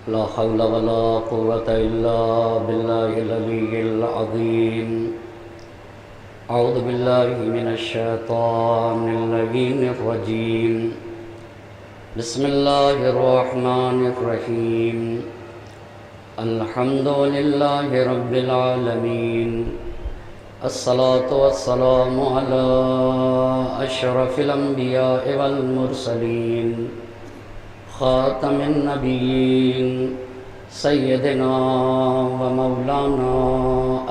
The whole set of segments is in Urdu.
لا حول ولا قوة إلا بالله العلي العظيم. أعوذ بالله من الشيطان اللعين الرجيم. بسم الله الرحمن الرحيم. الحمد لله رب العالمين. الصلاة والسلام على أشرف الأنبياء والمرسلين خاتم النبيين سيدنا ومولانا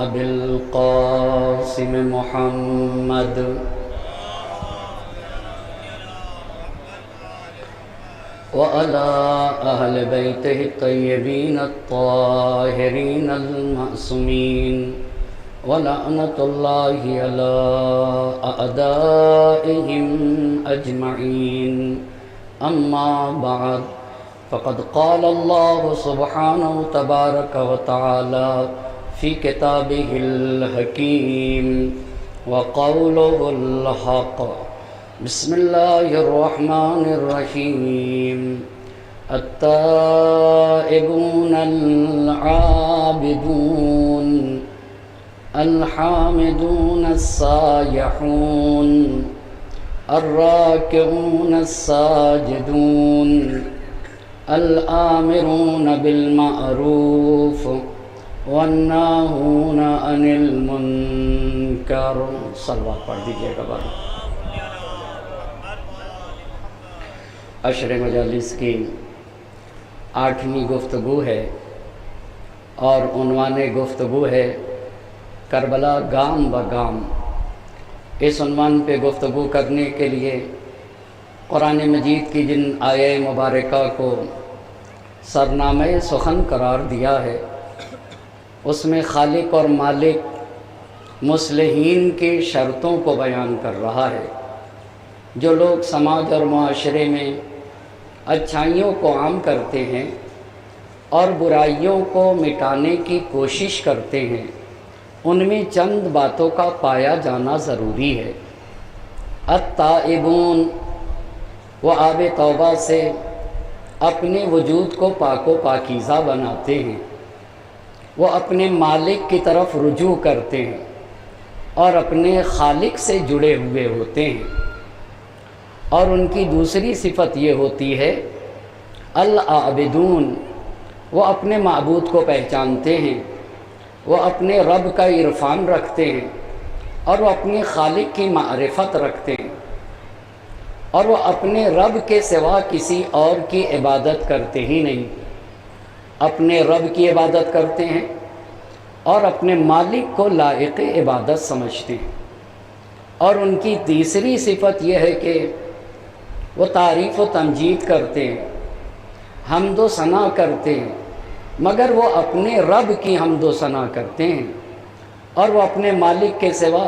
أبي القاسم محمد وعلى أهل بيته الطيبين الطاهرين المعصومين ولعنة الله على أعدائهم أجمعين. أما بعد، فقد قال الله سبحانه تبارك وتعالى في كتابه الحكيم وقوله الحق. بسم الله الرحمن الرحيم. التائبون العابدون الحامدون السائحون الراكعون الساجدون الآمرون بالمعروف والناهون عن المنکر. صلوات پڑھ دیجئے گا بار. عشر مجالس کی 8ویں گفتگو ہے اور عنوان گفتگو ہے کربلا گام بہ گام. اس عنوان پہ گفتگو کرنے کے لیے قرآن مجید کی جن آیہ مبارکہ کو سرنامہ سخن قرار دیا ہے، اس میں خالق اور مالک مصلحین کی شرطوں کو بیان کر رہا ہے. جو لوگ سماج اور معاشرے میں اچھائیوں کو عام کرتے ہیں اور برائیوں کو مٹانے کی کوشش کرتے ہیں، ان میں چند باتوں کا پایا جانا ضروری ہے. التائبون، وہ آب توبہ سے اپنے وجود کو پاک و پاکیزہ بناتے ہیں، وہ اپنے مالک کی طرف رجوع کرتے ہیں اور اپنے خالق سے جڑے ہوئے ہوتے ہیں. اور ان کی دوسری صفت یہ ہوتی ہے العابدون، وہ اپنے معبود کو پہچانتے ہیں، وہ اپنے رب کا عرفان رکھتے ہیں اور وہ اپنے خالق کی معرفت رکھتے ہیں، اور وہ اپنے رب کے سوا کسی اور کی عبادت کرتے ہی نہیں. اپنے رب کی عبادت کرتے ہیں اور اپنے مالک کو لائق عبادت سمجھتے ہیں. اور ان کی تیسری صفت یہ ہے کہ وہ تعریف و تمجید کرتے ہیں، حمد و ثنا کرتے ہیں، مگر وہ اپنے رب کی حمد و ثنا کرتے ہیں اور وہ اپنے مالک کے سوا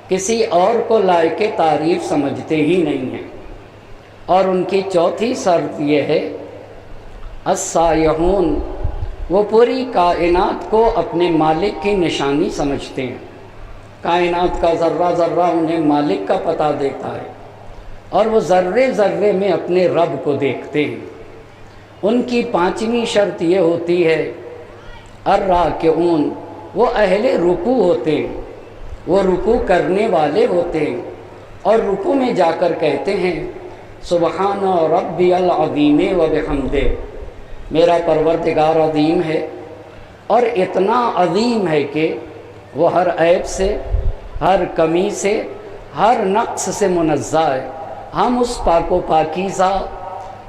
کسی اور کو لائق تعریف سمجھتے ہی نہیں ہیں. اور ان کی چوتھی شرط یہ ہے السائحون، وہ پوری کائنات کو اپنے مالک کی نشانی سمجھتے ہیں. کائنات کا ذرہ ذرہ انہیں مالک کا پتہ دیتا ہے اور وہ ذرے ذرے میں اپنے رب کو دیکھتے ہیں. ان کی 5ویں شرط یہ ہوتی ہے الراکعون، وہ اہل رکوع ہوتے ہیں، وہ رکوع کرنے والے ہوتے ہیں اور رکوع میں جا کر کہتے ہیں سبحان ربی العظیم و بحمدہ، میرا پروردگار عظیم ہے اور اتنا عظیم ہے کہ وہ ہر عیب سے، ہر کمی سے، ہر نقص سے منزہ ہے. ہم اس پاک و پاکیزہ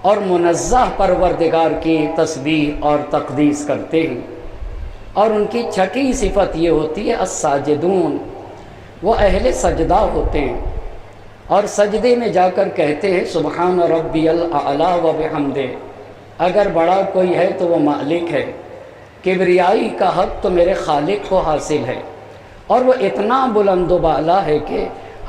اور منزہ پروردگار کی تسبیح اور تقدیس کرتے ہیں. اور ان کی 6ٹھی صفت یہ ہوتی ہے الساجدون، وہ اہل سجدہ ہوتے ہیں اور سجدے میں جا کر کہتے ہیں سبحان ربی الاعلی و بحمدہ. اگر بڑا کوئی ہے تو وہ مالک ہے، کبریائی کا حق تو میرے خالق کو حاصل ہے اور وہ اتنا بلند و بالا ہے کہ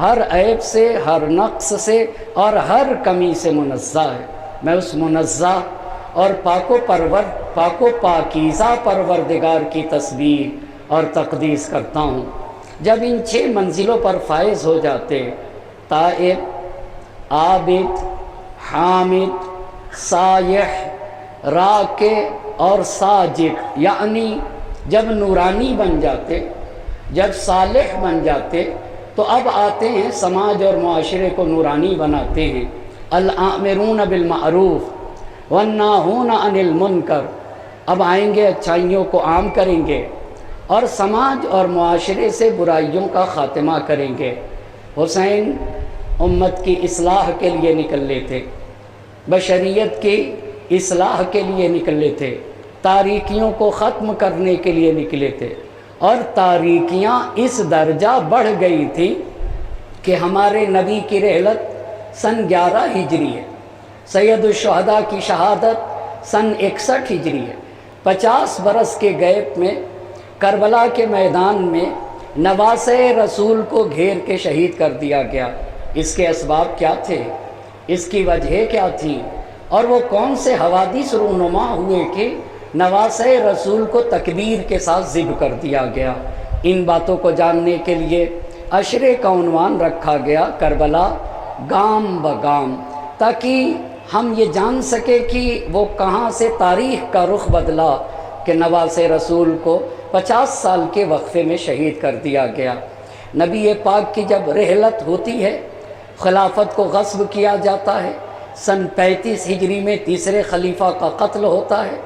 ہر عیب سے، ہر نقص سے اور ہر کمی سے منزہ ہے. میں اس منزہ اور پاک و پاکیزہ پروردگار کی تسبیح اور تقدیس کرتا ہوں. جب ان 6 منزلوں پر فائز ہو جاتے، تائب، عابد، حامد، سائح، راکع اور ساجد، یعنی جب نورانی بن جاتے، جب صالح بن جاتے تو اب آتے ہیں سماج اور معاشرے کو نورانی بناتے ہیں۔ الآمرون بالمعروف والناہون عن المنکر، اب آئیں گے اچھائیوں کو عام کریں گے اور سماج اور معاشرے سے برائیوں کا خاتمہ کریں گے۔ حسین امت کی اصلاح کے لیے نکلے تھے، بشریت کی اصلاح کے لیے نکلے تھے، تاریکیوں کو ختم کرنے کے لیے نکلے تھے، اور تاریکیاں اس درجہ بڑھ گئی تھی کہ ہمارے نبی کی رحلت سن 11 ہجری ہے، سید الشہداء کی شہادت سن 61 ہجری ہے۔ 50 برس کے گیپ میں کربلا کے میدان میں نواسۂ رسول کو گھیر کے شہید کر دیا گیا۔ اس کے اسباب کیا تھے؟ اس کی وجہ کیا تھی؟ اور وہ کون سے حوادث رونما ہوئے کہ نواسۂ رسول کو تکبیر کے ساتھ ذبح کر دیا گیا؟ ان باتوں کو جاننے کے لیے عشرے کا عنوان رکھا گیا کربلا گام بگام، تاکہ ہم یہ جان سکے کہ وہ کہاں سے تاریخ کا رخ بدلا کہ نواسۂ رسول کو 50 سال کے وقفے میں شہید کر دیا گیا۔ نبی پاک کی جب رحلت ہوتی ہے، خلافت کو غصب کیا جاتا ہے، سن 35 ہجری میں تیسرے خلیفہ کا قتل ہوتا ہے،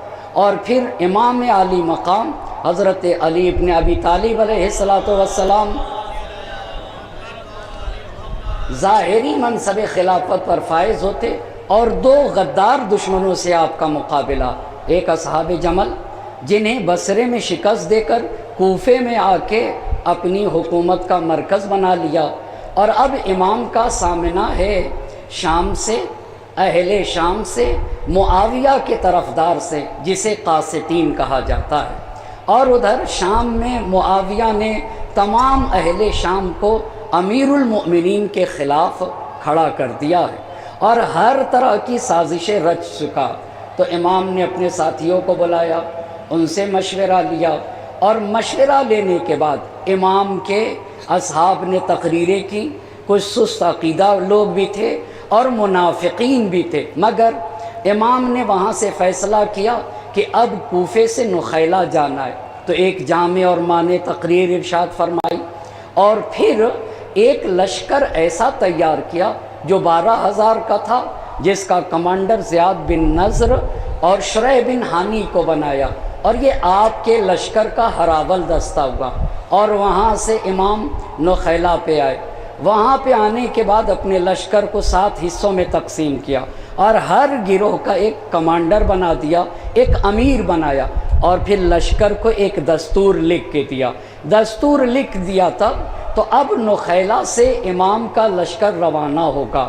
اور پھر امام عالی مقام حضرت علی ابن ابی طالب علیہ السلام ظاہری منصب خلافت پر فائز ہوتے، اور 2 غدار دشمنوں سے آپ کا مقابلہ، ایک اصحاب جمل جنہیں بصرے میں شکست دے کر کوفے میں آ کے اپنی حکومت کا مرکز بنا لیا، اور اب امام کا سامنا ہے شام سے، اہل شام سے، معاویہ کے طرفدار سے جسے قاسطین کہا جاتا ہے، اور ادھر شام میں معاویہ نے تمام اہل شام کو امیر المؤمنین کے خلاف کھڑا کر دیا ہے، اور ہر طرح کی سازشیں رچ چکا۔ تو امام نے اپنے ساتھیوں کو بلایا، ان سے مشورہ لیا، اور مشورہ لینے کے بعد امام کے اصحاب نے تقریریں کی، کچھ سست عقیدہ لوگ بھی تھے اور منافقین بھی تھے، مگر امام نے وہاں سے فیصلہ کیا کہ اب کوفے سے نخیلہ جانا ہے، تو ایک جامع اور مانع تقریر ارشاد فرمائی، اور پھر ایک لشکر ایسا تیار کیا جو 12,000 کا تھا، جس کا کمانڈر زیاد بن نضر اور شریح بن ہانی کو بنایا، اور یہ آپ کے لشکر کا ہراول دستہ ہوا، اور وہاں سے امام نخیلہ پہ آئے۔ وہاں پہ آنے کے بعد اپنے لشکر کو 7 حصوں میں تقسیم کیا، اور ہر گروہ کا ایک کمانڈر بنا دیا، ایک امیر بنایا، اور پھر لشکر کو ایک دستور لکھ کے دیا۔ دستور لکھ دیا تب تو اب نخیلہ سے امام کا لشکر روانہ ہوگا۔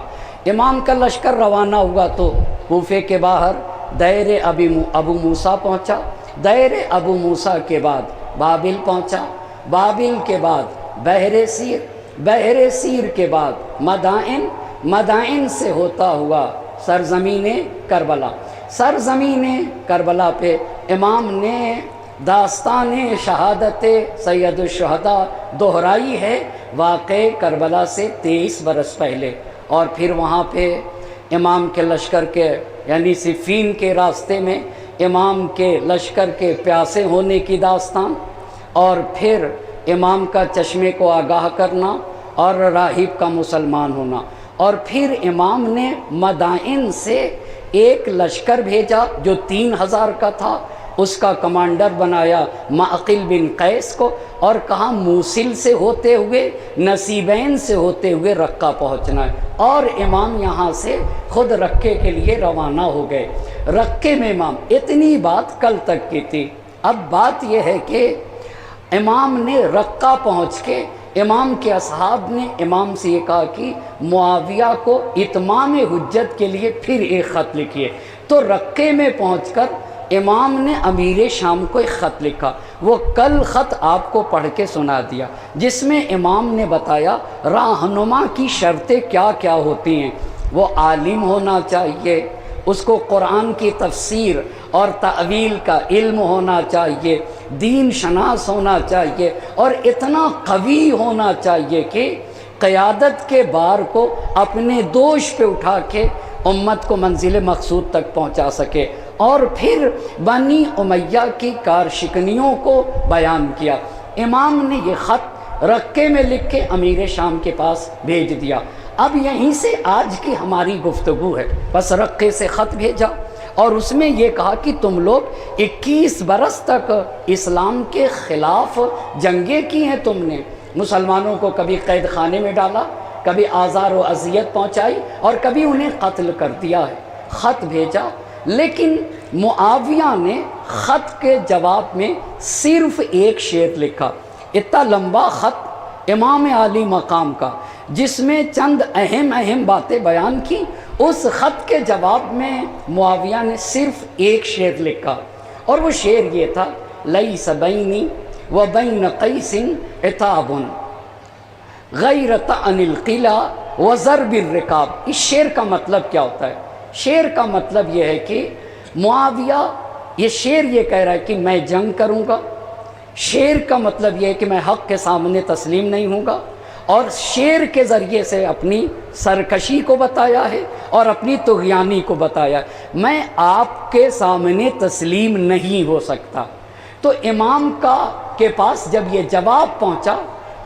امام کا لشکر روانہ ہوا تو کوفے کے باہر دیر ابو موسیٰ پہنچا، دیر ابو موسیٰ کے بعد بابل پہنچا، بابل کے بعد بحر سیر، بحر سیر کے بعد مدائن، مدائن سے ہوتا ہوا سرزمین کربلا۔ سرزمین کربلا پہ امام نے داستان شہادت سید الشہداء دہرائی ہے، واقع کربلا سے 23 برس پہلے، اور پھر وہاں پہ امام کے لشکر کے یعنی صفین کے راستے میں امام کے لشکر کے پیاسے ہونے کی داستان، اور پھر امام کا چشمے کو آگاہ کرنا اور راہب کا مسلمان ہونا، اور پھر امام نے مدائن سے ایک لشکر بھیجا جو 3,000 کا تھا، اس کا کمانڈر بنایا معقل بن قیس کو، اور کہا موصل سے ہوتے ہوئے، نصیبین سے ہوتے ہوئے رقہ پہنچنا ہے، اور امام یہاں سے خود رقے کے لیے روانہ ہو گئے۔ رقے میں امام، اتنی بات کل تک کی تھی، اب بات یہ ہے کہ امام نے رقہ پہنچ کے امام کے اصحاب نے امام سے یہ کہا کہ معاویہ کو اتمام حجت کے لیے پھر ایک خط لکھیے، تو رقے میں پہنچ کر امام نے امیر شام کو ایک خط لکھا، وہ کل خط آپ کو پڑھ کے سنا دیا، جس میں امام نے بتایا راہنما کی شرطیں کیا کیا ہوتی ہیں۔ وہ عالم ہونا چاہیے، اس کو قرآن کی تفسیر اور تعویل کا علم ہونا چاہیے، دین شناس ہونا چاہیے، اور اتنا قوی ہونا چاہیے کہ قیادت کے بار کو اپنے دوش پہ اٹھا کے امت کو منزل مقصود تک پہنچا سکے، اور پھر بنی امیہ کی کارشکنیوں کو بیان کیا۔ امام نے یہ خط رقے میں لکھ کے امیر شام کے پاس بھیج دیا۔ اب یہیں سے آج کی ہماری گفتگو ہے۔ بس رقے سے خط بھیجا اور اس میں یہ کہا کہ تم لوگ 21 برس تک اسلام کے خلاف جنگیں کی ہیں، تم نے مسلمانوں کو کبھی قید خانے میں ڈالا، کبھی آزار و اذیت پہنچائی اور کبھی انہیں قتل کر دیا ہے۔ خط بھیجا، لیکن معاویہ نے خط کے جواب میں صرف ایک شعر لکھا۔ اتنا لمبا خط امام عالی مقام کا، جس میں چند اہم باتیں بیان کی، اس خط کے جواب میں معاویہ نے صرف ایک شعر لکھا، اور وہ شعر یہ تھا: لیس بینی و بین قیس عتاب غیر طعن القلع و ضرب الرکاب۔ اس شعر کا مطلب کیا ہوتا ہے؟ شعر کا مطلب یہ ہے کہ معاویہ یہ شعر یہ کہہ رہا ہے کہ میں جنگ کروں گا، شعر کا مطلب یہ ہے کہ میں حق کے سامنے تسلیم نہیں ہوں گا، اور شعر کے ذریعے سے اپنی سرکشی کو بتایا ہے اور اپنی طغیانی کو بتایا ہے، میں آپ کے سامنے تسلیم نہیں ہو سکتا۔ تو امام کے پاس جب یہ جواب پہنچا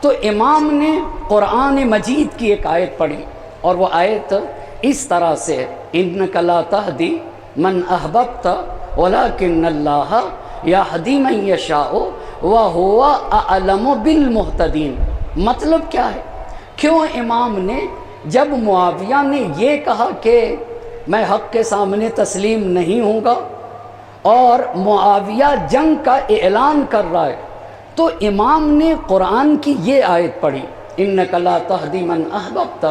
تو امام نے قرآن مجید کی ایک آیت پڑھی، اور وہ آیت اس طرح سے ہے: اِنَّكَ لَا تَهْدِي مَنْ أَحْبَبْتَ وَلَكِنَّ اللَّهَ يَهْدِي مَن يَشَاءُ وَهُوَ أَعْلَمُ بِالْمُهْتَدِينَ۔ مطلب کیا ہے؟ کیوں امام نے جب معاویہ نے یہ کہا کہ میں حق کے سامنے تسلیم نہیں ہوں گا اور معاویہ جنگ کا اعلان کر رہا ہے، تو امام نے قرآن کی یہ آیت پڑھی: اِنَّكَ لَا تَهْدِي مَنْ أَحْبَبْتَ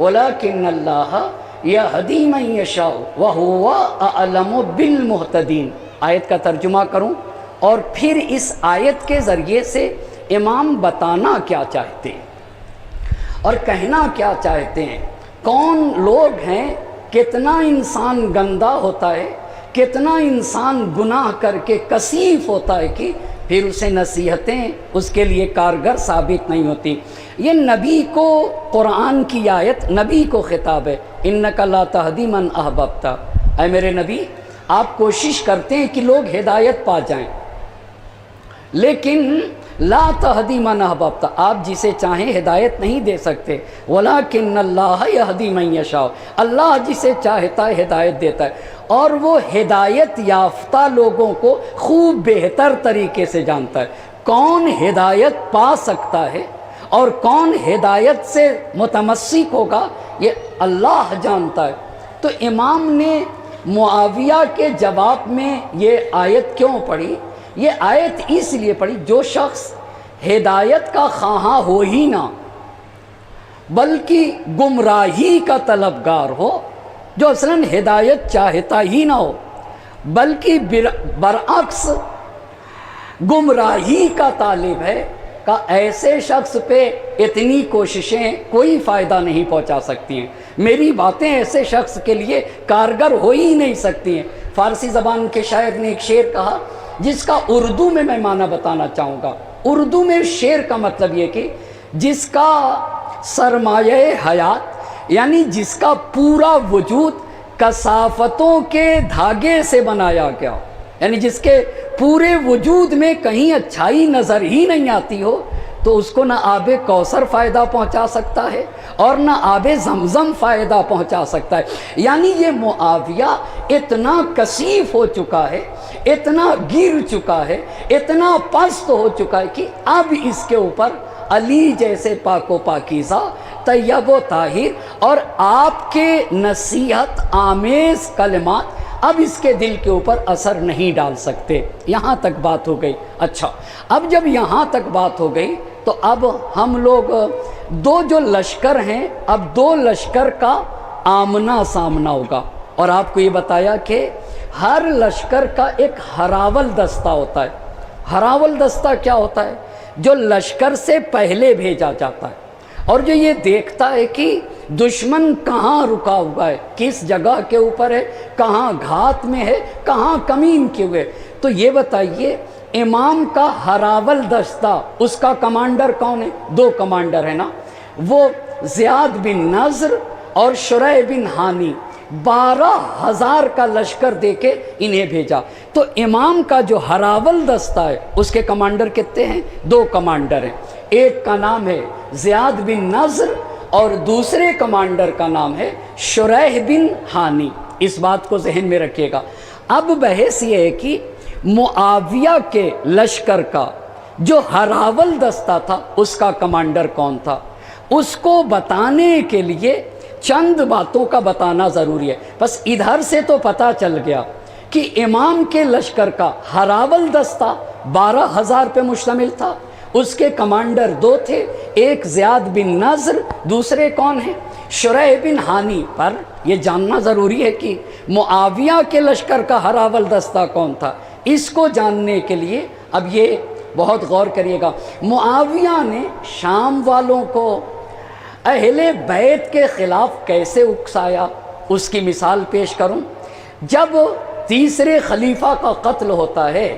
وَلَكِنَّ اللَّهَ يَهْدِي مَن يَشَاءُ وَهُوَ أَعْلَمُ بِالْمُهْتَدِينَ۔ آیت کا ترجمہ کروں اور پھر اس آیت کے ذریعے سے امام بتانا کیا چاہتے ہیں اور کہنا کیا چاہتے ہیں، کون لوگ ہیں، کتنا انسان گندا ہوتا ہے، کتنا انسان گناہ کر کے کثیف ہوتا ہے کہ پھر اسے نصیحتیں اس کے لیے کارگر ثابت نہیں ہوتی۔ یہ نبی کو قرآن کی آیت نبی کو خطاب ہے: اِنَّكَ لَا تَهْدِي مَنْ أَحْبَبْتَ۔ اے میرے نبی، آپ کوشش کرتے ہیں کہ لوگ ہدایت پا جائیں، لیکن لا تہدی من احببت، آپ جسے چاہیں ہدایت نہیں دے سکتے، ولیکن اللہ یہدی من یشاء، اللہ جسے چاہتا ہے ہدایت دیتا ہے، اور وہ ہدایت یافتہ لوگوں کو خوب بہتر طریقے سے جانتا ہے۔ کون ہدایت پا سکتا ہے اور کون ہدایت سے متمسک ہوگا، یہ اللہ جانتا ہے۔ تو امام نے معاویہ کے جواب میں یہ آیت کیوں پڑھی؟ یہ آیت اس لیے پڑھی، جو شخص ہدایت کا خواہاں ہو ہی نہ بلکہ گمراہی کا طلبگار ہو، جو اصلاً ہدایت چاہتا ہی نہ ہو بلکہ برعکس گمراہی کا طالب ہے، کا ایسے شخص پہ اتنی کوششیں کوئی فائدہ نہیں پہنچا سکتی ہیں، میری باتیں ایسے شخص کے لیے کارگر ہو ہی نہیں سکتی ہیں۔ فارسی زبان کے شاعر نے ایک شعر کہا جس کا اردو میں معنی بتانا چاہوں گا۔ اردو میں شعر کا مطلب یہ کہ جس کا سرمایہ حیات، یعنی جس کا پورا وجود کثافتوں کے دھاگے سے بنایا گیا، یعنی جس کے پورے وجود میں کہیں اچھائی نظر ہی نہیں آتی ہو، تو اس کو نہ آب کوثر فائدہ پہنچا سکتا ہے اور نہ آب زمزم فائدہ پہنچا سکتا ہے۔ یعنی یہ معاویہ اتنا کثیف ہو چکا ہے، اتنا گر چکا ہے، اتنا پست ہو چکا ہے کہ اب اس کے اوپر علی جیسے پاک و پاکیزہ، طیب و طاہر اور آپ کے نصیحت آمیز کلمات اب اس کے دل کے اوپر اثر نہیں ڈال سکتے۔ یہاں تک بات ہو گئی۔ اچھا، اب جب یہاں تک بات ہو گئی تو اب ہم لوگ دو جو لشکر ہیں، اب دو لشکر کا آمنا سامنا ہوگا، اور آپ کو یہ بتایا کہ ہر لشکر کا ایک ہراول دستہ ہوتا ہے۔ ہراول دستہ کیا ہوتا ہے؟ جو لشکر سے پہلے بھیجا جاتا ہے اور جو یہ دیکھتا ہے کہ دشمن کہاں رکا ہوا ہے، کس جگہ کے اوپر ہے، کہاں گھات میں ہے، کہاں کمین کیے ہوئے۔ تو یہ بتائیے امام کا ہراول دستہ، اس کا کمانڈر کون ہے؟ دو کمانڈر ہے نا، وہ زیاد بن نضر اور شریح بن ہانی، 12,000 کا لشکر دے کے انہیں بھیجا۔ تو امام کا جو ہراول دستہ ہے اس کے کمانڈر کتنے ہیں؟ 2 کمانڈر ہیں، ایک کا نام ہے زیاد بن نضر اور دوسرے کمانڈر کا نام ہے شریح بن ہانی۔ اس بات کو ذہن میں رکھیے گا۔ اب بحث یہ ہے کہ معاویہ کے لشکر کا جو ہراول دستہ تھا اس کا کمانڈر کون تھا، اس کو بتانے کے لیے چند باتوں کا بتانا ضروری ہے۔ بس ادھر سے تو پتہ چل گیا کہ امام کے لشکر کا ہراول دستہ 12,000 پہ مشتمل تھا، اس کے کمانڈر 2 تھے، ایک زیاد بن نضر، دوسرے کون ہیں؟ شریح بن ہانی۔ پر یہ جاننا ضروری ہے کہ معاویہ کے لشکر کا ہراول دستہ کون تھا۔ اس کو جاننے کے لیے اب یہ بہت غور کریے گا، معاویہ نے شام والوں کو اہل بیت کے خلاف کیسے اکسایا، اس کی مثال پیش کروں۔ جب تیسرے خلیفہ کا قتل ہوتا ہے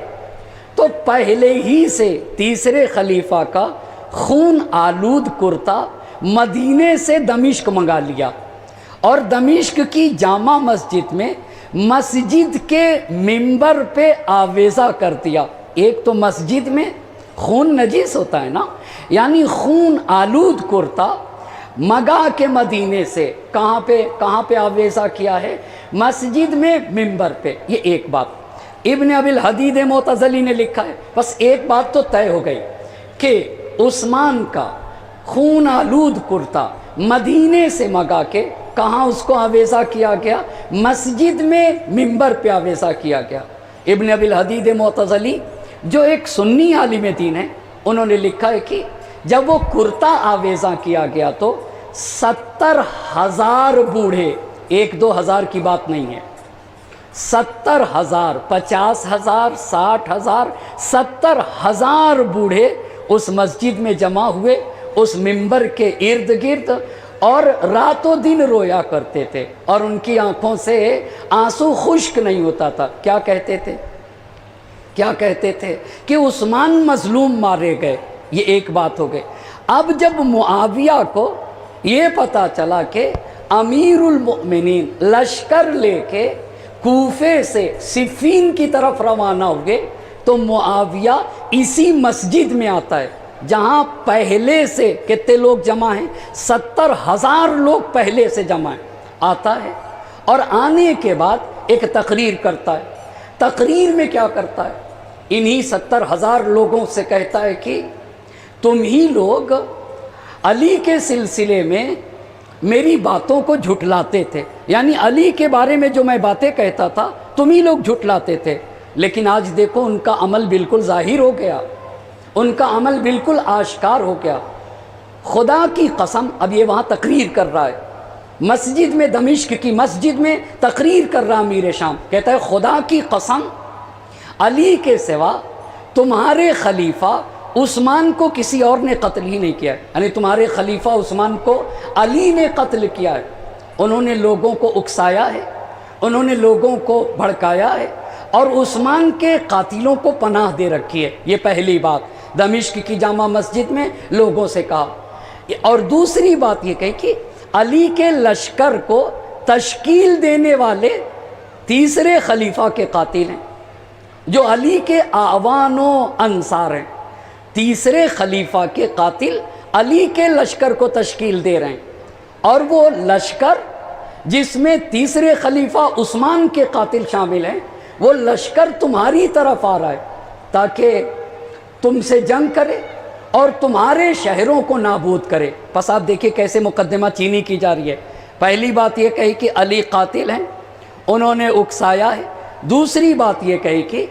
تو پہلے ہی سے تیسرے خلیفہ کا خون آلود کرتا مدینے سے دمشق منگا لیا اور دمشق کی جامع مسجد میں مسجد کے منبر پہ آویزہ کر دیا۔ ایک تو مسجد میں خون نجیس ہوتا ہے نا، یعنی خون آلود کرتا مگا کے مدینے سے کہاں پہ آویزہ کیا ہے؟ مسجد میں منبر پہ۔ یہ ایک بات ابن ابی الحدید معتزلی نے لکھا ہے۔ بس ایک بات تو طے ہو گئی کہ عثمان کا خون آلود کرتا مدینے سے مگا کے کہاں اس کو آویزہ کیا گیا؟ مسجد میں منبر پہ آویزہ کیا گیا۔ ابن ابی الحدید معتزلی جو ایک سنی عالم دین ہے، انہوں نے لکھا ہے کہ جب وہ کرتا آویزہ کیا گیا تو 70,000 بوڑھے، 1-2 ہزار کی بات نہیں ہے، 70,000، 50,000، 60,000، 70,000 بوڑھے اس مسجد میں جمع ہوئے اس منبر کے ارد گرد اور رات و دن رویا کرتے تھے اور ان کی آنکھوں سے آنسو خشک نہیں ہوتا تھا۔ کیا کہتے تھے کہ عثمان مظلوم مارے گئے۔ یہ ایک بات ہو گئی۔ اب جب معاویہ کو یہ پتا چلا کہ امیر المؤمنین لشکر لے کے کوفے سے صفین کی طرف روانہ ہوئے تو معاویہ اسی مسجد میں آتا ہے جہاں پہلے سے کتنے لوگ جمع ہیں؟ 70,000 لوگ پہلے سے جمع ہیں۔ آتا ہے اور آنے کے بعد ایک تقریر کرتا ہے۔ تقریر میں کیا کرتا ہے؟ انہی 70,000 لوگوں سے کہتا ہے کہ تم ہی لوگ علی کے سلسلے میں میری باتوں کو جھٹلاتے تھے، یعنی علی کے بارے میں جو میں باتیں کہتا تھا تم ہی لوگ جھٹلاتے تھے، لیکن آج دیکھو ان کا عمل بالکل ظاہر ہو گیا، ان کا عمل بالکل آشکار ہو گیا۔ خدا کی قسم، اب یہ وہاں تقریر کر رہا ہے مسجد میں، دمشق کی مسجد میں تقریر کر رہا امیر شام، کہتا ہے خدا کی قسم علی کے سوا تمہارے خلیفہ عثمان کو کسی اور نے قتل ہی نہیں کیا ہے، یعنی تمہارے خلیفہ عثمان کو علی نے قتل کیا ہے۔ انہوں نے لوگوں کو اکسایا ہے، انہوں نے لوگوں کو بھڑکایا ہے اور عثمان کے قاتلوں کو پناہ دے رکھی ہے۔ یہ پہلی بات دمشق کی جامع مسجد میں لوگوں سے کہا۔ اور دوسری بات یہ کہی کہ علی کے لشکر کو تشکیل دینے والے تیسرے خلیفہ کے قاتل ہیں، جو علی کے اعوان و انصار ہیں۔ تیسرے خلیفہ کے قاتل علی کے لشکر کو تشکیل دے رہے ہیں، اور وہ لشکر جس میں تیسرے خلیفہ عثمان کے قاتل شامل ہیں، وہ لشکر تمہاری طرف آ رہا ہے تاکہ تم سے جنگ کرے اور تمہارے شہروں کو نابود کرے۔ پس آپ دیکھیں کیسے مقدمہ چینی کی جا رہی ہے۔ پہلی بات یہ کہی کہ علی قاتل ہیں، انہوں نے اکسایا ہے۔ دوسری بات یہ کہی کہ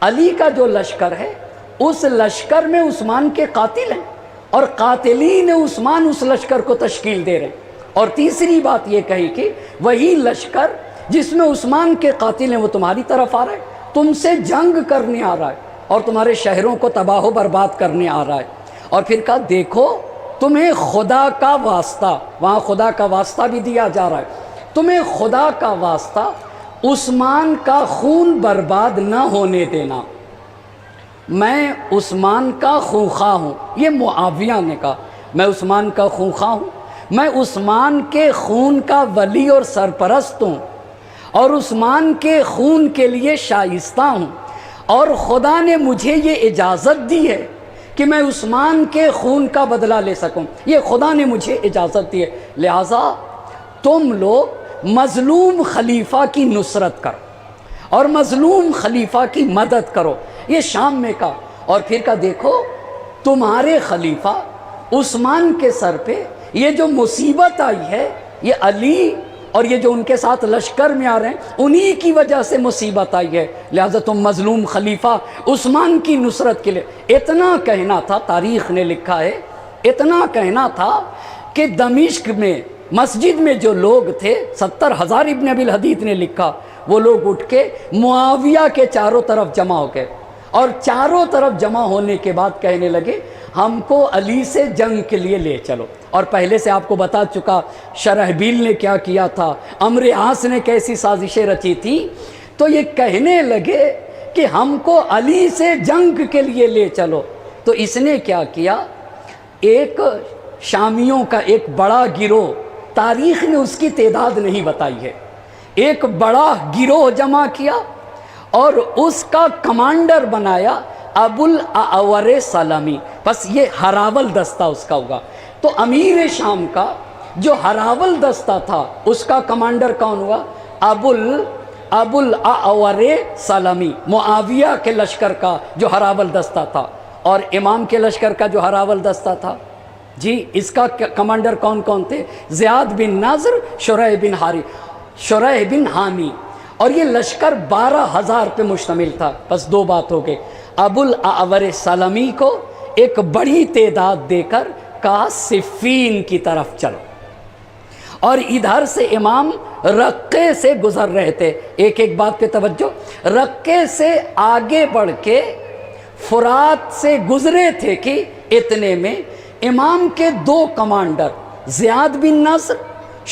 علی کا جو لشکر ہے اس لشکر میں عثمان کے قاتل ہیں اور قاتلین عثمان اس لشکر کو تشکیل دے رہے ہیں۔ اور تیسری بات یہ کہی کہ وہی لشکر جس میں عثمان کے قاتل ہیں وہ تمہاری طرف آ رہا ہے، تم سے جنگ کرنے آ رہا ہے اور تمہارے شہروں کو تباہ و برباد کرنے آ رہا ہے۔ اور پھر کہا دیکھو تمہیں خدا کا واسطہ، وہاں خدا کا واسطہ بھی دیا جا رہا ہے، تمہیں خدا کا واسطہ عثمان کا خون برباد نہ ہونے دینا۔ میں عثمان کا خونخواہ ہوں، یہ معاویہ نے کہا، میں عثمان کا خونخواہ ہوں، میں عثمان کے خون کا ولی اور سرپرست ہوں، اور عثمان کے خون کے لیے شائستہ ہوں، اور خدا نے مجھے یہ اجازت دی ہے کہ میں عثمان کے خون کا بدلہ لے سکوں، یہ خدا نے مجھے اجازت دی ہے، لہٰذا تم لوگ مظلوم خلیفہ کی نصرت کرو اور مظلوم خلیفہ کی مدد کرو۔ یہ شام میں کا، اور پھر کا دیکھو تمہارے خلیفہ عثمان کے سر پہ یہ جو مصیبت آئی ہے، یہ علی اور یہ جو ان کے ساتھ لشکر میں آ رہے ہیں انہی کی وجہ سے مصیبت آئی ہے، لہٰذا تم مظلوم خلیفہ عثمان کی نصرت کے لیے۔ اتنا کہنا تھا، تاریخ نے لکھا ہے، اتنا کہنا تھا کہ دمشق میں مسجد میں جو لوگ تھے 70,000، ابن ابی الحدیث نے لکھا، وہ لوگ اٹھ کے معاویہ کے چاروں طرف جمع ہو گئے، اور چاروں طرف جمع ہونے کے بعد کہنے لگے ہم کو علی سے جنگ کے لیے لے چلو۔ اور پہلے سے آپ کو بتا چکا شرحبیل نے کیا کیا تھا، عمرو عاص نے کیسی سازشیں رچی تھی، تو یہ کہنے لگے کہ ہم کو علی سے جنگ کے لیے لے چلو۔ تو اس نے کیا کیا، ایک شامیوں کا ایک بڑا گروہ، تاریخ نے اس کی تعداد نہیں بتائی ہے، ایک بڑا گروہ جمع کیا اور اس کا کمانڈر بنایا ابو الاعور سلمی۔ بس یہ ہراول دستہ اس کا ہوگا۔ تو امیر شام کا جو ہراول دستہ تھا اس کا کمانڈر کون ہوا، ابو الاعور سلمی، معاویہ کے لشکر کا جو ہراول دستہ تھا، اور امام کے لشکر کا جو ہراول دستہ تھا، جی اس کا کمانڈر کون کون تھے، زیاد بن ناظر، شریح بن حامی، اور یہ لشکر 12,000 پہ مشتمل تھا۔ بس دو بات ہو گئے، ابو الاعور سلمی کو ایک بڑی تعداد دے کر کہا صفین کی طرف چلو، اور ادھر سے امام رقے سے گزر رہے تھے۔ ایک ایک بات پہ توجہ، رقے سے آگے بڑھ کے فرات سے گزرے تھے کہ اتنے میں امام کے دو کمانڈر زیاد بن نصر،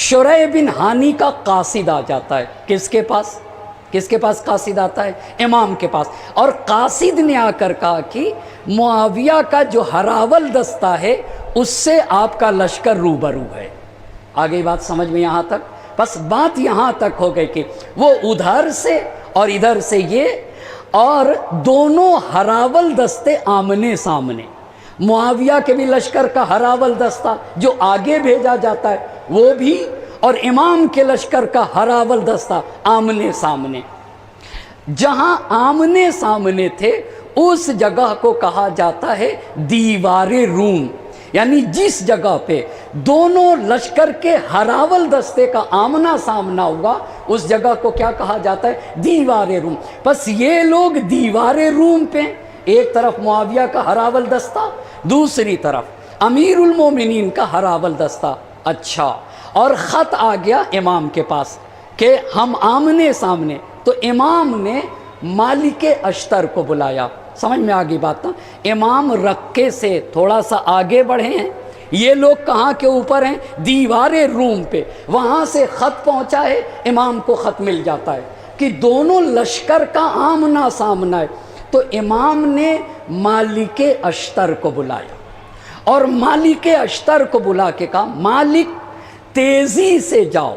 شریح بن حانی کا قاصد آ جاتا ہے۔ کس کے پاس قاصد آتا ہے؟ امام کے پاس۔ اور قاصد نے آ کر کہا کہ معاویہ کا جو ہراول دستہ ہے اس سے آپ کا لشکر روبرو ہے۔ آگے بات سمجھ میں یہاں تک؟ بس بات یہاں تک ہو گئی کہ وہ ادھر سے اور ادھر سے یہ، اور دونوں ہراول دستے آمنے سامنے، معاویہ کے بھی لشکر کا ہراول دستہ جو آگے بھیجا جاتا ہے وہ بھی، اور امام کے لشکر کا ہراول دستہ آمنے سامنے۔ جہاں آمنے سامنے تھے اس جگہ کو کہا جاتا ہے دیوار روم، یعنی جس جگہ پہ دونوں لشکر کے ہراول دستے کا آمنا سامنا ہوا اس جگہ کو کیا کہا جاتا ہے، دیوار روم۔ بس یہ لوگ دیوار روم پہ، ایک طرف معاویہ کا ہراول دستہ، دوسری طرف امیر المومنین کا ہراول دستہ۔ اچھا، اور خط آ گیا امام کے پاس کہ ہم آمنے سامنے، تو امام نے مالک اشتر کو بلایا۔ سمجھ میں آگئی بات نا؟ امام رقے سے تھوڑا سا آگے بڑھے ہیں، یہ لوگ کہاں کے اوپر ہیں، دیوار روم پہ، وہاں سے خط پہنچا ہے، امام کو خط مل جاتا ہے کہ دونوں لشکر کا آمنا سامنا ہے۔ تو امام نے مالک اشتر کو بلایا، اور مالک اشتر کو بلا کے کہا مالک تیزی سے جاؤ۔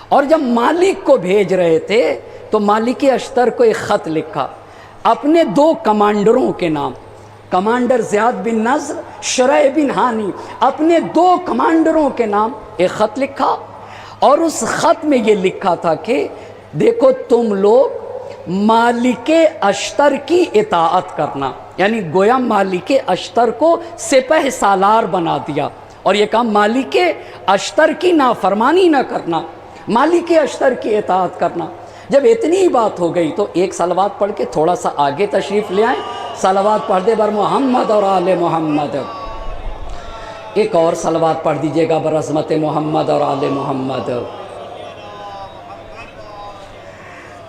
اور جب مالک کو بھیج رہے تھے تو مالک اشتر کو ایک خط لکھا اپنے دو کمانڈروں کے نام، کمانڈر زیاد بن نصر، شریح بن حانی، اپنے دو کمانڈروں کے نام ایک خط لکھا، اور اس خط میں یہ لکھا تھا کہ دیکھو تم لوگ مالک اشتر کی اطاعت کرنا، یعنی گویا مالک اشتر کو سپہ سالار بنا دیا، اور یہ کہا مالک اشتر کی نافرمانی نہ کرنا، مالک اشتر کی اطاعت کرنا۔ جب اتنی بات ہو گئی تو ایک صلوات پڑھ کے تھوڑا سا آگے تشریف لے آئیں، صلوات پڑھ دے بر محمد اور آل محمد۔ ایک اور صلوات پڑھ دیجئے گا بر عظمت محمد اور آل محمد۔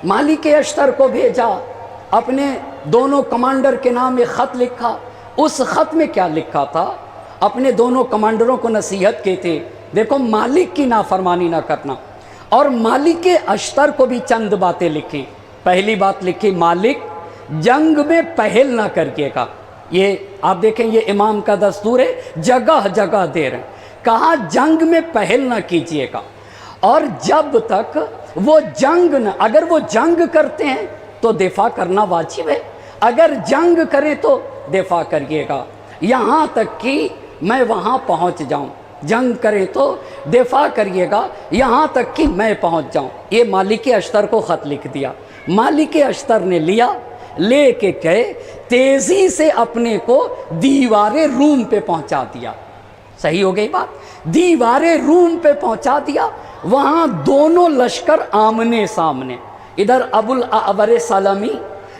مالک اشتر کو بھیجا، اپنے دونوں کمانڈر کے نام ایک خط لکھا۔ اس خط میں کیا لکھا تھا، اپنے دونوں کمانڈروں کو نصیحت کی تھی، دیکھو مالک کی نافرمانی نہ کرنا، اور مالک اشتر کو بھی چند باتیں لکھی۔ پہلی بات لکھی مالک جنگ میں پہل نہ کریے گا، یہ آپ دیکھیں یہ امام کا دستور ہے، جگہ جگہ دے رہے ہیں کہا جنگ میں پہل نہ کیجیے گا، اور جب تک وہ جنگ نہ، اگر وہ جنگ کرتے ہیں تو دفاع کرنا واجب ہے، اگر جنگ کریں تو دفاع کریے گا یہاں تک کہ میں وہاں پہنچ جاؤں، جنگ کریں تو دفاع کریے گا یہاں تک کہ میں پہنچ جاؤں۔ یہ مالک اشتر کو خط لکھ دیا، مالک اشتر نے لیا، لے کے گئے، تیزی سے اپنے کو دیوار روم پہ پہنچا دیا۔ صحیح ہو گئی بات؟ دیوار روم پہ پہنچا دیا، وہاں دونوں لشکر آمنے سامنے، ادھر ابو الاعور سلمی،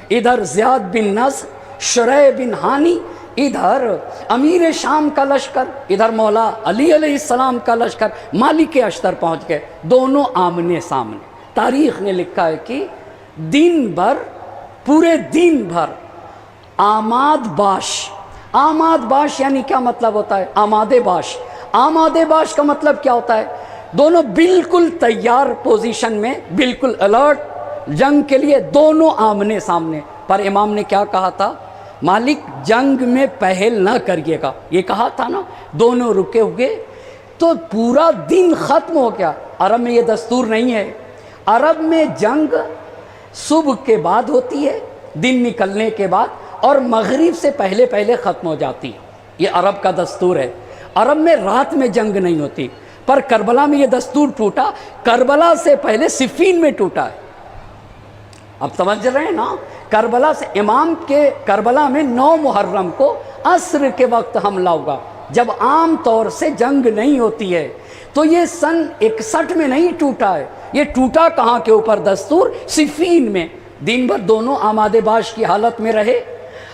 ادھر زیاد بن نصر، شریح بن ہانی، ادھر امیر شام کا لشکر، ادھر مولا علی علیہ السلام کا لشکر، مالک اشتر پہنچ گئے، دونوں آمنے سامنے۔ تاریخ نے لکھا ہے کہ دن بھر، پورے دن بھر آماد باش، آماد باش یعنی کیا مطلب ہوتا ہے؟ آمادے باش، آمادے باش کا مطلب کیا ہوتا ہے؟ دونوں بالکل تیار پوزیشن میں، بالکل الرٹ جنگ کے لیے، دونوں آمنے سامنے۔ پر امام نے کیا کہا تھا؟ مالک جنگ میں پہل نہ کریے گا، یہ کہا تھا نا، دونوں رکے ہوئے تو پورا دن ختم ہو گیا۔ عرب میں یہ دستور نہیں ہے، عرب میں جنگ صبح کے بعد ہوتی ہے، دن نکلنے کے بعد، اور مغرب سے پہلے پہلے ختم ہو جاتی ہے، یہ عرب کا دستور ہے۔ عرب میں رات میں جنگ نہیں ہوتی، پر کربلا میں یہ دستور ٹوٹا، کربلا سے پہلے صفین میں ٹوٹا ہے۔ اب سمجھ رہے ہیں نا؟ کربلا سے، امام کے کربلا میں 9 محرم کو عصر کے وقت حملہ ہوگا، جب عام طور سے جنگ نہیں ہوتی ہے، تو یہ سن 61 میں نہیں ٹوٹا ہے، یہ ٹوٹا کہاں کے اوپر دستور؟ صفین میں۔ دن بھر دونوں آمادے باش کی حالت میں رہے،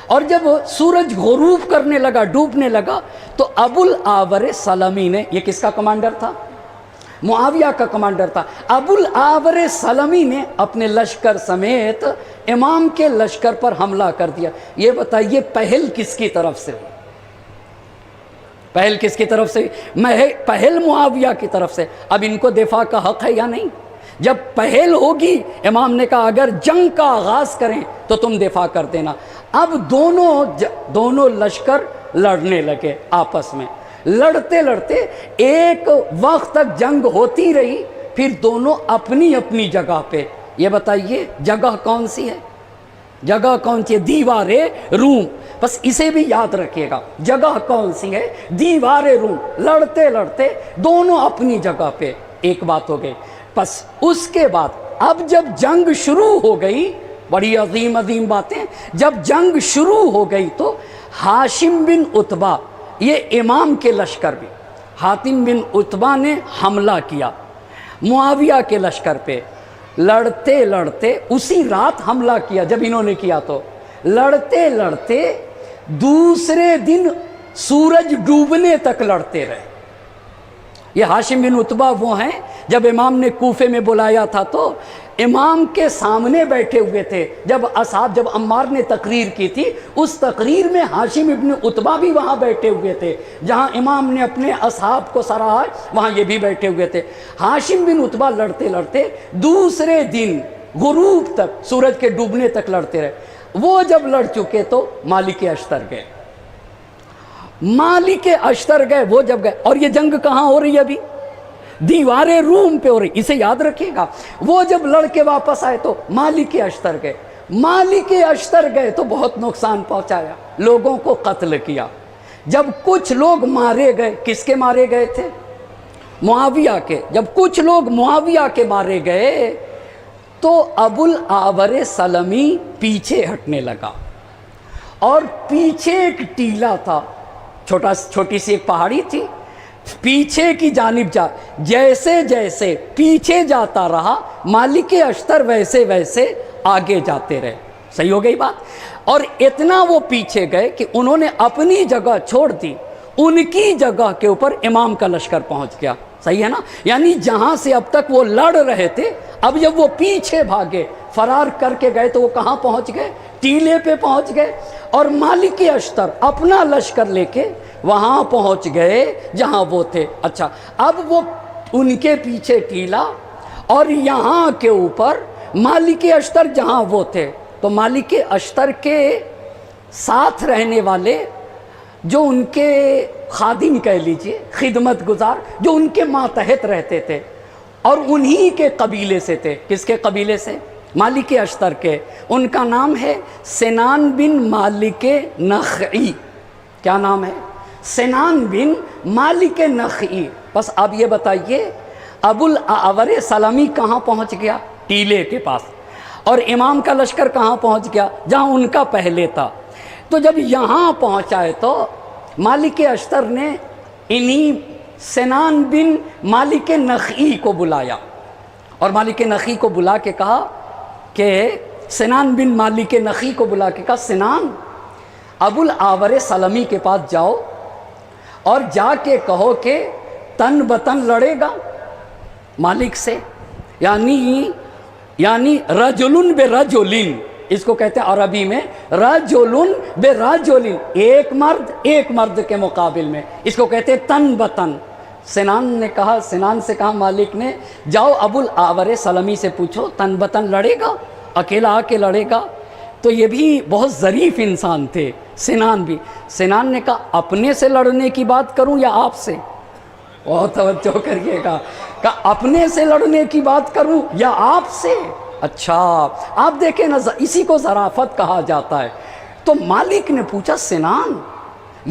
اور جب سورج غروب کرنے لگا، ڈوبنے لگا، تو ابو الاعور سلمی نے، یہ کس کا کمانڈر تھا؟ معاویہ کا کمانڈر تھا۔ ابو الاعور سلمی نے اپنے لشکر سمیت امام کے لشکر پر حملہ کر دیا۔ یہ بتائیے پہل کس کی طرف سے؟ پہل کس کی طرف سے؟ پہل معاویہ کی طرف سے۔ اب ان کو دفاع کا حق ہے یا نہیں؟ جب پہل ہوگی، امام نے کہا اگر جنگ کا آغاز کریں تو تم دفاع کر دینا۔ اب دونوں لشکر لڑنے لگے آپس میں، لڑتے لڑتے ایک وقت تک جنگ ہوتی رہی، پھر دونوں اپنی اپنی جگہ پہ۔ یہ بتائیے جگہ کون سی ہے؟ جگہ کون سی ہے؟ دیوار روم۔ بس اسے بھی یاد رکھیے گا، جگہ کون سی ہے؟ دیوار روم۔ لڑتے لڑتے دونوں اپنی جگہ پہ۔ ایک بات ہو گئی۔ بس اس کے بعد اب جب جنگ شروع ہو گئی، بڑی عظیم عظیم باتیں، جب جنگ شروع ہو گئی تو ہاشم بن عتبہ، یہ امام کے لشکر بھی، حاتم بن عتبہ نے حملہ کیا معاویہ کے لشکر پہ۔ لڑتے لڑتے اسی رات حملہ کیا جب انہوں نے کیا، تو لڑتے لڑتے دوسرے دن سورج ڈوبنے تک لڑتے رہے۔ یہ ہاشم بن عتبہ وہ ہیں، جب امام نے کوفے میں بلایا تھا تو امام کے سامنے بیٹھے ہوئے تھے۔ جب عمار نے تقریر کی تھی، اس تقریر میں ہاشم ابن عتبہ بھی وہاں بیٹھے ہوئے تھے، جہاں امام نے اپنے اصحاب کو سراہا، وہاں یہ بھی بیٹھے ہوئے تھے۔ ہاشم بن عتبہ لڑتے لڑتے دوسرے دن غروب تک، سورج کے ڈوبنے تک لڑتے رہے۔ وہ جب لڑ چکے تو مالک اشتر گئے، مالک اشتر گئے۔ وہ جب گئے، اور یہ جنگ کہاں ہو رہی ہے ابھی؟ دیوار روم پہ ہو رہی، اسے یاد رکھیے گا۔ وہ جب لڑ کے واپس آئے تو مالک اشتر گئے، مالک اشتر گئے تو بہت نقصان پہنچایا، لوگوں کو قتل کیا۔ جب کچھ لوگ مارے گئے، کس کے مارے گئے تھے؟ معاویہ کے۔ جب کچھ لوگ معاویہ کے مارے گئے تو ابو الاعور سلمی پیچھے ہٹنے لگا، اور پیچھے ایک ٹیلا تھا، چھوٹی سی ایک پہاڑی تھی، پیچھے کی جانب جیسے جیسے پیچھے جاتا رہا مالک اشتر، ویسے ویسے آگے جاتے رہے۔ صحیح ہو گئی بات؟ اور اتنا وہ پیچھے گئے کہ انہوں نے اپنی جگہ چھوڑ دی، ان کی جگہ کے اوپر امام کا لشکر پہنچ گیا۔ صحیح ہے نا؟ یعنی جہاں سے اب تک وہ لڑ رہے تھے، اب جب وہ پیچھے بھاگے، فرار کر کے گئے، تو وہ کہاں پہنچ گئے؟ ٹیلے پہ پہنچ گئے، اور مالک اشتر اپنا لشکر لے کے وہاں پہنچ گئے جہاں وہ تھے۔ اچھا، اب وہ ان کے پیچھے ٹیلا، اور یہاں کے اوپر مالک اشتر جہاں وہ تھے، تو مالک اشتر کے ساتھ رہنے والے جو ان کے خادم کہہ لیجئے، خدمت گزار جو ان کے ماتحت رہتے تھے اور انہی کے قبیلے سے تھے۔ کس کے قبیلے سے؟ مالک اشتر کے۔ ان کا نام ہے سنان بن مالک نخعی۔ کیا نام ہے؟ سنان بن مالک نخعی۔ بس اب یہ بتائیے ابو الاعور سلمی کہاں پہنچ گیا؟ ٹیلے کے پاس۔ اور امام کا لشکر کہاں پہنچ گیا؟ جہاں ان کا پہلے تھا۔ تو جب یہاں پہنچائے تو مالک اشتر نے انہی سنان بن مالک نخعی کو بلایا، اور مالک نخعی کو بلا کے کہا کہ سنان بن مالک نخعی کو بلا کے کہا سنان ابو الاعور سلمی کے پاس جاؤ اور جا کے کہو کہ تن بتن لڑے گا مالک سے، یعنی رجلن بے رجلن، اس کو کہتے ہیں عربی میں رجلن بے رجلن، ایک مرد کے مقابل میں، اس کو کہتے ہیں تن بتن۔ سنان سے کہا مالک نے جاؤ ابو الاعور سلمی سے پوچھو تن بتن لڑے گا، اکیلا آ کے لڑے گا؟ تو یہ بھی بہت ظریف انسان تھے سنان بھی۔ سنان نے کہا اپنے سے لڑنے کی بات کروں یا آپ سے؟ بہت توجہ کریے گا، کہ اپنے سے لڑنے کی بات کروں یا آپ سے؟ اچھا آپ دیکھیں نا، اسی کو ظرافت کہا جاتا ہے۔ تو مالک نے پوچھا سنان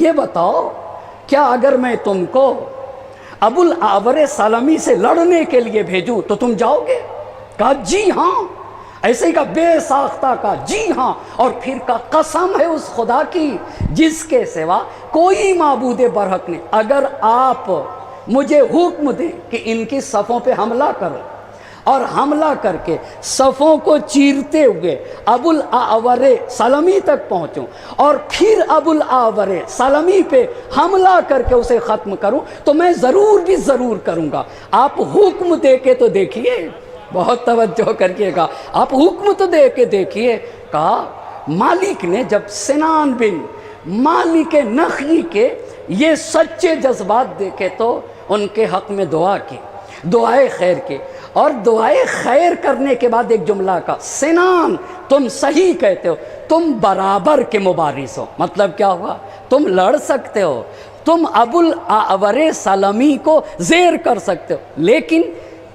یہ بتاؤ کیا اگر میں تم کو ابو الاعور سلمی سے لڑنے کے لیے بھیجوں تو تم جاؤ گے؟ کہا جی ہاں، ایسے ہی کہا بے ساختہ کا جی ہاں، اور پھر کا قسم ہے اس خدا کی جس کے سوا کوئی معبود برحق نہیں، اگر آپ مجھے حکم دیں کہ ان کی صفوں پہ حملہ کرو اور حملہ کر کے صفوں کو چیرتے ہوئے ابو الاعور سلمی تک پہنچوں اور پھر ابو الاعور سلمی پہ حملہ کر کے اسے ختم کروں تو میں ضرور کروں گا۔ آپ حکم دے کے تو دیکھیے، بہت توجہ کریے گا، آپ حکم تو دے کے دیکھیے۔ کہا مالک نے جب سنان بن مالک نخعی کے یہ سچے جذبات دیکھے تو ان کے حق میں دعا کی، دعائے خیر کی، اور دعائے خیر کرنے کے بعد ایک جملہ کا سنان تم صحیح کہتے ہو، تم برابر کے مبارز ہو۔ مطلب کیا ہوا؟ تم لڑ سکتے ہو، تم ابو الاعور سلمی کو زیر کر سکتے ہو، لیکن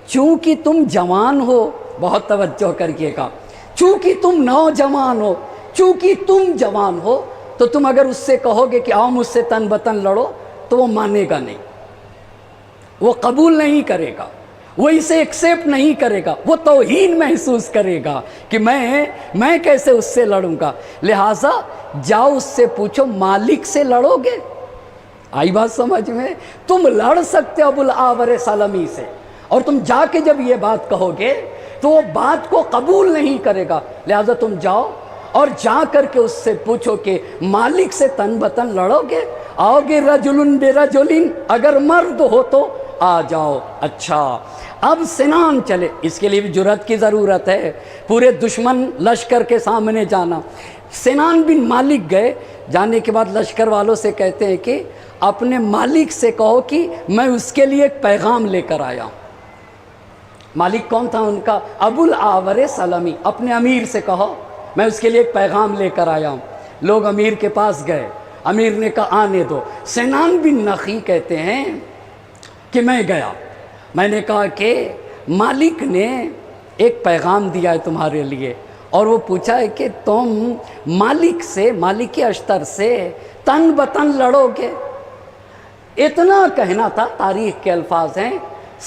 چونکہ تم جوان ہو، بہت توجہ کریے گا، چونکہ تم نوجوان ہو، چونکہ تم جوان ہو تو تم اگر اس سے کہو گے کہ آؤ مجھ سے تن بتن لڑو تو وہ مانے گا نہیں، وہ قبول نہیں کرے گا، وہ اسے ایکسیپٹ نہیں کرے گا، وہ توہین محسوس کرے گا کہ میں کیسے اس سے لڑوں گا۔ لہٰذا جاؤ اس سے پوچھو مالک سے لڑو گے؟ آئی بات سمجھ میں؟ تم لڑ سکتے ابو الاعور سلمی سے، اور تم جا کے جب یہ بات کہو گے تو وہ بات کو قبول نہیں کرے گا، لہٰذا تم جاؤ اور جا کر کے اس سے پوچھو کہ مالک سے تن بتن لڑو گے؟ آؤ گے رجلن بے رجلن، اگر مرد ہو تو آ جاؤ۔ اچھا اب سنان چلے، اس کے لیے بھی جرأت کی ضرورت ہے، پورے دشمن لشکر کے سامنے جانا۔ سنان بن مالک گئے، جانے کے بعد لشکر والوں سے کہتے ہیں کہ اپنے مالک سے کہو کہ میں اس کے لیے ایک پیغام لے کر آیا ہوں۔ مالک کون تھا ان کا؟ ابو الاعور سلمی۔ اپنے امیر سے کہو میں اس کے لیے ایک پیغام لے کر آیا ہوں۔ لوگ امیر کے پاس گئے، امیر نے کہا آنے دو۔ سنان بن نخعی کہتے ہیں کہ میں گیا، میں نے کہا کہ مالک نے ایک پیغام دیا ہے تمہارے لیے، اور وہ پوچھا ہے کہ تم مالک اشتر سے تن بتن لڑو گے؟ اتنا کہنا تھا، تاریخ کے الفاظ ہیں،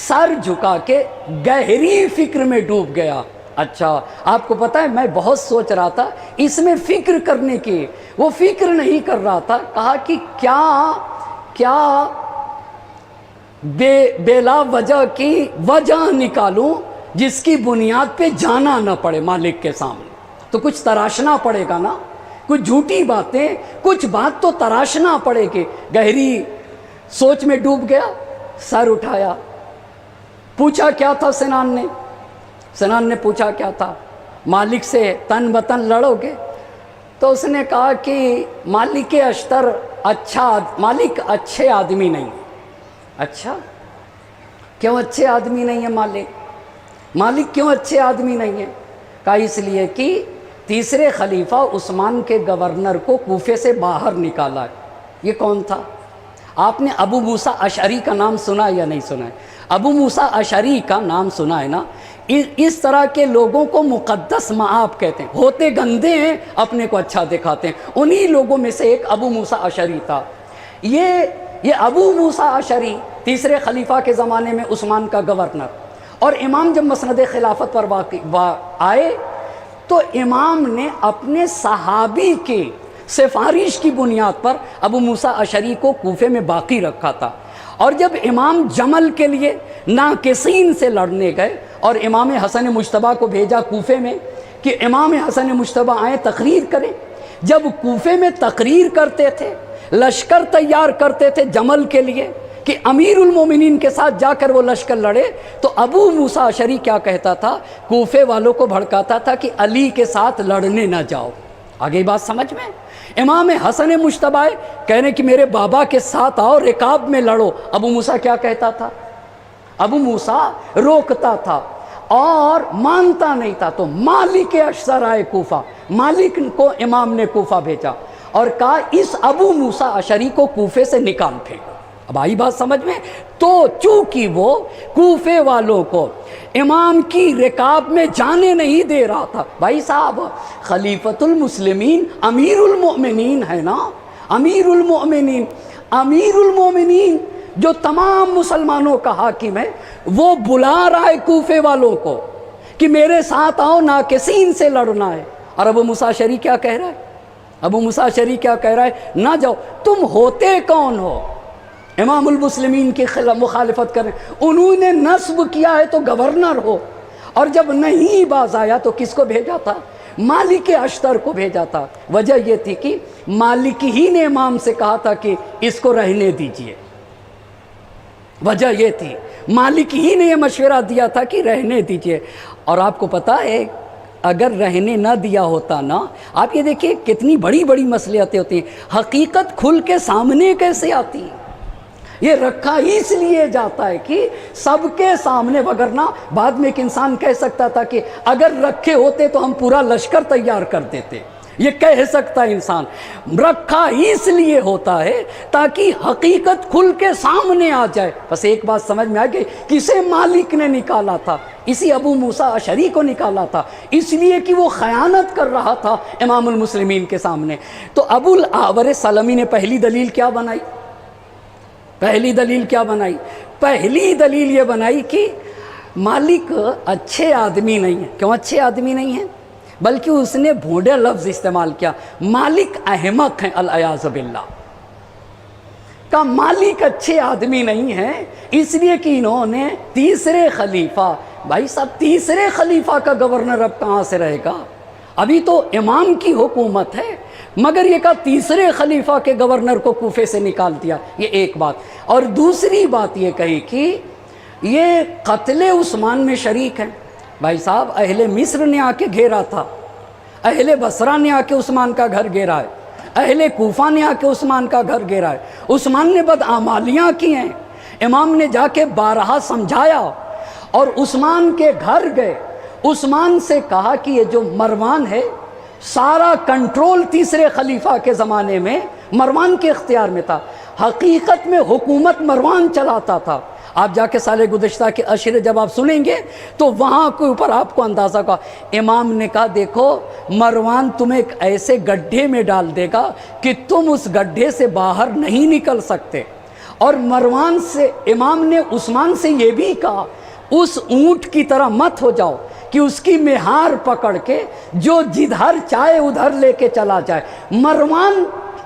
سر جھکا کے گہری فکر میں ڈوب گیا۔ اچھا آپ کو پتہ ہے میں بہت سوچ رہا تھا اس میں فکر کرنے کی، وہ فکر نہیں کر رہا تھا۔ کہا کہ کیا بلا وجہ کی وجہ نکالوں جس کی بنیاد پہ جانا نہ پڑے مالک کے سامنے، تو کچھ تراشنا پڑے گا نا، کچھ جھوٹی باتیں، کچھ بات تو تراشنا پڑے گی۔ گہری سوچ میں ڈوب گیا، سر اٹھایا، پوچھا کیا تھا سنان نے پوچھا کیا تھا؟ مالک سے تن بتن لڑو گے؟ تو اس نے کہا کہ مالک اشتر مالک اچھے آدمی نہیں ہے۔ اچھا کیوں اچھے آدمی نہیں ہے مالک کیوں اچھے آدمی نہیں ہے؟ کہا اس لیے کہ تیسرے خلیفہ عثمان کے گورنر کو کوفے سے باہر نکالا ہے۔ یہ کون تھا؟ آپ نے ابو موسیٰ اشعری کا نام سنا یا نہیں سنا ہے؟ ابو موسیٰ اشعری کا نام سنا ہے نا؟ اس طرح کے لوگوں کو مقدس مآب کہتے ہیں، ہوتے گندے ہیں اپنے کو اچھا دکھاتے ہیں۔ انہی لوگوں میں سے ایک ابو موسیٰ اشعری تھا۔ یہ ابو موسیٰ اشعری تیسرے خلیفہ کے زمانے میں عثمان کا گورنر، اور امام جب مسند خلافت پر آئے تو امام نے اپنے صحابی کے سفارش کی بنیاد پر ابو موسیٰ اشعری کو کوفے میں باقی رکھا تھا۔ اور جب امام جمل کے لیے ناقصین سے لڑنے گئے اور امام حسن مجتبیٰ کو بھیجا کوفے میں کہ امام حسن مجتبیٰ آئیں تقریر کریں، جب کوفے میں تقریر کرتے تھے، لشکر تیار کرتے تھے جمل کے لیے کہ امیر المومنین کے ساتھ جا کر وہ لشکر لڑے، تو ابو موسیٰ اشعری کیا کہتا تھا؟ کوفے والوں کو بھڑکاتا تھا کہ علی کے ساتھ لڑنے نہ جاؤ۔ آگے بات سمجھ میں؟ امام حسن مجتبیٰ کہنے کہ میرے بابا کے ساتھ آؤ، رکاب میں لڑو۔ ابو موسیٰ کیا کہتا تھا؟ ابو موسیٰ روکتا تھا اور مانتا نہیں تھا۔ تو مالک اشتر آئے کوفہ، مالک کو امام نے کوفہ بھیجا اور کہا اس ابو موسیٰ اشعری کو کوفے سے نکال پھینکو۔ اب آئی بات سمجھ میں؟ تو چونکہ وہ کوفے والوں کو امام کی رکاب میں جانے نہیں دے رہا تھا، بھائی صاحب خلیفۃ المسلمین امیر المؤمنین ہے نا، امیر المؤمنین، امیر المؤمنین جو تمام مسلمانوں کا حاکم ہے، وہ بلا رہا ہے کوفے والوں کو کہ میرے ساتھ آؤ، ناقصین سے لڑنا ہے۔ اور ابو موسیٰ اشعری کیا کہہ رہا ہے؟ ابو موسیٰ اشعری کیا کہہ رہا ہے؟ نہ جاؤ۔ تم ہوتے کون ہو؟ امام المسلمین کی مخالفت کریں، انہوں نے نصب کیا ہے تو گورنر ہو، اور جب نہیں باز آیا تو کس کو بھیجا تھا؟ مالک اشتر کو بھیجا تھا۔ وجہ یہ تھی کہ مالک ہی نے امام سے کہا تھا کہ اس کو رہنے دیجئے، وجہ یہ تھی مالک ہی نے یہ مشورہ دیا تھا کہ رہنے دیجئے۔ اور آپ کو پتہ ہے اگر رہنے نہ دیا ہوتا نا، آپ یہ دیکھیں کتنی بڑی بڑی مصلحتیں ہوتی ہیں، حقیقت کھل کے سامنے کیسے آتی ہے؟ یہ رکھا اس لیے جاتا ہے کہ سب کے سامنے، وگرنہ بعد میں ایک انسان کہہ سکتا تھا کہ اگر رکھے ہوتے تو ہم پورا لشکر تیار کر دیتے، یہ کہہ سکتا ہے انسان۔ رکھا اس لیے ہوتا ہے تاکہ حقیقت کھل کے سامنے آ جائے۔ بس ایک بات سمجھ میں آ گئی، کسے مالک نے نکالا تھا؟ اسی ابو موسیٰ اشعری کو نکالا تھا، اس لیے کہ وہ خیانت کر رہا تھا امام المسلمین کے سامنے۔ تو ابو الاعور سلمی نے پہلی دلیل کیا بنائی؟ پہلی دلیل کیا بنائی؟ پہلی دلیل یہ بنائی کہ مالک اچھے آدمی نہیں ہیں۔ کیوں اچھے آدمی نہیں ہیں؟ بلکہ اس نے بھونڈے لفظ استعمال کیا، مالک احمق ہیں، العیاذ باللہ۔ کا مالک اچھے آدمی نہیں ہیں اس لیے کہ انہوں نے تیسرے خلیفہ، بھائی صاحب تیسرے خلیفہ کا گورنر اب کہاں سے رہے گا؟ ابھی تو امام کی حکومت ہے، مگر یہ کہا تیسرے خلیفہ کے گورنر کو کوفے سے نکال دیا۔ یہ ایک بات، اور دوسری بات یہ کہی کہ یہ قتل عثمان میں شریک ہیں۔ بھائی صاحب اہل مصر نے آ کے گھیرا تھا، اہل بصرہ نے آ کے عثمان کا گھر گھیرا ہے، اہل کوفہ نے آ کے عثمان کا گھر گھیرا ہے، عثمان نے بدعمالیاں کی ہیں، امام نے جا کے بارہا سمجھایا اور عثمان کے گھر گئے، عثمان سے کہا کہ یہ جو مروان ہے سارا کنٹرول تیسرے خلیفہ کے زمانے میں مروان کے اختیار میں تھا، حقیقت میں حکومت مروان چلاتا تھا۔ آپ جا کے سال گزشتہ کے اشرے جب آپ سنیں گے تو وہاں کے اوپر آپ کو اندازہ کا، امام نے کہا دیکھو مروان تمہیں ایک ایسے گڈھے میں ڈال دے گا کہ تم اس گڈھے سے باہر نہیں نکل سکتے۔ اور مروان سے امام نے عثمان سے یہ بھی کہا اس اونٹ کی طرح مت ہو جاؤ کہ اس کی مہار پکڑ کے جو جدھر چاہے ادھر لے کے چلا جائے، مروان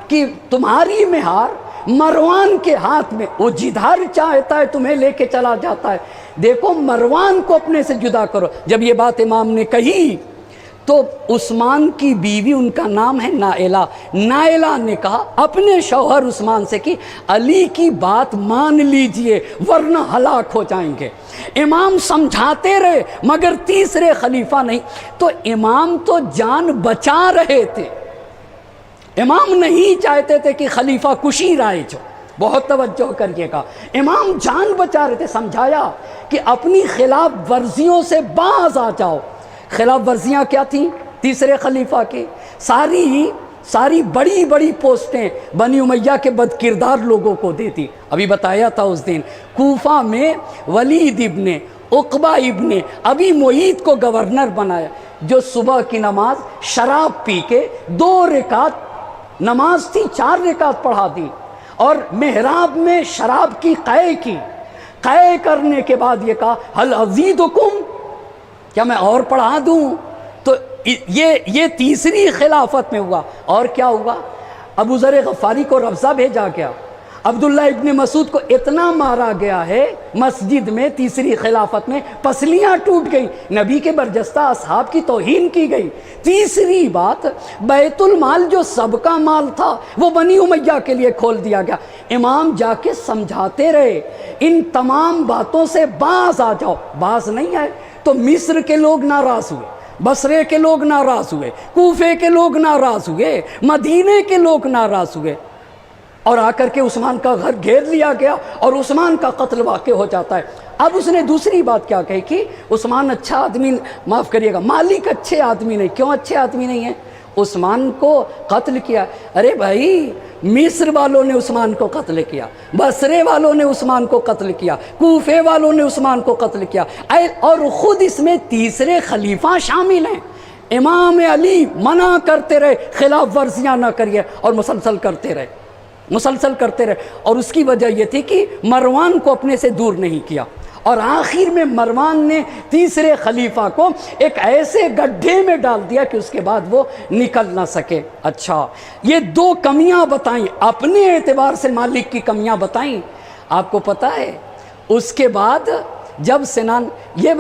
کی تمہاری مہار مروان کے ہاتھ میں، وہ جدھر چاہتا ہے تمہیں لے کے چلا جاتا ہے، دیکھو مروان کو اپنے سے جدا کرو۔ جب یہ بات امام نے کہی تو عثمان کی بیوی، ان کا نام ہے نائلہ، نائلہ نے کہا اپنے شوہر عثمان سے کہ علی کی بات مان لیجئے ورنہ ہلاک ہو جائیں گے۔ امام سمجھاتے رہے مگر تیسرے خلیفہ نہیں، تو امام تو جان بچا رہے تھے، امام نہیں چاہتے تھے کہ خلیفہ کشی رائج ہو۔ بہت توجہ کریے گا، امام جان بچا رہے تھے، سمجھایا کہ اپنی خلاف ورزیوں سے باز آ جاؤ۔ خلاف ورزیاں کیا تھیں تیسرے خلیفہ کی؟ ساری ساری بڑی بڑی پوسٹیں بنی امیہ کے بد کردار لوگوں کو دیتی. ابھی بتایا تھا اس دن کوفہ میں ولید ابن عقبہ ابن ابی معیط کو گورنر بنایا، جو صبح کی نماز شراب پی کے 2 رکعت نماز تھی 4 رکعت پڑھا دی، اور محراب میں شراب کی قے کی. قے کرنے کے بعد یہ کہا حل ازیدکم، کیا میں اور پڑھا دوں؟ تو یہ تیسری خلافت میں ہوا. اور کیا ہوا؟ ابو ذر غفاری کو رفضہ بھیجا گیا، عبداللہ ابن مسعود کو اتنا مارا گیا ہے مسجد میں تیسری خلافت میں، پسلیاں ٹوٹ گئی، نبی کے برجستہ اصحاب کی توہین کی گئی. تیسری بات، بیت المال جو سب کا مال تھا وہ بنی امیہ کے لیے کھول دیا گیا. امام جا کے سمجھاتے رہے ان تمام باتوں سے باز آ جاؤ، باز نہیں آئے تو مصر کے لوگ ناراض ہوئے، بصرے کے لوگ ناراض ہوئے، کوفے کے لوگ ناراض ہوئے، مدینے کے لوگ ناراض ہوئے، اور آ کر کے عثمان کا گھر گھیر لیا گیا اور عثمان کا قتل واقع ہو جاتا ہے. اب اس نے دوسری بات کیا کہی کہ عثمان اچھا آدمی، معاف کریے گا، مالک اچھے آدمی نہیں. کیوں اچھے آدمی نہیں ہیں؟ عثمان کو قتل کیا. ارے بھائی، مصر والوں نے عثمان کو قتل کیا، بصرے والوں نے عثمان کو قتل کیا، کوفے والوں نے عثمان کو قتل کیا، اور خود اس میں تیسرے خلیفہ شامل ہیں. امام علی منع کرتے رہے خلاف ورزیاں نہ کریے، اور مسلسل کرتے رہے. اور اس کی وجہ یہ تھی کہ مروان کو اپنے سے دور نہیں کیا، اور آخر میں مروان نے تیسرے خلیفہ کو ایک ایسے گڈھے میں ڈال دیا کہ اس کے بعد وہ نکل نہ سکے. اچھا، یہ 2 کمیاں بتائیں، اپنے اعتبار سے مالک کی کمیاں بتائیں. آپ کو پتہ ہے اس کے بعد جب سنان، یہ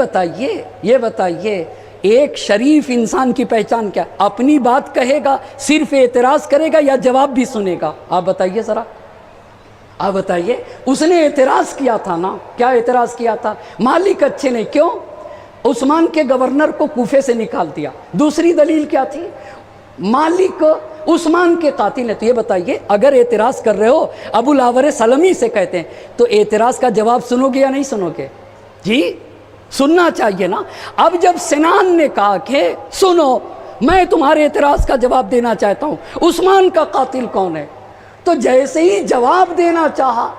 بتائیے ایک شریف انسان کی پہچان کیا؟ اپنی بات کہے گا، صرف اعتراض کرے گا، یا جواب بھی سنے گا؟ آپ بتائیے ذرا، آپ بتائیے. اس نے اعتراض کیا تھا نا. کیا اعتراض کیا تھا؟ مالک اچھے نہیں. کیوں؟ عثمان کے گورنر کو کوفے سے نکال دیا. دوسری دلیل کیا تھی؟ مالک عثمان کے قاتل ہیں. تو یہ بتائیے اگر اعتراض کر رہے ہو ابو الاور سلمی سے کہتے ہیں تو اعتراض کا جواب سنو گے یا نہیں سنو گے؟ جی سننا چاہیے نا. اب جب سنان نے کہا کہ سنو میں تمہارے اعتراض کا جواب دینا چاہتا ہوں، عثمان کا قاتل کون ہے، تو جیسے ہی جواب دینا چاہا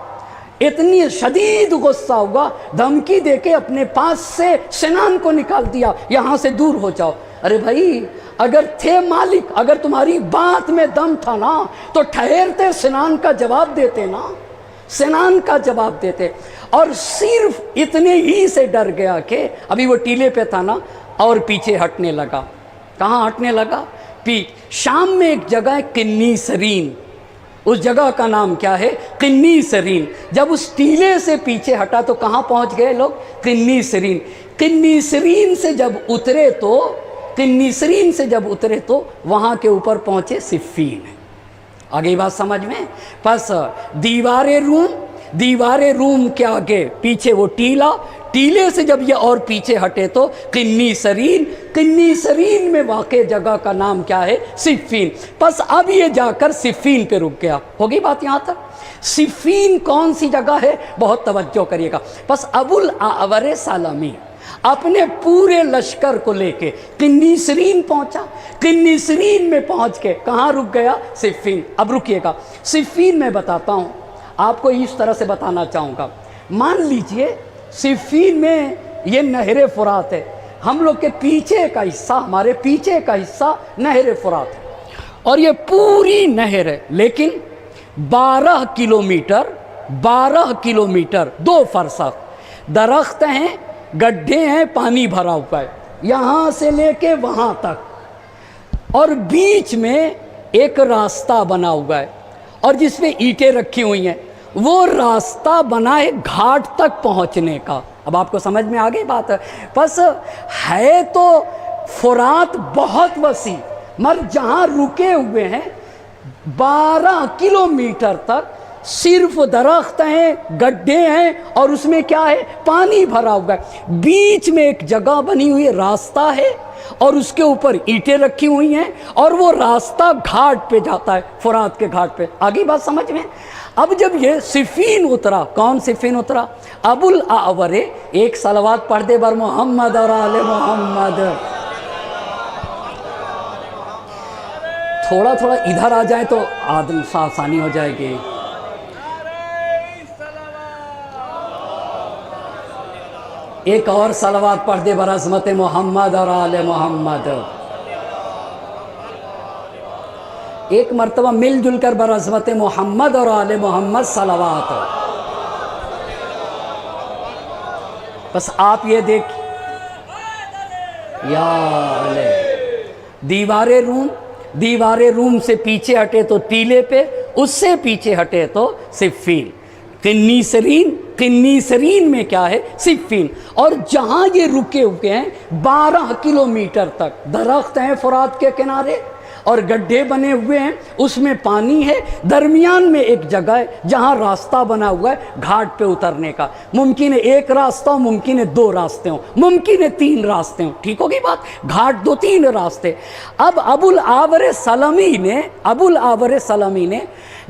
اتنی شدید غصہ ہوا، دھمکی دے کے اپنے پاس سے سنان کو نکال دیا، یہاں سے دور ہو جاؤ. ارے بھائی، اگر تھے مالک، اگر تمہاری بات میں دم تھا نا تو ٹھہرتے سنان کا جواب دیتے نا، سنان کا جواب دیتے. اور صرف اتنے ہی سے ڈر گیا کہ ابھی وہ ٹیلے پہ تھا نا، اور پیچھے ہٹنے لگا. کہاں ہٹنے لگا؟ شام میں ایک جگہ ہے قنیسرین، اس جگہ کا نام کیا ہے؟ قنیسرین. جب اس ٹیلے سے پیچھے ہٹا تو کہاں پہنچ گئے لوگ؟ قنیسرین. قنیسرین سے جب اترے تو وہاں کے اوپر پہنچے صفین. آگے بات سمجھ میں؟ پس دیوار روم کے آگے پیچھے وہ ٹیلے سے جب یہ اور پیچھے ہٹے تو قنیسرین میں واقع جگہ کا نام کیا ہے؟ صفین. پس اب یہ جا کر صفین پہ رک گیا. ہوگی بات یہاں تک؟ صفین کون سی جگہ ہے؟ بہت توجہ کریے گا. پس ابو الاور سلمی اپنے پورے لشکر کو لے کے قنیسرین پہنچا. قنیسرین میں پہنچ کے کہاں رک گیا؟ صفین. اب رکیے گا، صفین میں بتاتا ہوں آپ کو، اس طرح سے بتانا چاہوں گا. مان لیجئے صفین میں یہ نہر فرات ہے، ہم لوگ کے پیچھے کا حصہ، ہمارے پیچھے کا حصہ نہر فرات ہے، اور یہ پوری نہر ہے، لیکن 12 کلومیٹر 2 فرسخ درخت ہیں، گڈھے ہیں، پانی بھرا ہوا ہے یہاں سے لے کے وہاں تک، اور بیچ میں ایک راستہ بنا ہوا ہے، اور جس پہ اینٹیں رکھی ہوئی ہیں. وہ راستہ بنا ہے گھاٹ تک پہنچنے کا. اب آپ کو سمجھ میں آگئی بات ہے؟ پس ہے تو فرات بہت وسیع، مگر جہاں رکے ہوئے ہیں 12 کلومیٹر تک صرف درخت ہیں، گڈھے ہیں، اور اس میں کیا ہے؟ پانی بھرا ہوا ہے. بیچ میں ایک جگہ بنی ہوئی راستہ ہے، اور اس کے اوپر اینٹیں رکھی ہوئی ہیں، اور وہ راستہ گھاٹ پہ جاتا ہے، فرات کے گھاٹ پہ. آگے بات سمجھ میں؟ اب جب یہ صفین اترا، کون صفین اترا؟ ابو الاور. ایک صلوات پڑھ دے بر محمد اور آل محمد. تھوڑا تھوڑا ادھر آ جائے تو آدم آسانی ہو جائے گی. ایک اور صلوات پڑھ دے برعظمت محمد اور آل محمد. ایک مرتبہ مل جل کر برعظمت محمد اور آل محمد صلوات. بس آپ یہ دیکھ یا دیوار روم سے پیچھے ہٹے تو ٹیلے پہ، اس سے پیچھے ہٹے تو صفین. قنیسرین میں کیا ہے؟ صفین. اور جہاں یہ رکے ہوئے ہیں 12 کلومیٹر تک درخت ہیں فرات کے کنارے اور گڈھے بنے ہوئے ہیں، اس میں پانی ہے. درمیان میں ایک جگہ ہے جہاں راستہ بنا ہوا ہے گھاٹ پہ اترنے کا. ممکن ہے ایک راستہ ہو، ممکن ہے 2 راستے ہوں، ممکن ہے 3 راستے ہوں. ٹھیک ہوگی بات؟ گھاٹ 2-3 راستے. اب ابو العاور سلمی نے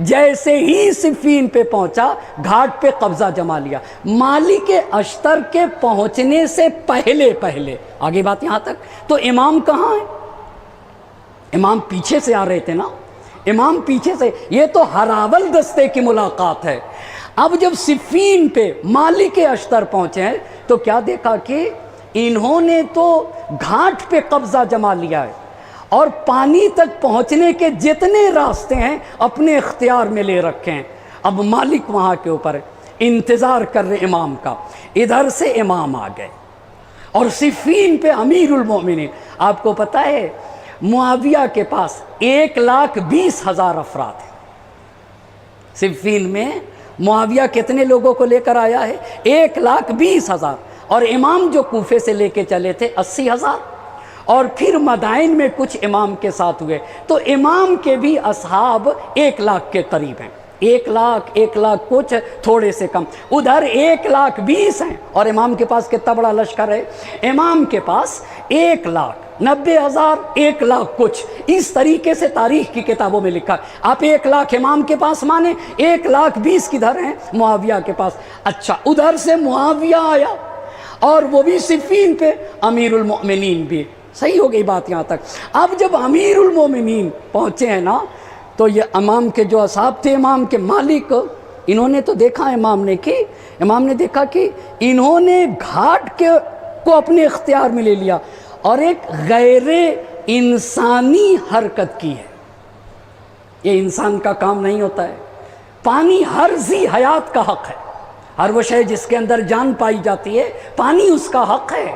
جیسے ہی صفین پہ پہنچا گھاٹ پہ قبضہ جما لیا. مالک اشتر کے پہنچنے سے پہلے آگے بات یہاں تک. تو امام کہاں ہے؟ امام پیچھے سے آ رہے تھے نا، امام پیچھے سے. یہ تو ہراول دستے کی ملاقات ہے. اب جب صفین پہ مالک اشتر پہنچے ہیں تو کیا دیکھا کہ انہوں نے تو گھاٹ پہ قبضہ جما لیا ہے اور پانی تک پہنچنے کے جتنے راستے ہیں اپنے اختیار میں لے رکھے ہیں. اب مالک وہاں کے اوپر انتظار کر رہے امام کا. ادھر سے امام آ گئے اور صفین پہ امیر المومنین. آپ کو پتہ ہے معاویہ کے پاس 1,20,000 افراد ہیں. صفین میں معاویہ کتنے لوگوں کو لے کر آیا ہے؟ 1,20,000. اور امام جو کوفے سے لے کے چلے تھے 80,000. اور پھر مدائن میں کچھ امام کے ساتھ ہوئے تو امام کے بھی اصحاب 1,00,000 کے قریب ہیں. 1,00,000 کچھ تھوڑے سے کم. ادھر 1,20,000 ہیں اور امام کے پاس کتنا بڑا لشکر ہے؟ امام کے پاس 1,90,000 1,00,000 کچھ. اس طریقے سے تاریخ کی کتابوں میں لکھا. آپ 1,00,000 امام کے پاس مانیں، 1,20,000 کدھر ہیں؟ معاویہ کے پاس. اچھا ادھر سے معاویہ آیا اور وہ بھی صفین پہ، امیر المؤمنین بھی. صحیح ہو گئی بات یہاں تک. اب جب امیر المومنین پہنچے ہیں نا تو یہ امام کے جو اصحاب تھے، امام کے مالک، انہوں نے تو دیکھا امام نے دیکھا کہ انہوں نے گھاٹ کو اپنے اختیار میں لے لیا اور ایک غیر انسانی حرکت کی ہے. یہ انسان کا کام نہیں ہوتا ہے. پانی ہر ذی حیات کا حق ہے. ہر وہ شے جس کے اندر جان پائی جاتی ہے پانی اس کا حق ہے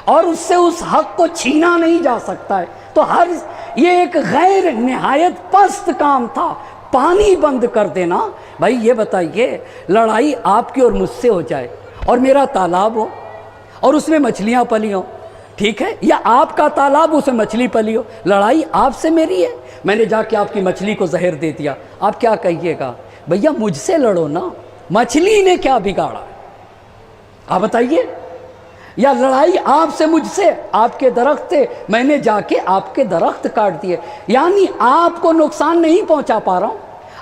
اور اس سے اس حق کو چھینا نہیں جا سکتا ہے. تو یہ ایک غیر نہایت پست کام تھا پانی بند کر دینا. بھائی یہ بتائیے لڑائی آپ کی اور مجھ سے ہو جائے اور میرا تالاب ہو اور اس میں مچھلیاں پلی ہوں، ٹھیک ہے، یا آپ کا تالاب اس میں مچھلی پلی ہو، لڑائی آپ سے میری ہے. میں نے جا کے آپ کی مچھلی کو زہر دے دیا، آپ کیا کہیے گا؟ بھیا مجھ سے لڑو نا، مچھلی نے کیا بگاڑا؟ آپ بتائیے. یا لڑائی آپ سے مجھ سے، آپ کے درخت تھے، میں نے جا کے آپ کے درخت کاٹ دیے، یعنی آپ کو نقصان نہیں پہنچا پا رہا ہوں،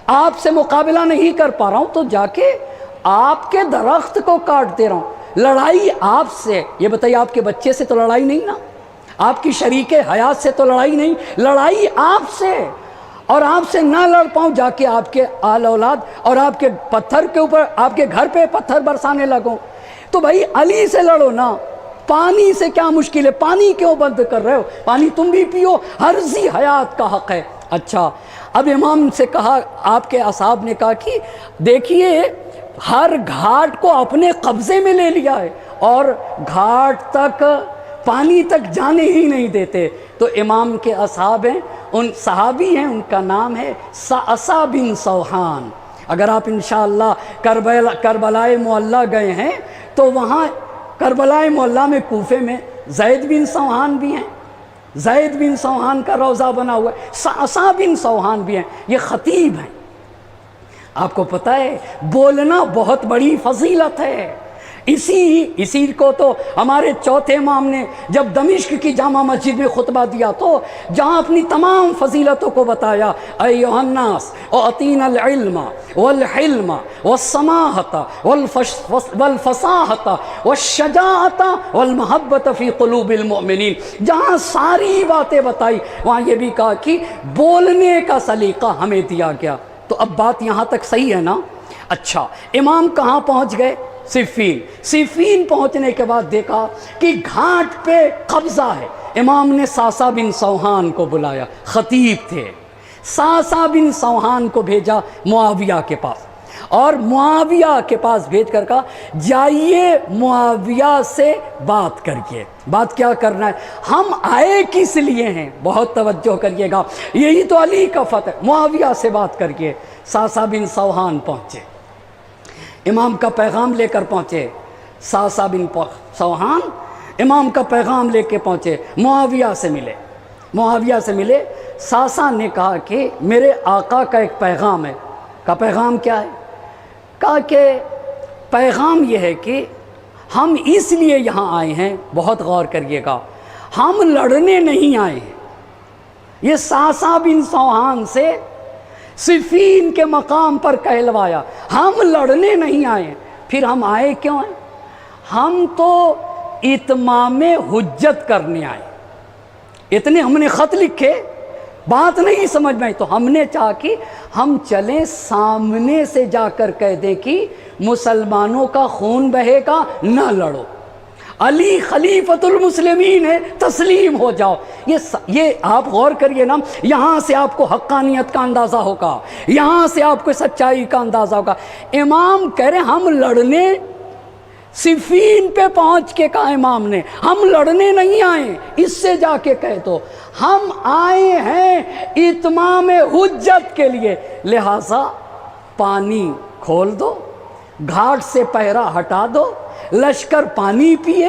آپ سے مقابلہ نہیں کر پا رہا ہوں تو جا کے آپ کے درخت کو کاٹ دے رہا ہوں. لڑائی آپ سے. یہ بتائیے آپ کے بچے سے تو لڑائی نہیں نا، آپ کی شریک حیات سے تو لڑائی نہیں، لڑائی آپ سے. اور آپ سے نہ لڑ پاؤں جا کے آپ کے آل اولاد اور آپ کے پتھر کے اوپر، آپ کے گھر پہ پتھر برسانے لگوں تو بھائی علی سے لڑو نا. پانی سے کیا مشکل ہے؟ پانی کیوں بند کر رہے ہو؟ پانی تم بھی پیو، ہر ذی حیات کا حق ہے. اچھا اب امام سے کہا، آپ کے اصحاب نے کہا کہ دیکھیے ہر گھاٹ کو اپنے قبضے میں لے لیا ہے اور گھاٹ تک پانی تک جانے ہی نہیں دیتے. تو امام کے اصحاب ہیں، ان صحابی ہیں، ان کا نام ہے سعصع بن سوحان. اگر آپ انشاءاللہ کربلائے معلیٰ گئے ہیں تو وہاں کربلائے معلیٰ میں کوفے میں زید بن سوحان بھی ہیں، زید بن سوحان کا روضہ بنا ہوا ہے، سعصع بن سوحان بھی ہیں، یہ خطیب ہیں. آپ کو پتہ ہے بولنا بہت بڑی فضیلت ہے. اسی کو تو ہمارے چوتھے امام نے جب دمشق کی جامع مسجد میں خطبہ دیا تو جہاں اپنی تمام فضیلتوں کو بتایا، ایھا الناس اعطینا العلم والحلم والسماحۃ والفصاحۃ والشجاعۃ والمحبۃ فی قلوب المؤمنین، جہاں ساری باتیں بتائی وہاں یہ بھی کہا کہ بولنے کا سلیقہ ہمیں دیا گیا۔ تو اب بات یہاں تک صحیح ہے نا؟ اچھا، امام کہاں پہنچ گئے؟ صفین پہنچنے کے بعد دیکھا کہ گھاٹ پہ قبضہ ہے۔ امام نے ساسا بن سوہان کو بلایا، خطیب تھے، ساسا بن سوہان کو بھیجا معاویہ کے پاس، اور معاویہ کے پاس بھیج کر کہا جائیے معاویہ سے بات کریے۔ بات کیا کرنا ہے؟ ہم آئے کس لیے ہیں؟ بہت توجہ کریے گا، یہی تو علی کا فتح۔ معاویہ سے بات کریے۔ ساسا بن سوہان پہنچے، امام کا پیغام لے کر پہنچے۔ ساسا بن سوہان امام کا پیغام لے کے پہنچے، معاویہ سے ملے۔ ساسا نے کہا کہ میرے آقا کا ایک پیغام ہے۔ کا پیغام کیا ہے؟ کہا کہ پیغام یہ ہے کہ ہم اس لیے یہاں آئے ہیں، بہت غور کریے گا، ہم لڑنے نہیں آئے ہیں۔ یہ ساسا بن سوہان سے صفین کے مقام پر کہلوایا، ہم لڑنے نہیں آئے ہیں۔ پھر ہم آئے کیوں ہیں؟ ہم تو اتمام حجت کرنے آئے۔ اتنے ہم نے خط لکھے، بات نہیں سمجھ میں آئی تو ہم نے چاہا کہ ہم چلیں سامنے سے جا کر کہہ دیں کہ مسلمانوں کا خون بہے گا، نہ لڑو، علی خلیفۃ المسلمین ہے، تسلیم ہو جاؤ۔ یہ آپ غور کریے نا، یہاں سے آپ کو حقانیت کا اندازہ ہوگا، یہاں سے آپ کو سچائی کا اندازہ ہوگا۔ امام کہہ رہے ہم لڑنے، صفین پہ پہنچ کے کہا امام نے ہم لڑنے نہیں آئے، اس سے جا کے کہہ دو ہم آئے ہیں اتمام حجت کے لیے، لہٰذا پانی کھول دو، گھاٹ سے پہرا ہٹا دو، لشکر پانی پیے،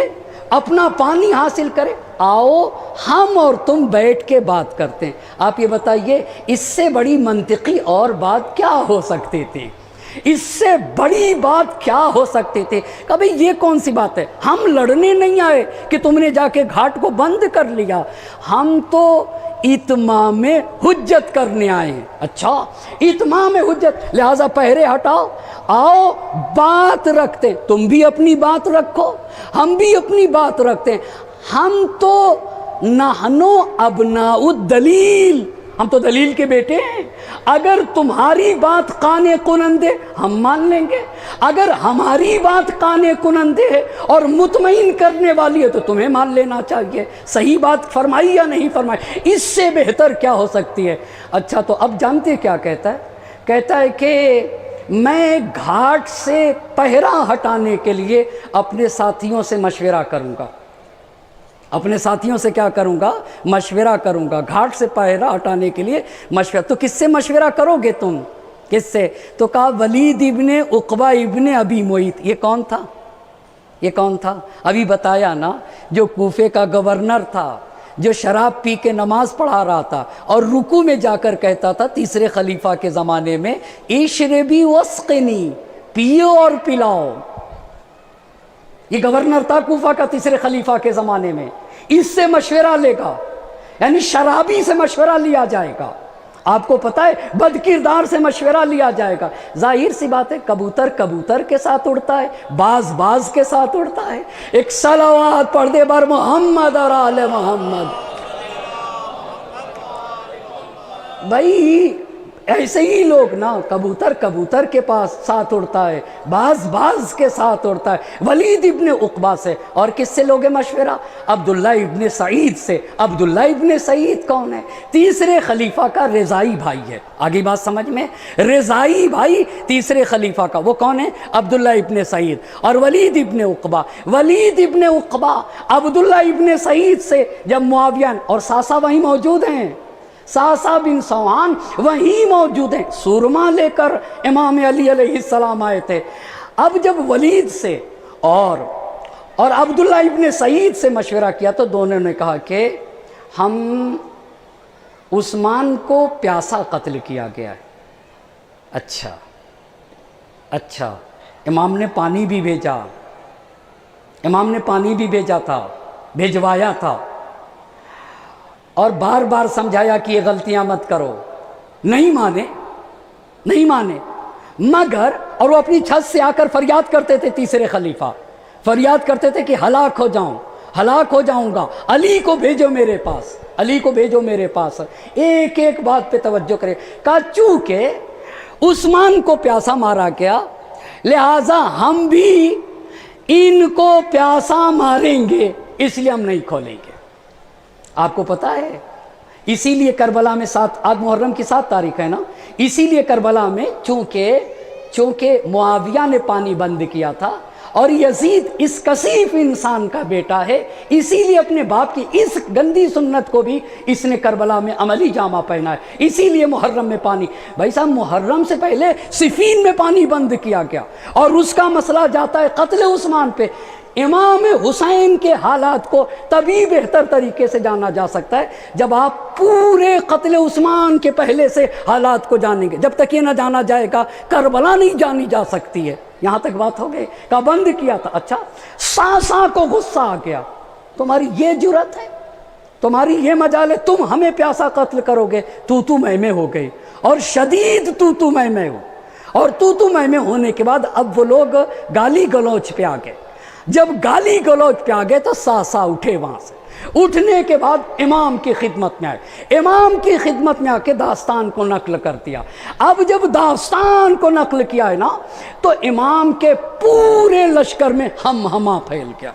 اپنا پانی حاصل کرے، آؤ ہم اور تم بیٹھ کے بات کرتے ہیں۔ آپ یہ بتائیے اس سے بڑی منطقی اور بات کیا ہو سکتی تھی؟ اس سے بڑی بات کیا ہو سکتی تھی؟ کہ بھئی یہ کون سی بات ہے؟ ہم لڑنے نہیں آئے کہ تم نے جا کے گھاٹ کو بند کر لیا، ہم تو اتمام حجت کرنے آئے ہیں۔ اچھا اتمام حجت، لہٰذا پہرے ہٹاؤ، آؤ بات رکھتے ہیں، تم بھی اپنی بات رکھو، ہم بھی اپنی بات رکھتے ہیں۔ ہم تو نحنو ابناء الدلیل، ہم تو دلیل کے بیٹے ہیں، اگر تمہاری بات قانے کنندے ہم مان لیں گے، اگر ہماری بات قانے کنندے ہے اور مطمئن کرنے والی ہے تو تمہیں مان لینا چاہیے۔ صحیح بات فرمائی یا نہیں فرمائی؟ اس سے بہتر کیا ہو سکتی ہے؟ اچھا تو اب جانتے کیا کہتا ہے؟ کہتا ہے کہ میں گھاٹ سے پہرا ہٹانے کے لیے اپنے ساتھیوں سے مشورہ کروں گا، اپنے ساتھیوں سے کیا کروں گا؟ مشورہ کروں گا، گھاٹ سے پہرا ہٹانے کے لیے مشورہ۔ تو کس سے مشورہ کرو گے تم؟ کس سے؟ تو کہا ولید ابن عقبہ ابن ابی معیط۔ یہ کون تھا؟ یہ کون تھا؟ ابھی بتایا نا، جو کوفے کا گورنر تھا، جو شراب پی کے نماز پڑھا رہا تھا اور رکوع میں جا کر کہتا تھا تیسرے خلیفہ کے زمانے میں، اشربی واسقنی، پیو اور پلاؤ۔ یہ گورنر تھا کوفہ کا تیسرے خلیفہ کے زمانے میں، اس سے مشورہ لے گا، یعنی شرابی سے مشورہ لیا جائے گا۔ آپ کو پتہ ہے بد کردار سے مشورہ لیا جائے گا۔ ظاہر سی بات ہے، کبوتر کبوتر کے ساتھ اڑتا ہے، باز باز کے ساتھ اڑتا ہے۔ ایک صلوات پڑھ دے بر محمد اور آل محمد۔ بھائی ایسے ہی لوگ نا، کبوتر کبوتر کے پاس ساتھ اڑتا ہے، باز باز کے ساتھ اڑتا ہے۔ ولید ابن عقبہ سے، اور کس سے لوگے مشورہ؟ عبداللہ ابن سعید سے۔ عبداللہ ابن سعید کون ہے؟ تیسرے خلیفہ کا رضائی بھائی ہے۔ آگے بات سمجھ میں؟ رضائی بھائی تیسرے خلیفہ کا، وہ کون ہے؟ عبداللہ ابن سعید اور ولید ابن عقبہ۔ ولید ابن عقبہ عبداللہ ابن سعید سے جب معاویہ، اور ساسا وہیں موجود ہیں، ساسا بن سوہان وہیں موجود ہیں، سورما لے کر امام علی علیہ السلام آئے تھے۔ اب جب ولید سے اور عبداللہ ابن سعید سے مشورہ کیا تو دونوں نے کہا کہ ہم عثمان کو پیاسا قتل کیا گیا ہے۔ اچھا امام نے پانی بھی بھیجا، امام نے پانی بھی بھیجا تھا، بھیجوایا تھا، اور بار بار سمجھایا کہ یہ غلطیاں مت کرو، نہیں مانے مگر، اور وہ اپنی چھت سے آ کر فریاد کرتے تھے، تیسرے خلیفہ فریاد کرتے تھے کہ ہلاک ہو جاؤں گا، علی کو بھیجو میرے پاس، ایک ایک بات پہ توجہ کرے۔ کہا چونکہ عثمان کو پیاسا مارا گیا، لہٰذا ہم بھی ان کو پیاسا ماریں گے، اس لیے ہم نہیں کھولیں گے۔ آپ کو پتا ہے اسی لیے کربلا میں آج محرم کی 7 تاریخ ہے نا، اسی لیے کربلا میں چونکہ معاویہ نے پانی بند کیا تھا اور یزید اس کثیف انسان کا بیٹا ہے، اسی لیے اپنے باپ کی اس گندی سنت کو بھی اس نے کربلا میں عملی جامہ پہنا ہے، اسی لیے محرم میں پانی، بھائی صاحب محرم سے پہلے صفین میں پانی بند کیا گیا، اور اس کا مسئلہ جاتا ہے قتل عثمان پہ۔ امام حسین کے حالات کو تبھی بہتر طریقے سے جانا جا سکتا ہے جب آپ پورے قتل عثمان کے پہلے سے حالات کو جانیں گے، جب تک یہ نہ جانا جائے گا کربلا نہیں جانی جا سکتی ہے۔ یہاں تک بات ہو گئی، کا بند کیا تھا۔ اچھا، ساسا کو غصہ آ گیا، تمہاری یہ جرت ہے، تمہاری یہ مجال ہے، تم ہمیں پیاسا قتل کرو گے، تو میں ہو گئی، اور شدید تو میں ہو، اور تو میں ہونے کے بعد اب وہ لوگ گالی گلوچ پہ آ گئے۔ جب گالی گلوچ پہ آ گئے تو ساسا اٹھے، وہاں سے اٹھنے کے بعد امام کی خدمت میں آئے، امام کی خدمت میں آ کے داستان کو نقل کر دیا۔ اب جب داستان کو نقل کیا ہے نا تو امام کے پورے لشکر میں ہم پھیل گیا،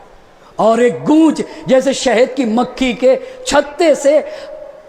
اور ایک گونج جیسے شہد کی مکھی کے چھتے سے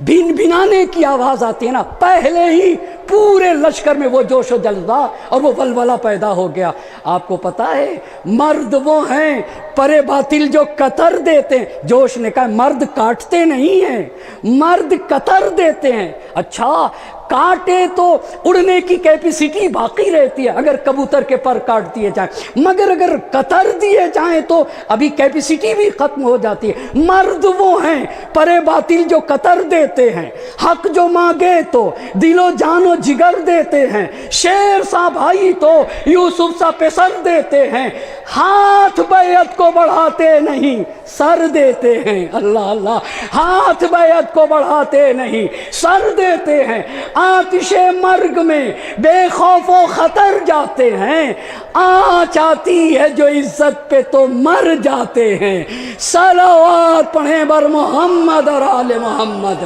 بھنانے کی آواز آتی ہے نا، پہلے ہی پورے لشکر میں وہ جوش و جذبہ اور وہ ولولہ پیدا ہو گیا۔ آپ کو پتا ہے مرد وہ ہیں پرے باطل جو قطر دیتے ہیں، جوش نے کہا مرد کاٹتے نہیں ہیں، مرد قطر دیتے ہیں۔ اچھا، کاٹے تو اڑنے کی کیپیسٹی باقی رہتی ہے اگر کبوتر کے پر کاٹ دیے جائیں، مگر اگر قطر دیے جائیں تو ابھی کیپیسٹی بھی ختم ہو جاتی ہے۔ مرد وہ ہیں پرے باطل جو قطر دیتے ہیں، حق جو مانگے تو دل و جان و جگر دیتے ہیں، شیر سا بھائی تو یوسف سا پسر دیتے ہیں، ہاتھ بیعت کو بڑھاتے نہیں سر دیتے ہیں۔ اللہ اللہ، ہاتھ بیعت کو بڑھاتے نہیں سر دیتے ہیں، آتش مرگ میں بے خوف و خطر جاتے ہیں، آنچ آتی ہے جو عزت پہ تو مر جاتے ہیں۔ صلوات پڑھیں بر محمد اور آل محمد۔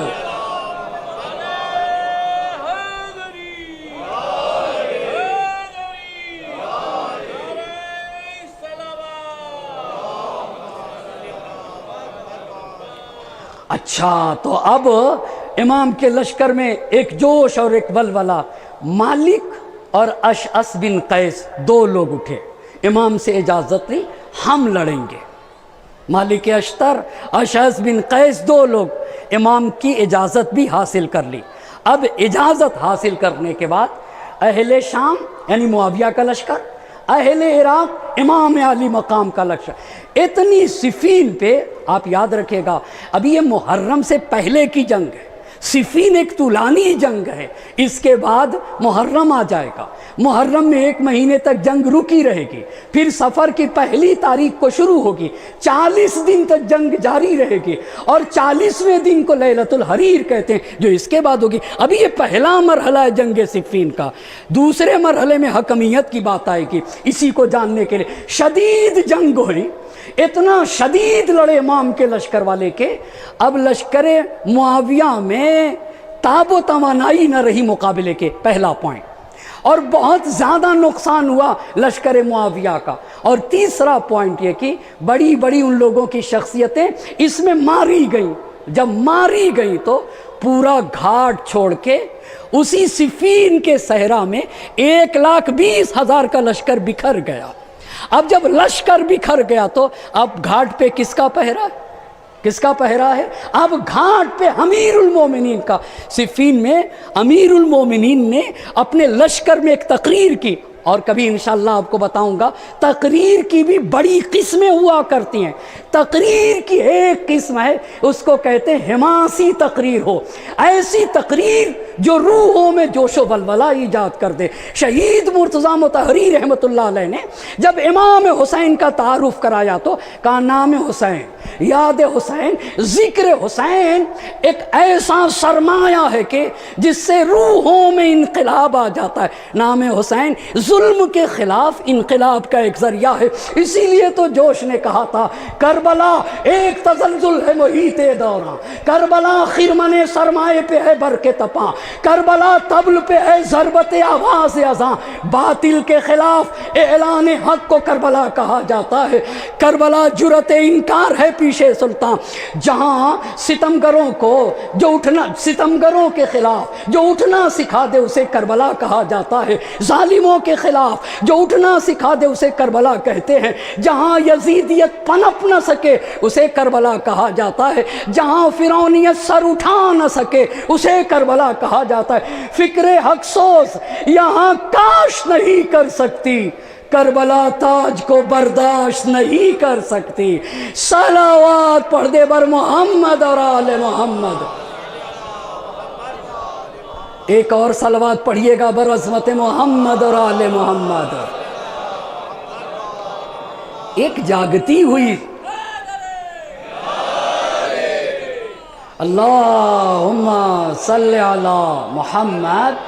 اچھا، تو اب امام کے لشکر میں ایک جوش اور ایک ولولہ۔ مالک اور اشعث بن قیس 2 لوگ اٹھے، امام سے اجازت لی، ہم لڑیں گے۔ مالک اشتر، اشعث بن قیس 2 لوگ امام کی اجازت بھی حاصل کر لی۔ اب اجازت حاصل کرنے کے بعد اہل شام یعنی معاویہ کا لشکر، اہل عراق امام علی مقام کا لشکر، اتنی صفین پہ آپ یاد رکھے گا، ابھی یہ محرم سے پہلے کی جنگ ہے، صفین ایک طولانی جنگ ہے، اس کے بعد محرم آ جائے گا، محرم میں 1 مہینے تک جنگ رکی رہے گی، پھر صفر کی 1 تاریخ کو شروع ہوگی، 40 دن تک جنگ جاری رہے گی، اور 40ویں دن کو لیلۃ الحریر کہتے ہیں جو اس کے بعد ہوگی۔ ابھی یہ پہلا مرحلہ ہے جنگ صفین کا، دوسرے مرحلے میں حکمیت کی بات آئے گی۔ اسی کو جاننے کے لیے شدید جنگ ہوئی، اتنا شدید لڑے امام کے لشکر والے کے، اب لشکر معاویہ میں تاب و توانائی نہ رہی مقابلے کے، پہلا پوائنٹ، اور بہت زیادہ نقصان ہوا لشکر معاویہ کا۔ اور تیسرا پوائنٹ یہ کہ بڑی بڑی ان لوگوں کی شخصیتیں اس میں ماری گئیں، جب ماری گئیں تو پورا گھاٹ چھوڑ کے اسی صفین کے صحرا میں 1,20,000 کا لشکر بکھر گیا۔ اب جب لشکر بکھر گیا تو اب گھاٹ پہ کس کا پہرا ہے؟ کس کا پہرا ہے؟ اب گھاٹ پہ امیر المومنین کا۔ صفین میں امیر المومنین نے اپنے لشکر میں ایک تقریر کی اور کبھی انشاءاللہ آپ کو بتاؤں گا تقریر کی بھی بڑی قسمیں ہوا کرتی ہیں. تقریر کی ایک قسم ہے اس کو کہتے ہیں حماسی تقریر ہو، ایسی تقریر جو روحوں میں جوش و ولولہ ایجاد کر دے. شہید مرتضیٰ مطہری رحمۃ اللہ علیہ نے جب امام حسین کا تعارف کرایا تو کہا نام حسین، یاد حسین، ذکر حسین ایک ایسا سرمایہ ہے کہ جس سے روحوں میں انقلاب آ جاتا ہے. نام حسین ظلم کے خلاف انقلاب کا ایک ذریعہ ہے. اسی لیے تو جوش نے کہا تھا کربلا ایک تزلزل ہے محیط دوراں، کربلا خرمن سرمائے پہ ہے برق تپاں، کربلا طبل پہ ہے ضربت آواز اذاں. باطل کے خلاف اعلان حق کو کربلا کہا جاتا ہے. کربلا جرأت انکار ہے پیشے سلطان، جہاں ستمگروں کو جو اٹھنا، ستمگروں کے خلاف جو اٹھنا سکھا دے اسے کربلا کہا جاتا ہے. ظالموں کے خلاف جو اٹھنا سکھا دے اسے کربلا کہتے ہیں. جہاں یزیدیت پنپ نہ سکے اسے کربلا کہا جاتا ہے. جہاں فرعونیت سر اٹھا نہ سکے اسے کربلا کہا جاتا ہے. فکر حق سوز یہاں کاش نہیں کر سکتی، کربلا تاج کو برداشت نہیں کر سکتی. صلوات پڑھ دے بر محمد اور آل محمد. ایک اور صلوات پڑھیے گا بر عظمت محمد اور آل محمد. ایک جاگتی ہوئی اللہم صلی علی محمد.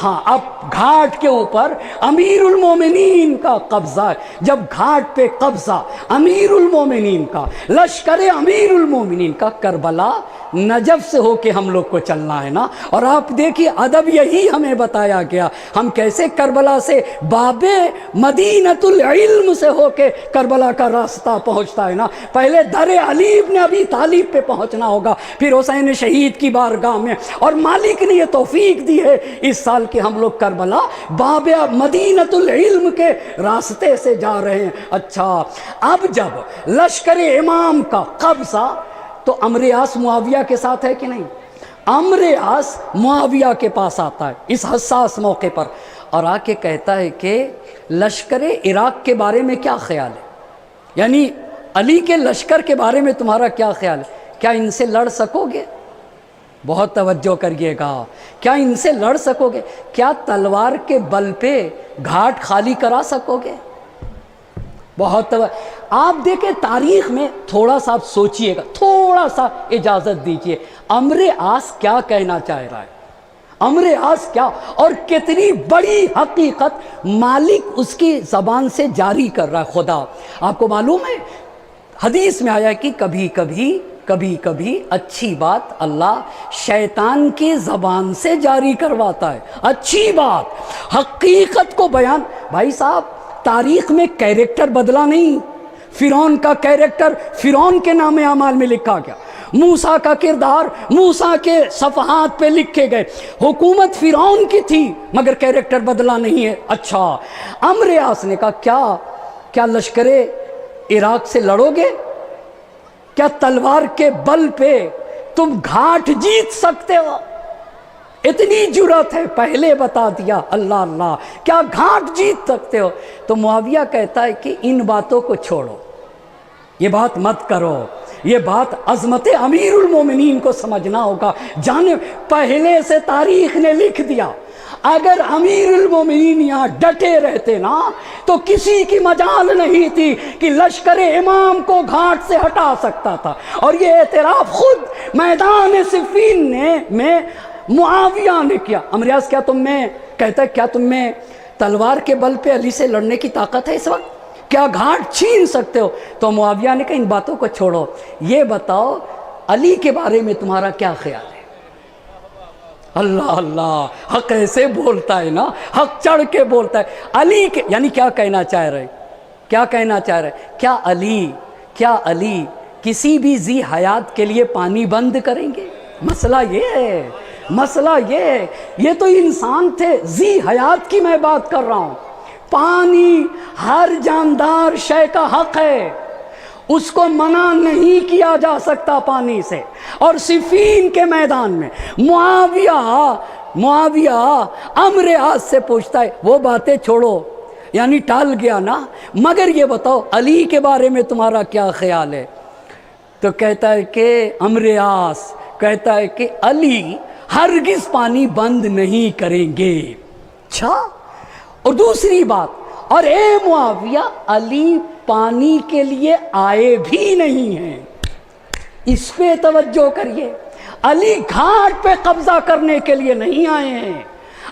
ہاں اب گھاٹ کے اوپر امیر المومنین کا قبضہ ہے. جب گھاٹ پہ قبضہ امیر المومنین کا، لشکر امیر المومنین کا، کربلا نجف سے ہو کے ہم لوگ کو چلنا ہے نا. اور آپ دیکھیے ادب یہی ہمیں بتایا گیا، ہم کیسے کربلا سے باب مدینۃ العلم سے ہو کے کربلا کا راستہ پہنچتا ہے نا. پہلے در علی ابن ابی طالب پہ پہنچنا ہوگا، پھر حسین شہید کی بارگاہ میں. اور مالک نے یہ توفیق دی ہے اس سال کہ ہم لوگ کربلا باب مدینۃ العلم کے راستے سے جا رہے ہیں. اچھا اب جب لشکر امام کا قبضہ تو عمرو عاص معاویہ کے ساتھ ہے کہ نہیں؟ عمرو عاص معاویہ کے پاس آتا ہے اس حساس موقع پر اور آ کے کہتا ہے کہ لشکر عراق کے بارے میں کیا خیال ہے، یعنی علی کے لشکر کے بارے میں تمہارا کیا خیال ہے؟ کیا ان سے لڑ سکو گے؟ بہت توجہ کریے گا، کیا ان سے لڑ سکو گے؟ کیا تلوار کے بل پہ گھاٹ خالی کرا سکو گے؟ بہت آپ دیکھیں تاریخ میں تھوڑا سا آپ سوچئے گا، تھوڑا سا اجازت دیجئے. عمرو عاص کیا کہنا چاہ رہا ہے؟ عمرو عاص کیا اور کتنی بڑی حقیقت مالک اس کی زبان سے جاری کر رہا ہے. خدا آپ کو معلوم ہے حدیث میں آیا کہ کبھی کبھی اچھی بات اللہ شیطان کی زبان سے جاری کرواتا ہے. اچھی بات حقیقت کو بیان. بھائی صاحب تاریخ میں کیریکٹر بدلا نہیں. فرعون کا کیریکٹر فرعون کے نام اعمال میں لکھا گیا، موسیٰ کا کردار موسیٰ کے صفحات پہ لکھے گئے. حکومت فرعون کی تھی مگر کیریکٹر بدلا نہیں ہے. اچھا عمرو عاص نے کہا کیا لشکر عراق سے لڑو گے؟ کیا تلوار کے بل پہ تم گھاٹ جیت سکتے ہو؟ اتنی جرأت ہے، پہلے بتا دیا. اللہ اللہ، کیا گھاٹ جیت سکتے ہو؟ تو معاویہ کہتا ہے کہ ان باتوں کو چھوڑو، یہ بات مت کرو، یہ بات عظمت امیر المومنین کو سمجھنا ہوگا. جانے پہلے سے تاریخ نے لکھ دیا اگر امیر المومنین یہاں ڈٹے رہتے نا تو کسی کی مجال نہیں تھی کہ لشکر امام کو گھاٹ سے ہٹا سکتا تھا. اور یہ اعتراف خود میدان صفین میں معاویہ نے کیا. عمرو عاص کیا تم میں کہتا ہے کیا تم میں تلوار کے بل پہ علی سے لڑنے کی طاقت ہے اس وقت؟ کیا گھاٹ چھین سکتے ہو؟ تو معاویہ نے کہا ان باتوں کو چھوڑو، یہ بتاؤ علی کے بارے میں تمہارا کیا خیال ہے؟ اللہ اللہ، حق ایسے بولتا ہے نا، حق چڑھ کے بولتا ہے. علی کے یعنی کیا کہنا چاہ رہے؟ کیا کہنا چاہ رہے؟ کیا علی کسی بھی ذی حیات کے لیے پانی بند کریں گے؟ مسئلہ یہ ہے، مسئلہ یہ ہے. یہ تو انسان تھے، ذی حیات کی میں بات کر رہا ہوں. پانی ہر جاندار شے کا حق ہے، اس کو منع نہیں کیا جا سکتا پانی سے. اور صفین کے میدان میں معاویہ معاویہ عمرو عاص سے پوچھتا ہے وہ باتیں چھوڑو، یعنی ٹال گیا نا، مگر یہ بتاؤ علی کے بارے میں تمہارا کیا خیال ہے؟ تو کہتا ہے کہ عمرو عاص کہتا ہے کہ علی ہرگز پانی بند نہیں کریں گے۔ اچھا، اور دوسری بات، اور اے معاویہ علی پانی کے لیے آئے بھی نہیں ہیں، اس پہ توجہ کریے۔ علی گھاٹ پہ قبضہ کرنے کے لیے نہیں آئے ہیں،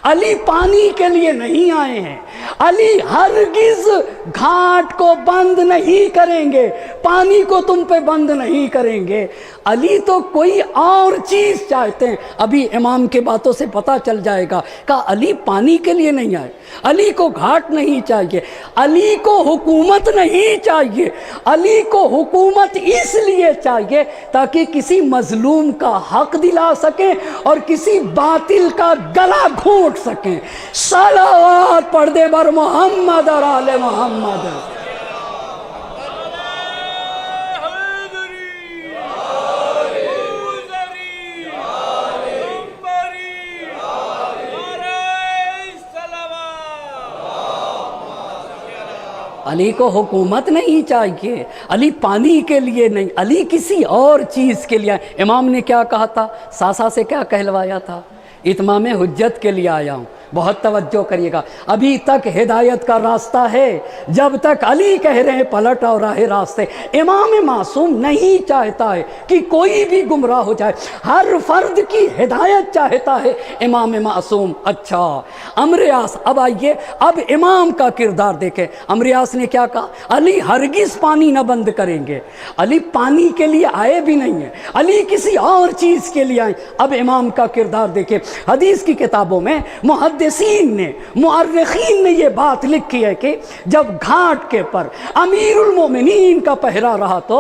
علی پانی کے لیے نہیں آئے ہیں، علی ہرگز گھاٹ کو بند نہیں کریں گے، پانی کو تم پہ بند نہیں کریں گے۔ علی تو کوئی اور چیز چاہتے ہیں، ابھی امام کے باتوں سے پتہ چل جائے گا۔ کہا علی پانی کے لیے نہیں آئے، علی کو گھاٹ نہیں چاہیے، علی کو حکومت نہیں چاہیے، علی کو حکومت اس لیے چاہیے تاکہ کسی مظلوم کا حق دلا سکیں اور کسی باطل کا گلا گھونٹ سکیں۔ صلوات پڑھ دے بر محمد اور آل محمد۔ علی کو حکومت نہیں چاہیے، علی پانی کے لیے نہیں، علی کسی اور چیز کے لیے۔ امام نے کیا کہا تھا؟ ساسا سے کیا کہلوایا تھا؟ اتمام حجت کے لیے آیا ہوں۔ بہت توجہ کریے گا، ابھی تک ہدایت کا راستہ ہے، جب تک علی کہہ رہے ہیں پلٹ اور راہ راستے۔ امام معصوم نہیں چاہتا ہے کہ کوئی بھی گمراہ ہو جائے، ہر فرد کی ہدایت چاہتا ہے امام معصوم۔ اچھا عمرو عاص، اب آئیے اب امام کا کردار دیکھیں۔ عمرو عاص نے کیا کہا؟ علی ہرگز پانی نہ بند کریں گے، علی پانی کے لیے آئے بھی نہیں ہیں، علی کسی اور چیز کے لیے آئے۔ اب امام کا کردار دیکھیں۔ حدیث کی کتابوں میں محدثین نے، مؤرخین نے یہ بات لکھی ہے کہ جب گھاٹ کے پر امیر المومنین کا پہرا رہا تو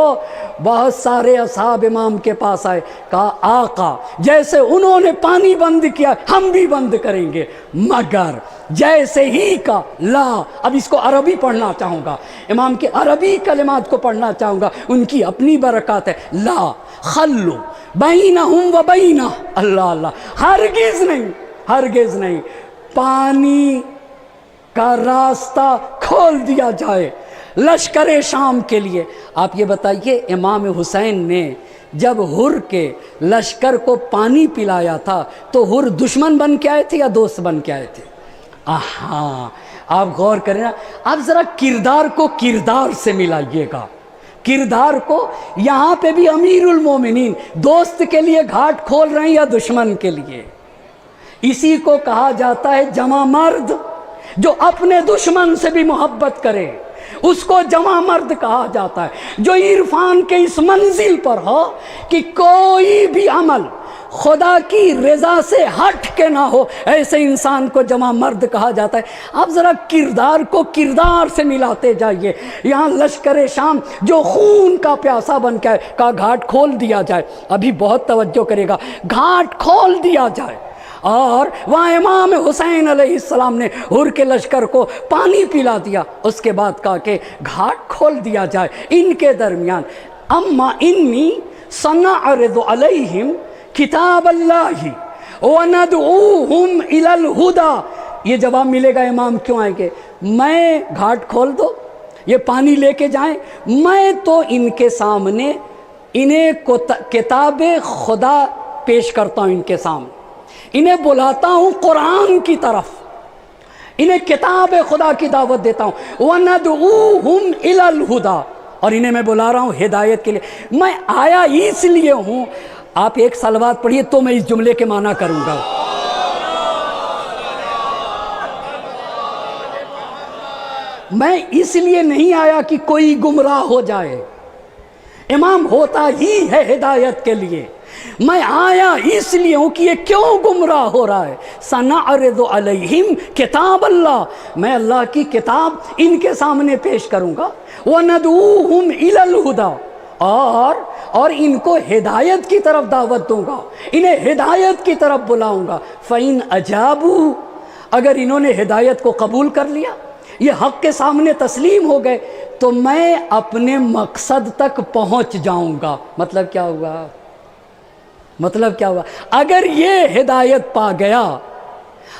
بہت سارے اصحاب امام کے پاس آئے، کہا آقا جیسے انہوں نے پانی بند کیا ہم بھی بند کریں گے، مگر جیسے ہی کا لا، اب اس کو عربی پڑھنا چاہوں گا، امام کے عربی کلمات کو پڑھنا چاہوں گا، ان کی اپنی برکات ہے۔ لا خلو بینہم و بینہ، اللہ اللہ، ہرگز نہیں، ہرگز نہیں، پانی کا راستہ کھول دیا جائے لشکر شام کے لیے۔ آپ یہ بتائیے امام حسین نے جب ہر کے لشکر کو پانی پلایا تھا تو ہر دشمن بن کے آئے تھے یا دوست بن کے آئے تھے؟ ہاں، آپ غور کریں نا، آپ ذرا کردار کو کردار سے ملائیے گا، کردار کو۔ یہاں پہ بھی امیر المومنین دوست کے لیے گھاٹ کھول رہے ہیں یا دشمن کے لیے؟ اسی کو کہا جاتا ہے جمع مرد، جو اپنے دشمن سے بھی محبت کرے اس کو جمع مرد کہا جاتا ہے۔ جو عرفان کے اس منزل پر ہو کہ کوئی بھی عمل خدا کی رضا سے ہٹ کے نہ ہو، ایسے انسان کو جمع مرد کہا جاتا ہے۔ آپ ذرا کردار کو کردار سے ملاتے جائیے۔ یہاں لشکر شام جو خون کا پیاسا بن کے کا گھاٹ کھول دیا جائے، ابھی بہت توجہ کرے گا، گھاٹ کھول دیا جائے، اور وہاں امام حسین علیہ السلام نے ہر کے لشکر کو پانی پلا دیا، اس کے بعد کہا کہ گھاٹ کھول دیا جائے ان کے درمیان۔ اما انی سنعرض علیہم کتاب اللہ وندعوہم الی الہدی، یہ جواب ملے گا امام کیوں آئیں گے؟ میں گھاٹ کھول دو، یہ پانی لے کے جائیں، میں تو ان کے سامنے انہیں کتاب خدا پیش کرتا ہوں، ان کے سامنے انہیں بلاتا ہوں قرآن کی طرف، انہیں کتاب خدا کی دعوت دیتا ہوں، وَنَدْعُوهُمْ إِلَى الْهُدَى، اور انہیں میں بلا رہا ہوں ہدایت کے لیے۔ میں آیا اس لیے ہوں، آپ ایک صلوات پڑھیے تو میں اس جملے کے معنی کروں گا۔ میں اس لیے نہیں آیا کہ کوئی گمراہ ہو جائے، امام ہوتا ہی ہے ہدایت کے لیے، میں آیا اس لیے ہوں کہ یہ کیوں گمراہ ہو رہا ہے۔ سنعرض علیہم کتاب اللہ، میں اللہ کی کتاب ان کے سامنے پیش کروں گا، وندعوہم الی الہدی، اور ان کو ہدایت کی طرف دعوت دوں گا، انہیں ہدایت کی طرف بلاؤں گا۔ فَإِنْ أَجَابُوا، اگر انہوں نے ہدایت کو قبول کر لیا، یہ حق کے سامنے تسلیم ہو گئے، تو میں اپنے مقصد تک پہنچ جاؤں گا۔ مطلب کیا ہوا؟ مطلب کیا ہوا؟ اگر یہ ہدایت پا گیا،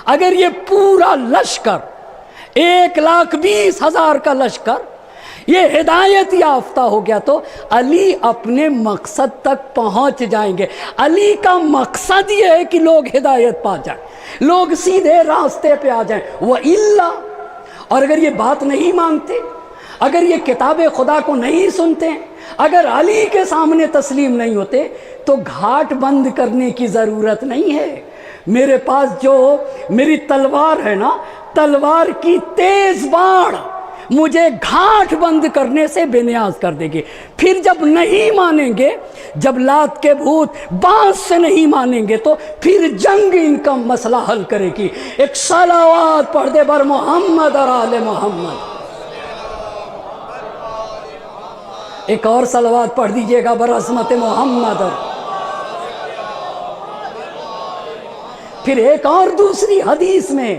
اگر یہ پورا لشکر 1,20,000 کا لشکر یہ ہدایت یافتہ ہو گیا تو علی اپنے مقصد تک پہنچ جائیں گے۔ علی کا مقصد یہ ہے کہ لوگ ہدایت پا جائیں، لوگ سیدھے راستے پہ آ جائیں۔ وَإِلَّا، اور اگر یہ بات نہیں مانتے، اگر یہ کتاب خدا کو نہیں سنتے، اگر علی کے سامنے تسلیم نہیں ہوتے تو گھاٹ بند کرنے کی ضرورت نہیں ہے۔ میرے پاس جو میری تلوار ہے نا، تلوار کی تیز باڑ مجھے گھاٹ بند کرنے سے بے نیاز کر دے گی۔ پھر جب نہیں مانیں گے، جب لات کے بھوت بانس سے نہیں مانیں گے تو پھر جنگ ان کا مسئلہ حل کرے گی۔ ایک صلوات پڑھ دے بر محمد اور آل محمد۔ ایک اور صلوات پڑھ دیجئے گا بر عظمت محمد۔ پھر ایک اور دوسری حدیث میں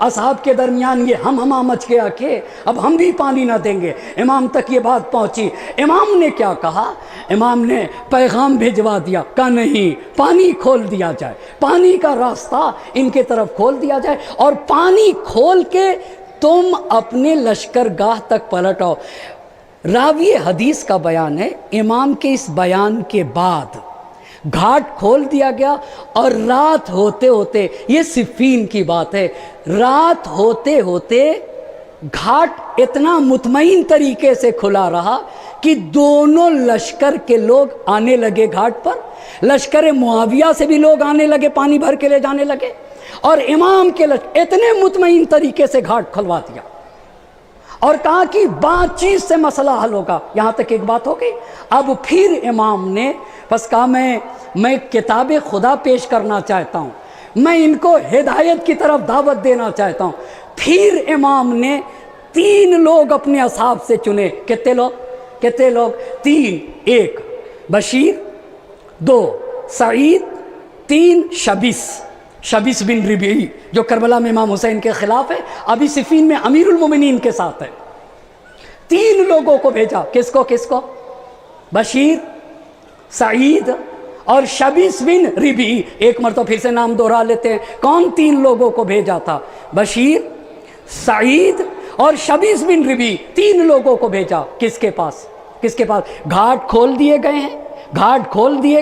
اصحاب کے درمیان یہ ہم مچ گیا کہ اب ہم بھی پانی نہ دیں گے۔ امام تک یہ بات پہنچی، امام نے کیا کہا؟ امام نے پیغام بھیجوا دیا، کہا نہیں، پانی کھول دیا جائے، پانی کا راستہ ان کے طرف کھول دیا جائے، اور پانی کھول کے تم اپنے لشکر گاہ تک پلٹ آؤ۔ راوی حدیث کا بیان ہے، امام کے اس بیان کے بعد گھاٹ کھول دیا گیا، اور رات ہوتے ہوتے، یہ صفین کی بات ہے، رات ہوتے ہوتے گھاٹ اتنا مطمئن طریقے سے کھلا رہا کہ دونوں لشکر کے لوگ آنے لگے گھاٹ پر۔ لشکر معاویہ سے بھی لوگ آنے لگے، پانی بھر کے لے جانے لگے، اور امام کے لشکر اتنے مطمئن طریقے سے گھاٹ کھلوا دیا، اور کہا کہ بات چیز سے مسئلہ حل ہوگا۔ یہاں تک ایک بات ہو گئی۔ اب پھر امام نے بس کہا میں کتاب خدا پیش کرنا چاہتا ہوں، میں ان کو ہدایت کی طرف دعوت دینا چاہتا ہوں۔ پھر امام نے 3 لوگ اپنے اصحاب سے چنے۔ کتنے لوگ؟ 3۔ 1 بشیر، 2 سعید، 3 شبیس بن ربیعی، جو کربلا میں امام حسین کے خلاف ہے، ابھی صفین میں امیر المومنین کے ساتھ ہے۔ 3 لوگوں کو بھیجا۔ کس کو؟ بشیر، سعید اور شبیس بن ربیعی۔ ایک مرتبہ پھر سے نام دوہرا لیتے ہیں، کون 3 لوگوں کو بھیجا تھا؟ بشیر، سعید اور شبیس بن ربیعی، 3 لوگوں کو بھیجا۔ کس کے پاس؟ گھاٹ کھول دیے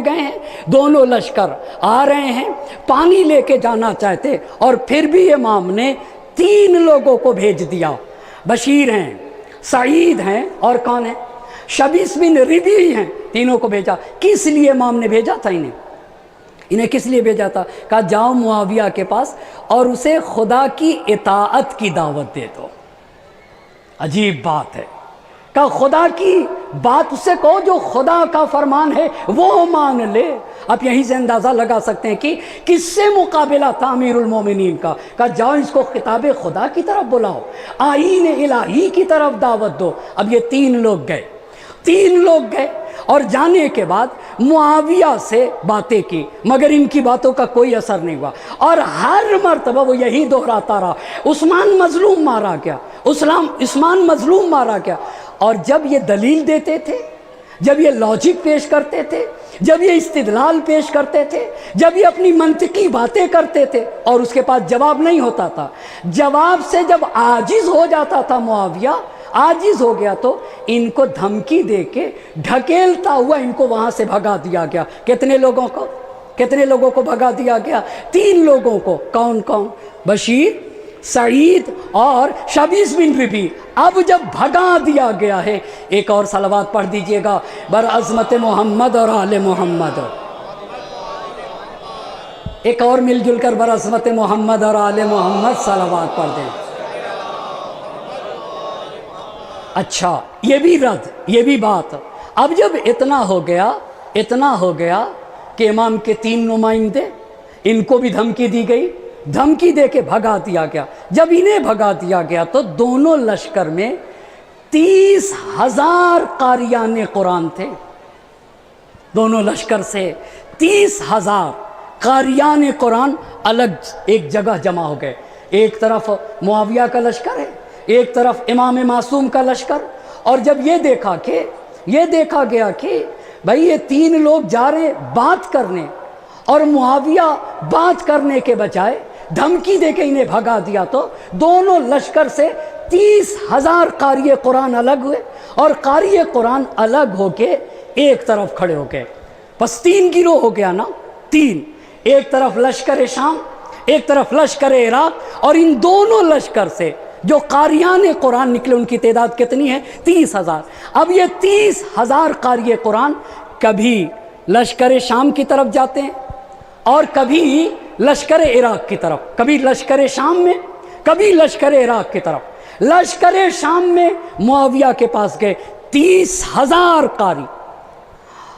گئے ہیں، دونوں لشکر آ رہے ہیں، پانی لے کے جانا چاہتے، اور پھر بھی امام نے 3 لوگوں کو بھیج دیا۔ بشیر ہیں، سعید ہیں، اور کون ہیں؟ شبیس بن ربیعی ہیں۔ تینوں کو بھیجا۔ کس لیے امام نے بھیجا تھا انہیں کس لیے بھیجا تھا؟ کہا جاؤ معاویہ کے پاس اور اسے خدا کی اطاعت کی دعوت دے دو۔ عجیب بات ہے، کہا خدا کی بات اسے کہو، جو خدا کا فرمان ہے وہ مان لے۔ آپ یہیں سے اندازہ لگا سکتے ہیں کہ کس سے مقابلہ تھا امیر المومنین کا۔ کہا جاؤ اس کو خطاب خدا کی طرف بلاؤ، آئین الہی کی طرف دعوت دو۔ اب یہ 3 لوگ گئے، اور جانے کے بعد معاویہ سے باتیں کی، مگر ان کی باتوں کا کوئی اثر نہیں ہوا، اور ہر مرتبہ وہ یہی دہراتا رہا، عثمان مظلوم مارا گیا۔ اور جب یہ دلیل دیتے تھے، جب یہ لاجک پیش کرتے تھے، جب یہ استدلال پیش کرتے تھے، جب یہ اپنی منطقی باتیں کرتے تھے اور اس کے پاس جواب نہیں ہوتا تھا، جواب سے جب عاجز ہو جاتا تھا معاویہ، عاجز ہو گیا تو ان کو دھمکی دے کے ڈھکیلتا ہوا ان کو وہاں سے بھگا دیا گیا۔ کتنے لوگوں کو بھگا دیا گیا؟ 3 لوگوں کو۔ کون؟ بشیر، سعید اور شبیس بن ربیعی۔ اب جب بھگا دیا گیا ہے، ایک اور صلوات پڑھ دیجئے گا بر عظمت محمد اور آل محمد۔ ایک اور مل جل کر بر عظمت محمد اور آل محمد صلوات پڑھ دیں۔ اچھا، یہ بھی رد، یہ بھی بات۔ اب جب اتنا ہو گیا کہ امام کے 3 نمائندے، ان کو بھی دھمکی دی گئی، دھمکی دے کے بھگا دیا گیا۔ جب انہیں بھگا دیا گیا تو دونوں لشکر میں 30,000 قاریان قرآن تھے۔ دونوں لشکر سے 30,000 قاریان قرآن الگ ایک جگہ جمع ہو گئے۔ ایک طرف معاویہ کا لشکر ہے، ایک طرف امام معصوم کا لشکر۔ اور جب یہ دیکھا گیا کہ بھئی یہ 3 لوگ جا رہے بات کرنے، اور معاویہ بات کرنے کے بجائے دھمکی دے کے انہیں بھگا دیا تو دونوں لشکر سے 30,000 قاری قرآن الگ ہوئے اور قاری قرآن الگ ہو کے ایک طرف کھڑے ہو گئے. بس 3 گروہ ہو گیا نا، 3. ایک طرف لشکر شام، ایک طرف لشکر عراق، اور ان دونوں لشکر سے جو قاریان قرآن نکلے ان کی تعداد کتنی ہے؟ 30,000. اب یہ 30,000 قاری قرآن کبھی لشکر شام کی طرف جاتے ہیں اور کبھی لشکر عراق کی طرف، کبھی لشکر شام میں کبھی لشکر عراق کی طرف. لشکر شام میں معاویہ کے پاس گئے 30,000 قاری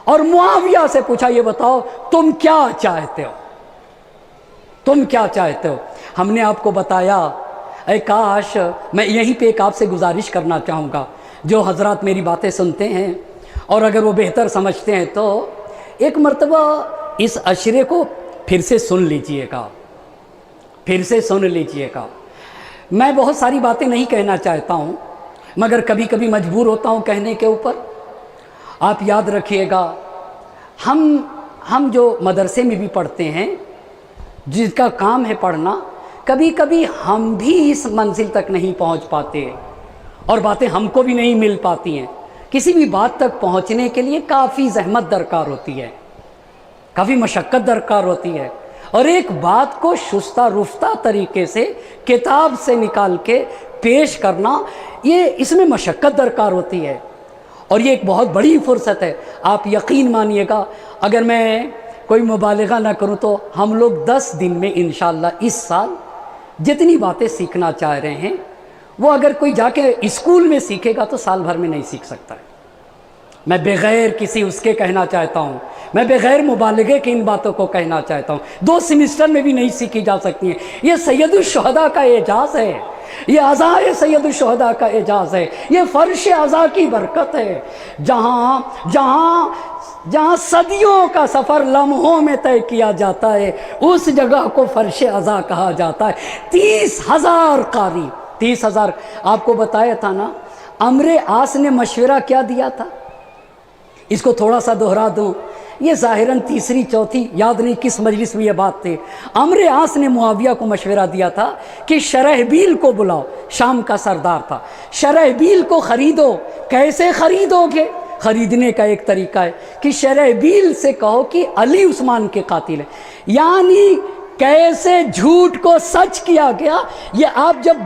اور معاویہ سے پوچھا یہ بتاؤ تم کیا چاہتے ہو، تم کیا چاہتے ہو؟ ہم نے آپ کو بتایا. اے کاش، میں یہیں پہ ایک آپ سے گزارش کرنا چاہوں گا، جو حضرات میری باتیں سنتے ہیں اور اگر وہ بہتر سمجھتے ہیں تو ایک مرتبہ اس عشرے کو پھر سے سن لیجئے گا، پھر سے سن لیجئے گا. میں بہت ساری باتیں نہیں کہنا چاہتا ہوں مگر کبھی کبھی مجبور ہوتا ہوں کہنے کے اوپر. آپ یاد رکھیے گا، ہم جو مدرسے میں بھی پڑھتے ہیں، جس کا کام ہے پڑھنا، کبھی کبھی ہم بھی اس منزل تک نہیں پہنچ پاتے اور باتیں ہم کو بھی نہیں مل پاتی ہیں. کسی بھی بات تک پہنچنے کے لیے کافی زحمت درکار ہوتی ہے، کافی مشقت درکار ہوتی ہے، اور ایک بات کو شستہ رفتہ طریقے سے کتاب سے نکال کے پیش کرنا، یہ اس میں مشقت درکار ہوتی ہے اور یہ ایک بہت بڑی فرصت ہے. آپ یقین مانیے گا، اگر میں کوئی مبالغہ نہ کروں تو ہم لوگ 10 دن میں انشاءاللہ اس سال جتنی باتیں سیکھنا چاہ رہے ہیں وہ اگر کوئی جا کے اسکول میں سیکھے گا تو سال بھر میں نہیں سیکھ سکتا ہے. میں بغیر کسی اس کے کہنا چاہتا ہوں، میں بغیر مبالغے کے ان باتوں کو کہنا چاہتا ہوں، 2 سیمسٹر میں بھی نہیں سیکھی جا سکتی ہیں. یہ سید الشہداء کا اعجاز ہے، یہ عزائے سید الشہداء کا اعجاز ہے، یہ فرش عزا کی برکت ہے. جہاں صدیوں کا سفر لمحوں میں طے کیا جاتا ہے اس جگہ کو فرش عزا کہا جاتا ہے. 30,000 قاری، 30,000. آپ کو بتایا تھا نا عمرو عاص نے مشورہ کیا دیا تھا، اس کو تھوڑا سا دہرا دوں. یہ ظاہراً تیسری چوتھی یاد نہیں کس مجلس میں یہ بات تھی. عمرو عاص نے معاویہ کو مشورہ دیا تھا کہ شرحبیل کو بلاؤ، شام کا سردار تھا. شرحبیل کو خریدو. کیسے خریدو گے؟ خریدنے کا ایک طریقہ ہے کہ شرحبیل سے کہو کہ علی عثمان کے قاتل ہیں. یعنی کیسے جھوٹ کو سچ کیا گیا یہ آپ جب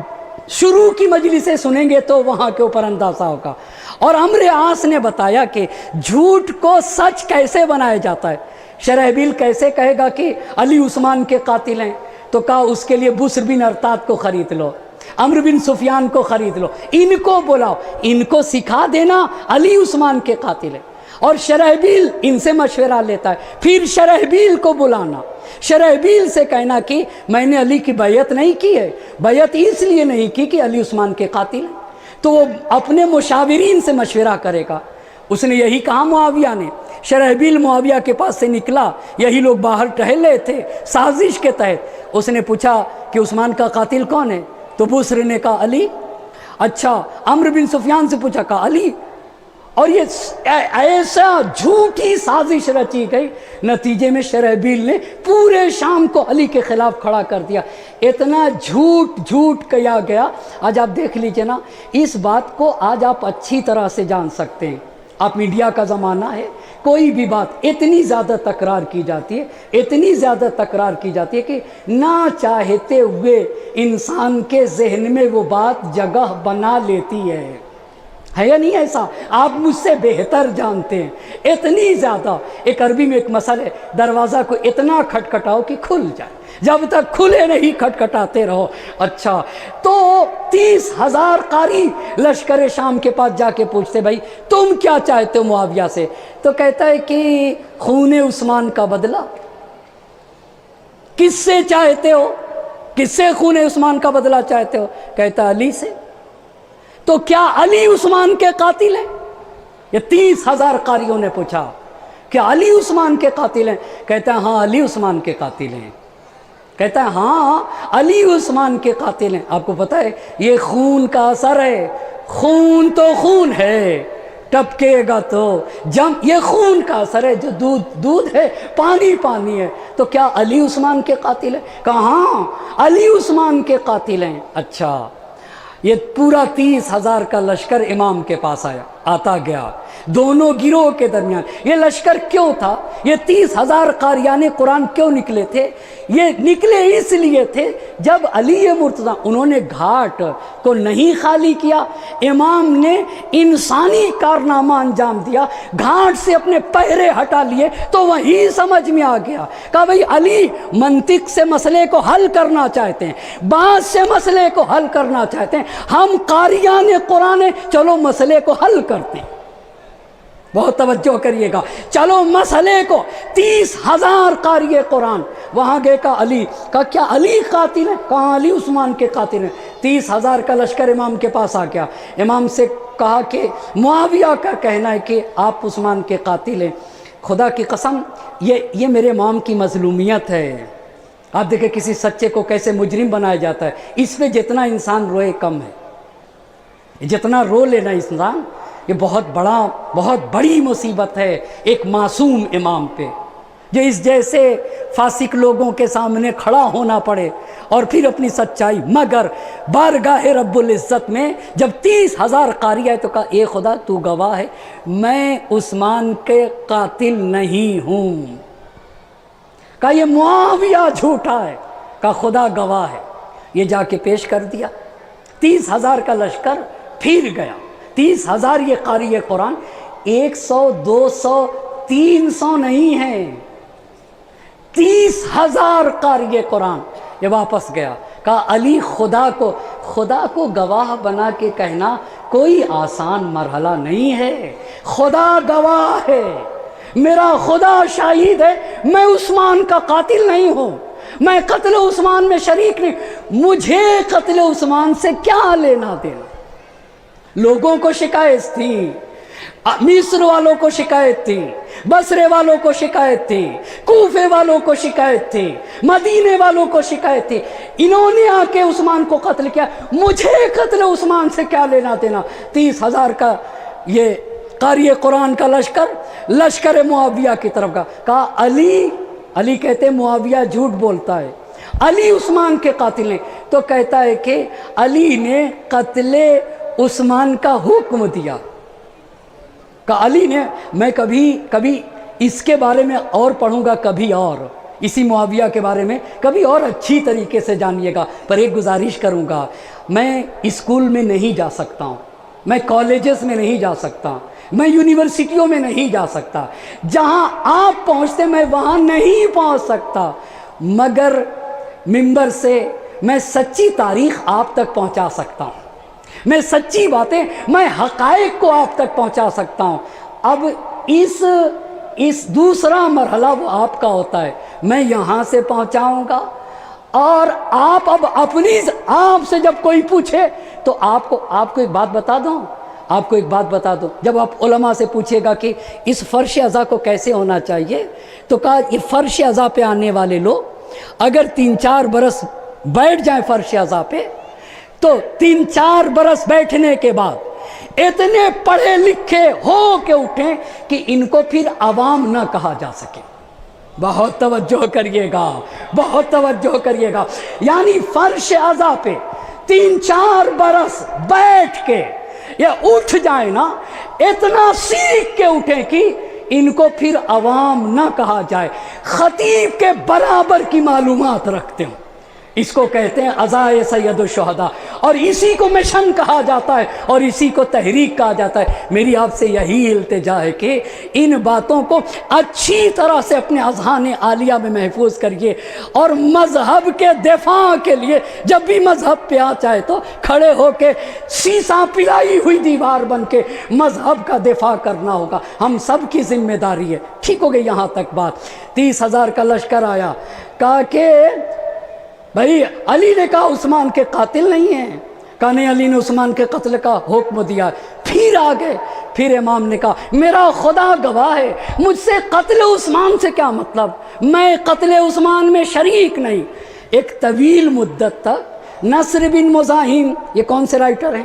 شروع کی مجلسیں سنیں گے تو وہاں کے اوپر اندازہ ہوگا. اور عمرو عاص نے بتایا کہ جھوٹ کو سچ کیسے بنایا جاتا ہے. شرحبیل کیسے کہے گا کہ علی عثمان کے قاتل ہیں؟ تو کہا اس کے لیے بسر بن ارتاد کو خرید لو، عمرو بن سفیان کو خرید لو، ان کو بلاؤ، ان کو سکھا دینا علی عثمان کے قاتل ہیں. اور شرحبیل ان سے مشورہ لیتا ہے. پھر شرحبیل کو بلانا، شرحبیل سے کہنا کہ میں نے علی کی بیعت نہیں کی ہے، بیعت اس لیے نہیں کی کہ علی عثمان کے قاتل ہیں. تو وہ اپنے مشاورین سے مشورہ کرے گا. اس نے یہی کہا معاویہ نے. شرحبیل معاویہ کے پاس سے نکلا، یہی لوگ باہر ٹہل رہے تھے سازش کے تحت. اس نے پوچھا کہ عثمان کا قاتل کون ہے؟ تو بسر نے کہا علی. اچھا، عمرو بن سفیان سے پوچھا، کہا علی. اور یہ ایسا جھوٹی سازش رچی گئی، نتیجے میں شرحبیل نے پورے شام کو علی کے خلاف کھڑا کر دیا. اتنا جھوٹ کیا گیا. آج آپ دیکھ لیجئے نا، اس بات کو آج آپ اچھی طرح سے جان سکتے ہیں. آپ میڈیا کا زمانہ ہے، کوئی بھی بات اتنی زیادہ تکرار کی جاتی ہے، اتنی زیادہ تکرار کی جاتی ہے کہ نہ چاہتے ہوئے انسان کے ذہن میں وہ بات جگہ بنا لیتی ہے یا نہیں؟ ایسا آپ مجھ سے بہتر جانتے ہیں. اتنی زیادہ، ایک عربی میں ایک مثل ہے، دروازہ کو اتنا کھٹکھٹاؤ کہ کھل جائے، جب تک کھلے نہیں کھٹکھٹاتے رہو. اچھا، تو 30,000 قاری لشکر شام کے پاس جا کے پوچھتے بھائی تم کیا چاہتے ہو معاویہ سے؟ تو کہتا ہے کہ خون عثمان کا بدلہ. کس سے چاہتے ہو؟ کس سے خون عثمان کا بدلہ چاہتے ہو؟ کہتا ہے علی سے. تو کیا علی عثمان کے قاتل ہیں؟ یہ 30,000 قاریوں نے پوچھا کہ علی عثمان کے قاتل ہیں؟ کہتا ہے ہاں علی عثمان کے قاتل ہیں. کہتا ہے ہاں علی عثمان کے قاتل ہیں. آپ کو پتہ ہے یہ خون کا اثر ہے. خون تو خون ہے، ٹپکے گا تو جم، یہ خون کا اثر ہے، جو دودھ ہے، پانی ہے، تو کیا علی عثمان کے قاتل ہیں؟ کہاں علی عثمان کے قاتل ہیں۔ اچھا، یہ پورا 30,000 کا لشکر امام کے پاس آتا گیا، دونوں گروہ کے درمیان۔ یہ لشکر کیوں تھا؟ یہ 30,000 قاریان قرآن کیوں نکلے تھے؟ یہ نکلے اس لیے تھے، جب علی مرتضیٰ انہوں نے گھاٹ کو نہیں خالی کیا، امام نے انسانی کارنامہ انجام دیا، گھاٹ سے اپنے پہرے ہٹا لیے، تو وہی سمجھ میں آ گیا، کہا بھئی علی منطق سے مسئلے کو حل کرنا چاہتے ہیں، بات سے مسئلے کو حل کرنا چاہتے ہیں، ہم قاریان قرآن ہیں، چلو مسئلے کو حل کرتے ہیں۔ بہت توجہ کریے گا، چلو مسئلے کو 30,000 قاری قرآن وہاں گئے، کہا علی، کہا کیا علی قاتل ہے؟ کہاں علی عثمان کے قاتل ہیں۔ 30,000 کا لشکر امام کے پاس آ گیا، امام سے کہا کہ معاویہ کا کہنا ہے کہ آپ عثمان کے قاتل ہیں، خدا کی قسم یہ میرے امام کی مظلومیت ہے۔ آپ دیکھیں کسی سچے کو کیسے مجرم بنایا جاتا ہے، اس پہ جتنا انسان روئے کم ہے، جتنا رو لینا انسان، یہ بہت بڑی مصیبت ہے ایک معصوم امام پہ، جو اس جیسے فاسق لوگوں کے سامنے کھڑا ہونا پڑے اور پھر اپنی سچائی، مگر بارگاہ رب العزت میں جب 30,000 قاری آئے تو کہا اے خدا تو گواہ ہے، میں عثمان کے قاتل نہیں ہوں۔ کہا یہ معاویہ جھوٹا ہے، کہا خدا گواہ ہے۔ یہ جا کے پیش کر دیا، 30,000 کا لشکر پھر گیا، 30,000 یہ قاری قرآن، 100 200 300 نہیں ہیں، 30,000 قاری قرآن یہ واپس گیا، کہا علی خدا کو گواہ بنا کے کہنا کوئی آسان مرحلہ نہیں ہے، خدا گواہ ہے، میرا خدا شاہد ہے، میں عثمان کا قاتل نہیں ہوں، میں قتل عثمان میں شریک نہیں، مجھے قتل عثمان سے کیا لینا دینا۔ لوگوں کو شکایت تھی، مصر والوں کو شکایت تھی، بصرے والوں کو شکایت تھی، کوفے والوں کو شکایت تھی، مدینے والوں کو شکایت تھی، انہوں نے آ کے عثمان کو قتل کیا، مجھے قتل عثمان سے کیا لینا دینا۔ 30,000 کا یہ قاری قرآن کا لشکر معاویہ کی طرف کا، کہا علی کہتے ہیں معاویہ جھوٹ بولتا ہے، علی عثمان کے قاتل ہیں، تو کہتا ہے کہ علی نے قتل عثمان کا حکم دیا، کہ علی نے، میں کبھی اس کے بارے میں اور پڑھوں گا، کبھی اور اسی معاویہ کے بارے میں کبھی اور اچھی طریقے سے جانیے گا، پر ایک گزارش کروں گا، میں اسکول میں نہیں جا سکتا ہوں، میں کالجز میں نہیں جا سکتا، میں یونیورسٹیوں میں نہیں جا سکتا، جہاں آپ پہنچتے میں وہاں نہیں پہنچ سکتا، مگر منبر سے میں سچی تاریخ آپ تک پہنچا سکتا ہوں، میں سچی باتیں، میں حقائق کو آپ تک پہنچا سکتا ہوں۔ اب اس دوسرا مرحلہ وہ آپ کا ہوتا ہے، میں یہاں سے پہنچاؤں گا، اور آپ اب آپ سے جب کوئی پوچھے تو آپ کو ایک بات بتا دوں، جب آپ علماء سے پوچھے گا کہ اس فرش اذا کو کیسے ہونا چاہیے، تو کہا یہ فرش اذا پہ آنے والے لوگ اگر 3-4 برس بیٹھ جائیں فرش اذا پہ، تو 3-4 برس بیٹھنے کے بعد اتنے پڑھے لکھے ہو کے اٹھیں کہ ان کو پھر عوام نہ کہا جا سکے۔ بہت توجہ کریے گا، یعنی فرش اذا پہ 3-4 برس بیٹھ کے یہ اٹھ جائیں نا، اتنا سیکھ کے اٹھیں کہ ان کو پھر عوام نہ کہا جائے، خطیب کے برابر کی معلومات رکھتے ہوں، اس کو کہتے ہیں عزائے سید الشہداء، اور اسی کو مشن کہا جاتا ہے اور اسی کو تحریک کہا جاتا ہے۔ میری آپ سے یہی التجا ہے کہ ان باتوں کو اچھی طرح سے اپنے اذہان عالیہ میں محفوظ کریے، اور مذہب کے دفاع کے لیے جب بھی مذہب پہ آ چاہے تو کھڑے ہو کے سیسا پلائی ہوئی دیوار بن کے مذہب کا دفاع کرنا ہوگا، ہم سب کی ذمہ داری ہے۔ ٹھیک ہو گئی یہاں تک بات؟ 30,000 کا لشکر آیا، کہا کہ بھائی علی نے کہا عثمان کے قاتل نہیں ہیں، کہا نہیں علی نے عثمان کے قتل کا حکم دیا، پھر آگے، پھر امام نے کہا میرا خدا گواہ ہے، مجھ سے قتل عثمان سے کیا مطلب، میں قتل عثمان میں شریک نہیں۔ ایک طویل مدت تک نصر بن مزاحم، یہ کون سے رائٹر ہیں؟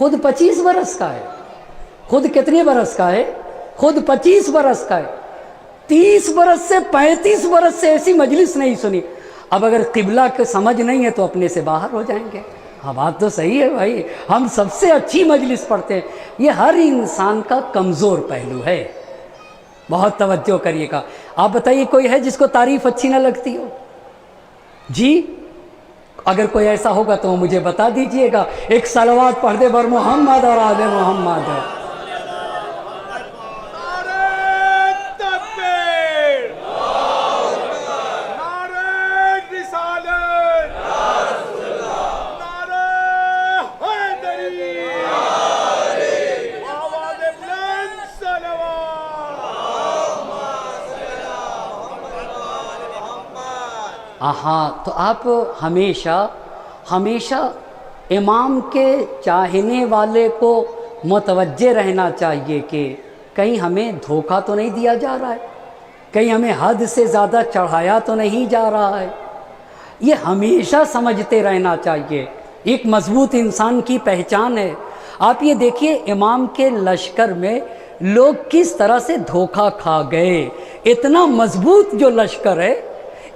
خود 25 برس کا ہے. خود کتنے برس کا ہے؟ خود 25 برس کا ہے. 30 برس سے 35 برس سے ایسی مجلس نہیں سنی. اب اگر قبلہ کے سمجھ نہیں ہے تو اپنے سے باہر ہو جائیں گے. ہاں بات تو صحیح ہے بھائی، ہم سب سے اچھی مجلس پڑھتے ہیں. یہ ہر انسان کا کمزور پہلو ہے. بہت توجہ کریے گا. آپ بتائیے کوئی ہے جس کو تعریف اچھی نہ لگتی ہو؟ جی اگر کوئی ایسا ہوگا تو مجھے بتا دیجئے گا. ایک صلوات پڑھ دے بر محمد اور آل محمد. ہاں تو آپ ہمیشہ امام کے چاہنے والے کو متوجہ رہنا چاہیے کہ کہیں ہمیں دھوکہ تو نہیں دیا جا رہا ہے، کہیں ہمیں حد سے زیادہ چڑھایا تو نہیں جا رہا ہے. یہ ہمیشہ سمجھتے رہنا چاہیے. ایک مضبوط انسان کی پہچان ہے. آپ یہ دیکھیے امام کے لشکر میں لوگ کس طرح سے دھوکہ کھا گئے. اتنا مضبوط جو لشکر ہے،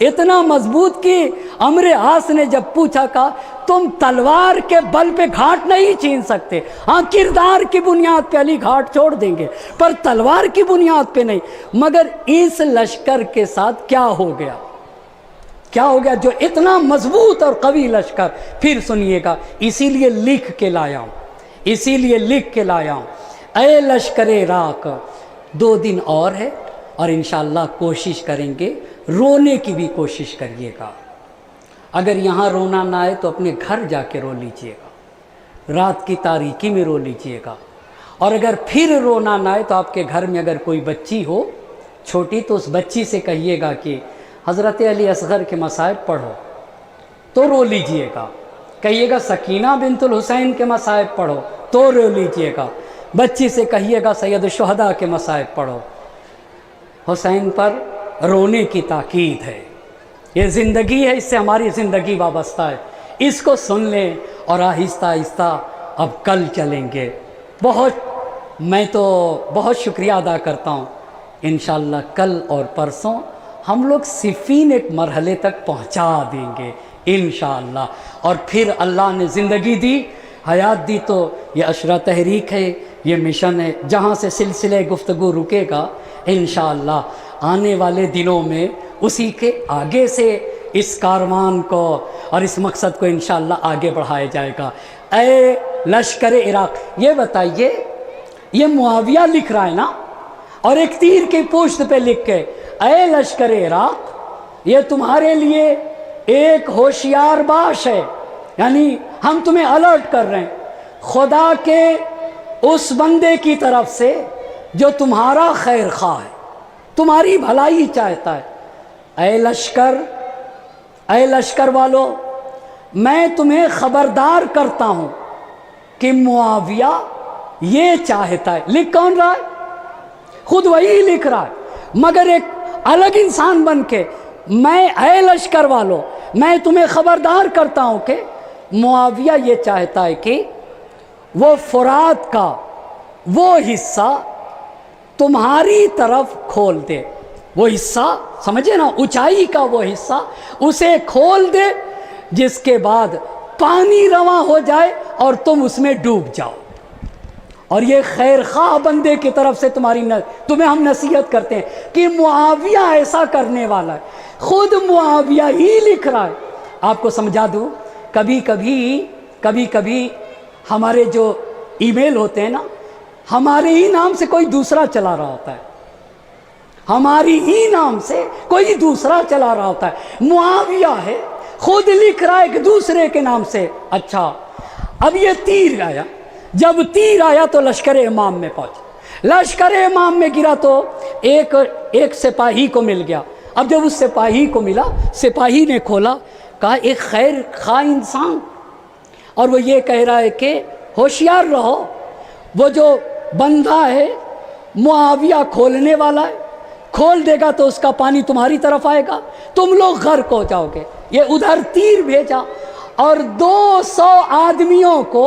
اتنا مضبوط کہ عمرو عاص نے جب پوچھا کہا تم تلوار کے بل پہ گھاٹ نہیں چھین سکتے. ہاں کردار کی بنیاد پہ علی گھاٹ چھوڑ دیں گے پر تلوار کی بنیاد پہ نہیں. مگر اس لشکر کے ساتھ کیا ہو گیا؟ کیا ہو گیا جو اتنا مضبوط اور قوی لشکر؟ پھر سنیے گا. اسی لیے لکھ کے لایا ہوں اے لشکر راک. 2 دن اور ہے اور انشاءاللہ کوشش کریں گے، رونے کی بھی کوشش کریے گا. اگر یہاں رونا نہ آئے تو اپنے گھر جا کے رو لیجئے گا، رات کی تاریکی میں رو لیجئے گا. اور اگر پھر رونا نہ آئے تو آپ کے گھر میں اگر کوئی بچی ہو چھوٹی تو اس بچی سے کہیے گا کہ حضرت علی اصغر کے مصائب پڑھو تو رو لیجئے گا. کہیے گا سکینہ بنت الحسین کے مصائب پڑھو تو رو لیجئے گا. بچی سے کہیے گا سید الشہداء کے مصائب پڑھو. حسین پر رونے کی تاکید ہے. یہ زندگی ہے، اس سے ہماری زندگی وابستہ ہے. اس کو سن لیں اور آہستہ آہستہ اب کل چلیں گے. میں تو بہت شکریہ ادا کرتا ہوں. انشاءاللہ کل اور پرسوں ہم لوگ صفین ایک مرحلے تک پہنچا دیں گے انشاءاللہ. اور پھر اللہ نے زندگی دی، حیات دی تو یہ اشرا تحریک ہے، یہ مشن ہے. جہاں سے سلسلے گفتگو رکے گا انشاءاللہ آنے والے دنوں میں اسی کے آگے سے اس کاروان کو اور اس مقصد کو انشاءاللہ آگے بڑھایا جائے گا. اے لشکر عراق، یہ بتائیے یہ معاویہ لکھ رہا ہے نا، اور ایک تیر کی پشت پہ لکھ کے اے لشکر عراق، یہ تمہارے لیے ایک ہوشیار باش ہے. یعنی ہم تمہیں الرٹ کر رہے ہیں خدا کے اس بندے کی طرف سے جو تمہارا خیر خواہ ہے، تمہاری بھلائی چاہتا ہے. اے لشکر والو، میں تمہیں خبردار کرتا ہوں کہ معاویہ یہ چاہتا ہے. لکھ کون رہا ہے؟ خود وہی لکھ رہا ہے، مگر ایک الگ انسان بن کے اے لشکر والو، میں تمہیں خبردار کرتا ہوں کہ معاویہ یہ چاہتا ہے کہ وہ فرات کا وہ حصہ تمہاری طرف کھول دے. وہ حصہ سمجھے نا، اونچائی کا وہ حصہ اسے کھول دے، جس کے بعد پانی رواں ہو جائے اور تم اس میں ڈوب جاؤ. اور یہ خیر خواہ بندے کی طرف سے تمہیں ہم نصیحت کرتے ہیں کہ معاویہ ایسا کرنے والا ہے. خود معاویہ ہی لکھ رہا ہے. آپ کو سمجھا دوں، کبھی کبھی ہمارے جو ای میل ہوتے ہیں نا، ہمارے ہی نام سے کوئی دوسرا چلا رہا ہوتا ہے، ہماری ہی نام سے کوئی دوسرا چلا رہا ہوتا ہے. معاویہ ہے، خود لکھ رہا ہے ایک دوسرے کے نام سے. اچھا اب یہ تیر آیا، جب تیر آیا تو لشکر امام میں پہنچا. لشکر امام میں گرا تو ایک سپاہی کو مل گیا. اب جب اس سپاہی کو ملا، سپاہی نے کھولا، کہا ایک خیر خواہ انسان، اور وہ یہ کہہ رہا ہے کہ ہوشیار رہو، وہ جو بندہ ہے معاویہ کھولنے والا ہے، کھول دے گا تو اس کا پانی تمہاری طرف آئے گا، تم لوگ غرق ہو جاؤ گے. یہ ادھر تیر بھیجا اور 200 آدمیوں کو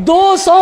200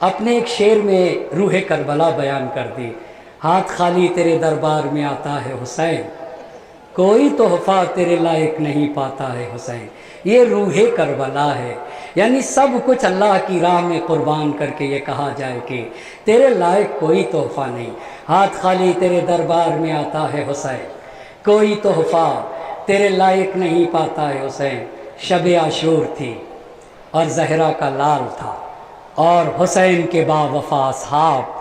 اپنے ایک شعر میں روح کربلا بیان کر دی. ہاتھ خالی تیرے دربار میں آتا ہے حسین, کوئی تحفہ تیرے لائق نہیں پاتا ہے حسین. یہ روح کربلا ہے, یعنی سب کچھ اللہ کی راہ میں قربان کر کے یہ کہا جائے کہ تیرے لائق کوئی تحفہ نہیں. ہاتھ خالی تیرے دربار میں آتا ہے حسین, کوئی تحفہ تیرے لائق نہیں پاتا ہے حسین. شب عاشور تھی اور زہرا کا لال تھا, اور حسین کے باوفا اصحاب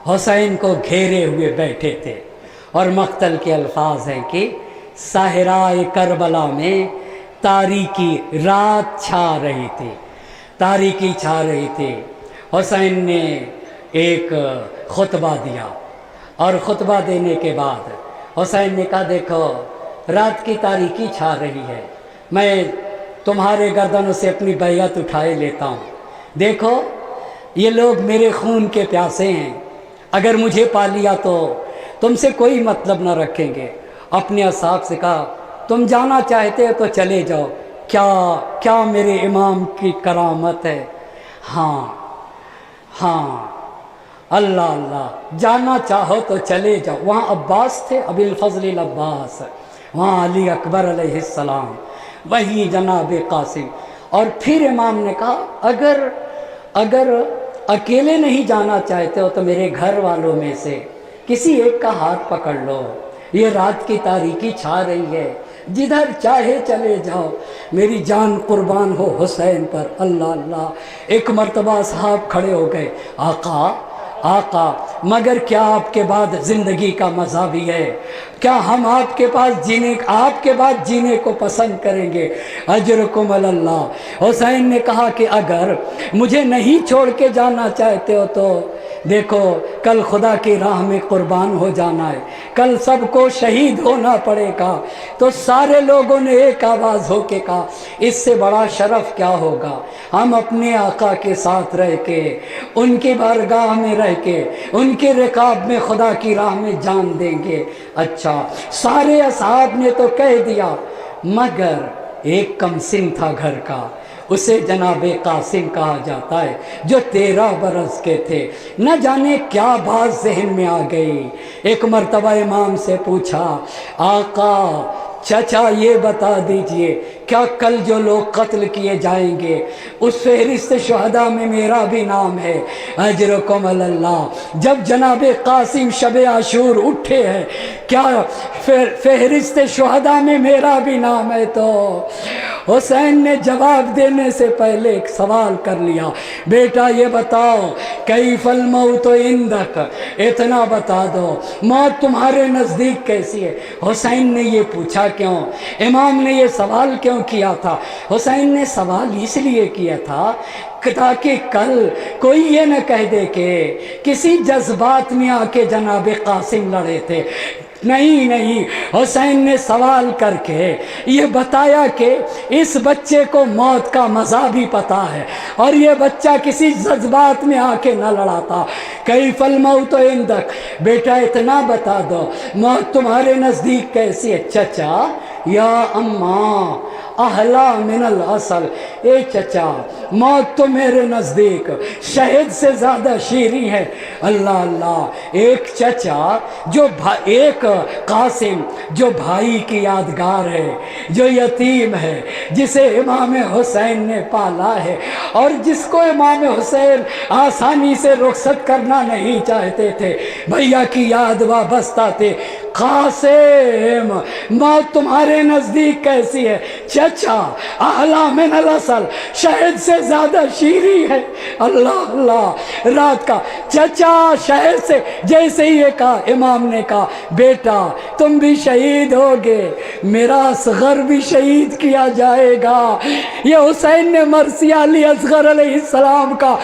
حسین کو گھیرے ہوئے بیٹھے تھے, اور مقتل کے الفاظ ہیں کہ صحرائے کربلا میں تاریکی رات چھا رہی تھی, تاریکی چھا رہی تھی. حسین نے ایک خطبہ دیا, اور خطبہ دینے کے بعد حسین نے کہا دیکھو رات کی تاریکی چھا رہی ہے, میں تمہارے گردنوں سے اپنی بیعت اٹھائے لیتا ہوں. دیکھو یہ لوگ میرے خون کے پیاسے ہیں, اگر مجھے پا لیا تو تم سے کوئی مطلب نہ رکھیں گے. اپنے اصحاب سے کہا تم جانا چاہتے ہو تو چلے جاؤ, کیا میرے امام کی کرامت ہے. ہاں اللہ اللہ, جانا چاہو تو چلے جاؤ. وہاں عباس تھے, ابی الفضل العباس, وہاں علی اکبر علیہ السلام, وہی جناب قاسم. اور پھر امام نے کہا اگر اکیلے نہیں جانا چاہتے ہو تو میرے گھر والوں میں سے کسی ایک کا ہاتھ پکڑ لو, یہ رات کی تاریکی چھا رہی ہے, جدھر چاہے چلے جاؤ, میری جان قربان ہو حسین پر. اللہ اللہ. ایک مرتبہ صحاب کھڑے ہو گئے, آقا مگر کیا آپ کے بعد زندگی کا مزہ بھی ہے؟ کیا ہم آپ کے بعد جینے کو پسند کریں گے؟ اجرکم علی اللہ. حسین نے کہا کہ اگر مجھے نہیں چھوڑ کے جانا چاہتے ہو تو دیکھو کل خدا کی راہ میں قربان ہو جانا ہے, کل سب کو شہید ہونا پڑے گا. تو سارے لوگوں نے ایک آواز ہو کے کہا اس سے بڑا شرف کیا ہوگا, ہم اپنے آقا کے ساتھ رہ کے, ان کی بارگاہ میں رہ کے, ان کے رکاب میں خدا کی راہ میں جان دیں گے. اچھا سارے اصحاب نے تو کہہ دیا, مگر ایک کم سن تھا گھر کا, اسے جناب قاسم کہا جاتا ہے, جو 13 برس کے تھے. نہ جانے کیا بات ذہن میں آ گئی. ایک مرتبہ امام سے پوچھا آقا چچا یہ بتا دیجئے کیا کل جو لوگ قتل کیے جائیں گے اس فہرست شہداء میں میرا بھی نام ہے؟ اجرکم علی اللہ. جب جناب قاسم شب عاشور اٹھے ہیں, کیا فہرست شہداء میں میرا بھی نام ہے؟ تو حسین نے جواب دینے سے پہلے ایک سوال کر لیا, بیٹا یہ بتاؤ کیف الموت عندک, اتنا بتا دو موت تمہارے نزدیک کیسی ہے؟ حسین نے یہ پوچھا کیوں؟ امام نے یہ سوال کیوں کیا تھا؟ حسین نے سوال اس لیے کیا تھا تاکہ کل کوئی یہ نہ کہہ دے کہ کسی جذبات میں آ کے جناب قاسم لڑے تھے. نہیں, حسین نے سوال کر کے یہ بتایا کہ اس بچے کو موت کا مزہ بھی پتا ہے, اور یہ بچہ کسی جذبات میں آ کے نہ لڑاتا. کیف الموت عندک, بیٹا اتنا بتا دو موت تمہارے نزدیک کیسی ہے؟ چچا یا اماں احلا من الاصل, اے چچا موت تو میرے نزدیک شہد سے زیادہ شیریں ہے. اللہ اللہ. ایک چچا جو ایک قاسم جو بھائی کی یادگار ہے, جو یتیم ہے, جسے امام حسین نے پالا ہے, اور جس کو امام حسین آسانی سے رخصت کرنا نہیں چاہتے تھے, بھیا کی یاد وابستہ تھے. قاسم موت تمہارے نزدیک کیسی ہے؟ چچا اعلیٰ من الاصل, شہد سے زیادہ شیریں ہے. اللہ اللہ. رات کا چچا شہد سے, جیسے ہی یہ کہا امام نے کہا بیٹا تم بھی شہید ہوگے, میرا اصغر بھی شہید کیا جائے گا. یہ حسین نے مرثیہ علی اصغر علیہ السلام کا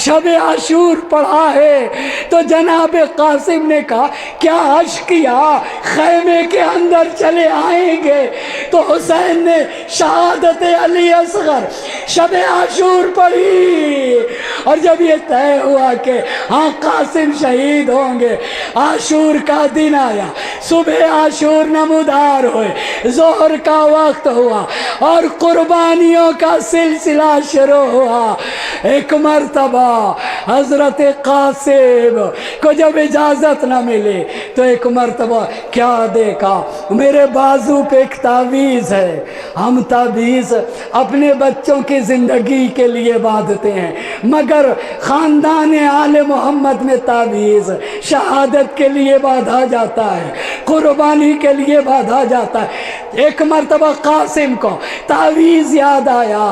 شب عاشور پڑھا ہے. تو جناب قاسم نے کہا کیا عرش کیا خیمے کے اندر چلے آئیں گے؟ تو حسین نے شہادت علی اصغر شب عاشور پڑھی, اور جب یہ طے ہوا کہ ہاں قاسم شہید ہوں گے, عاشور کا دن آیا, صبح عاشور نمودار ہوئے, ظہر کا وقت ہوا, اور قربانیوں کا سلسلہ شروع ہوا. ایک مرتبہ حضرت قاسم کو جب اجازت نہ ملے تو ایک مرتبہ کیا دیکھا، میرے بازو پہ ایک تعویذ ہے، ہم تعویذ اپنے بچوں کی زندگی کے لیے باندھتے ہیں، مگر خاندان آل محمد میں تعویذ شہادت کے لیے باندھا جاتا ہے، قربانی کے لیے باندھا جاتا ہے۔ ایک مرتبہ قاسم کو تعویذ یاد آیا،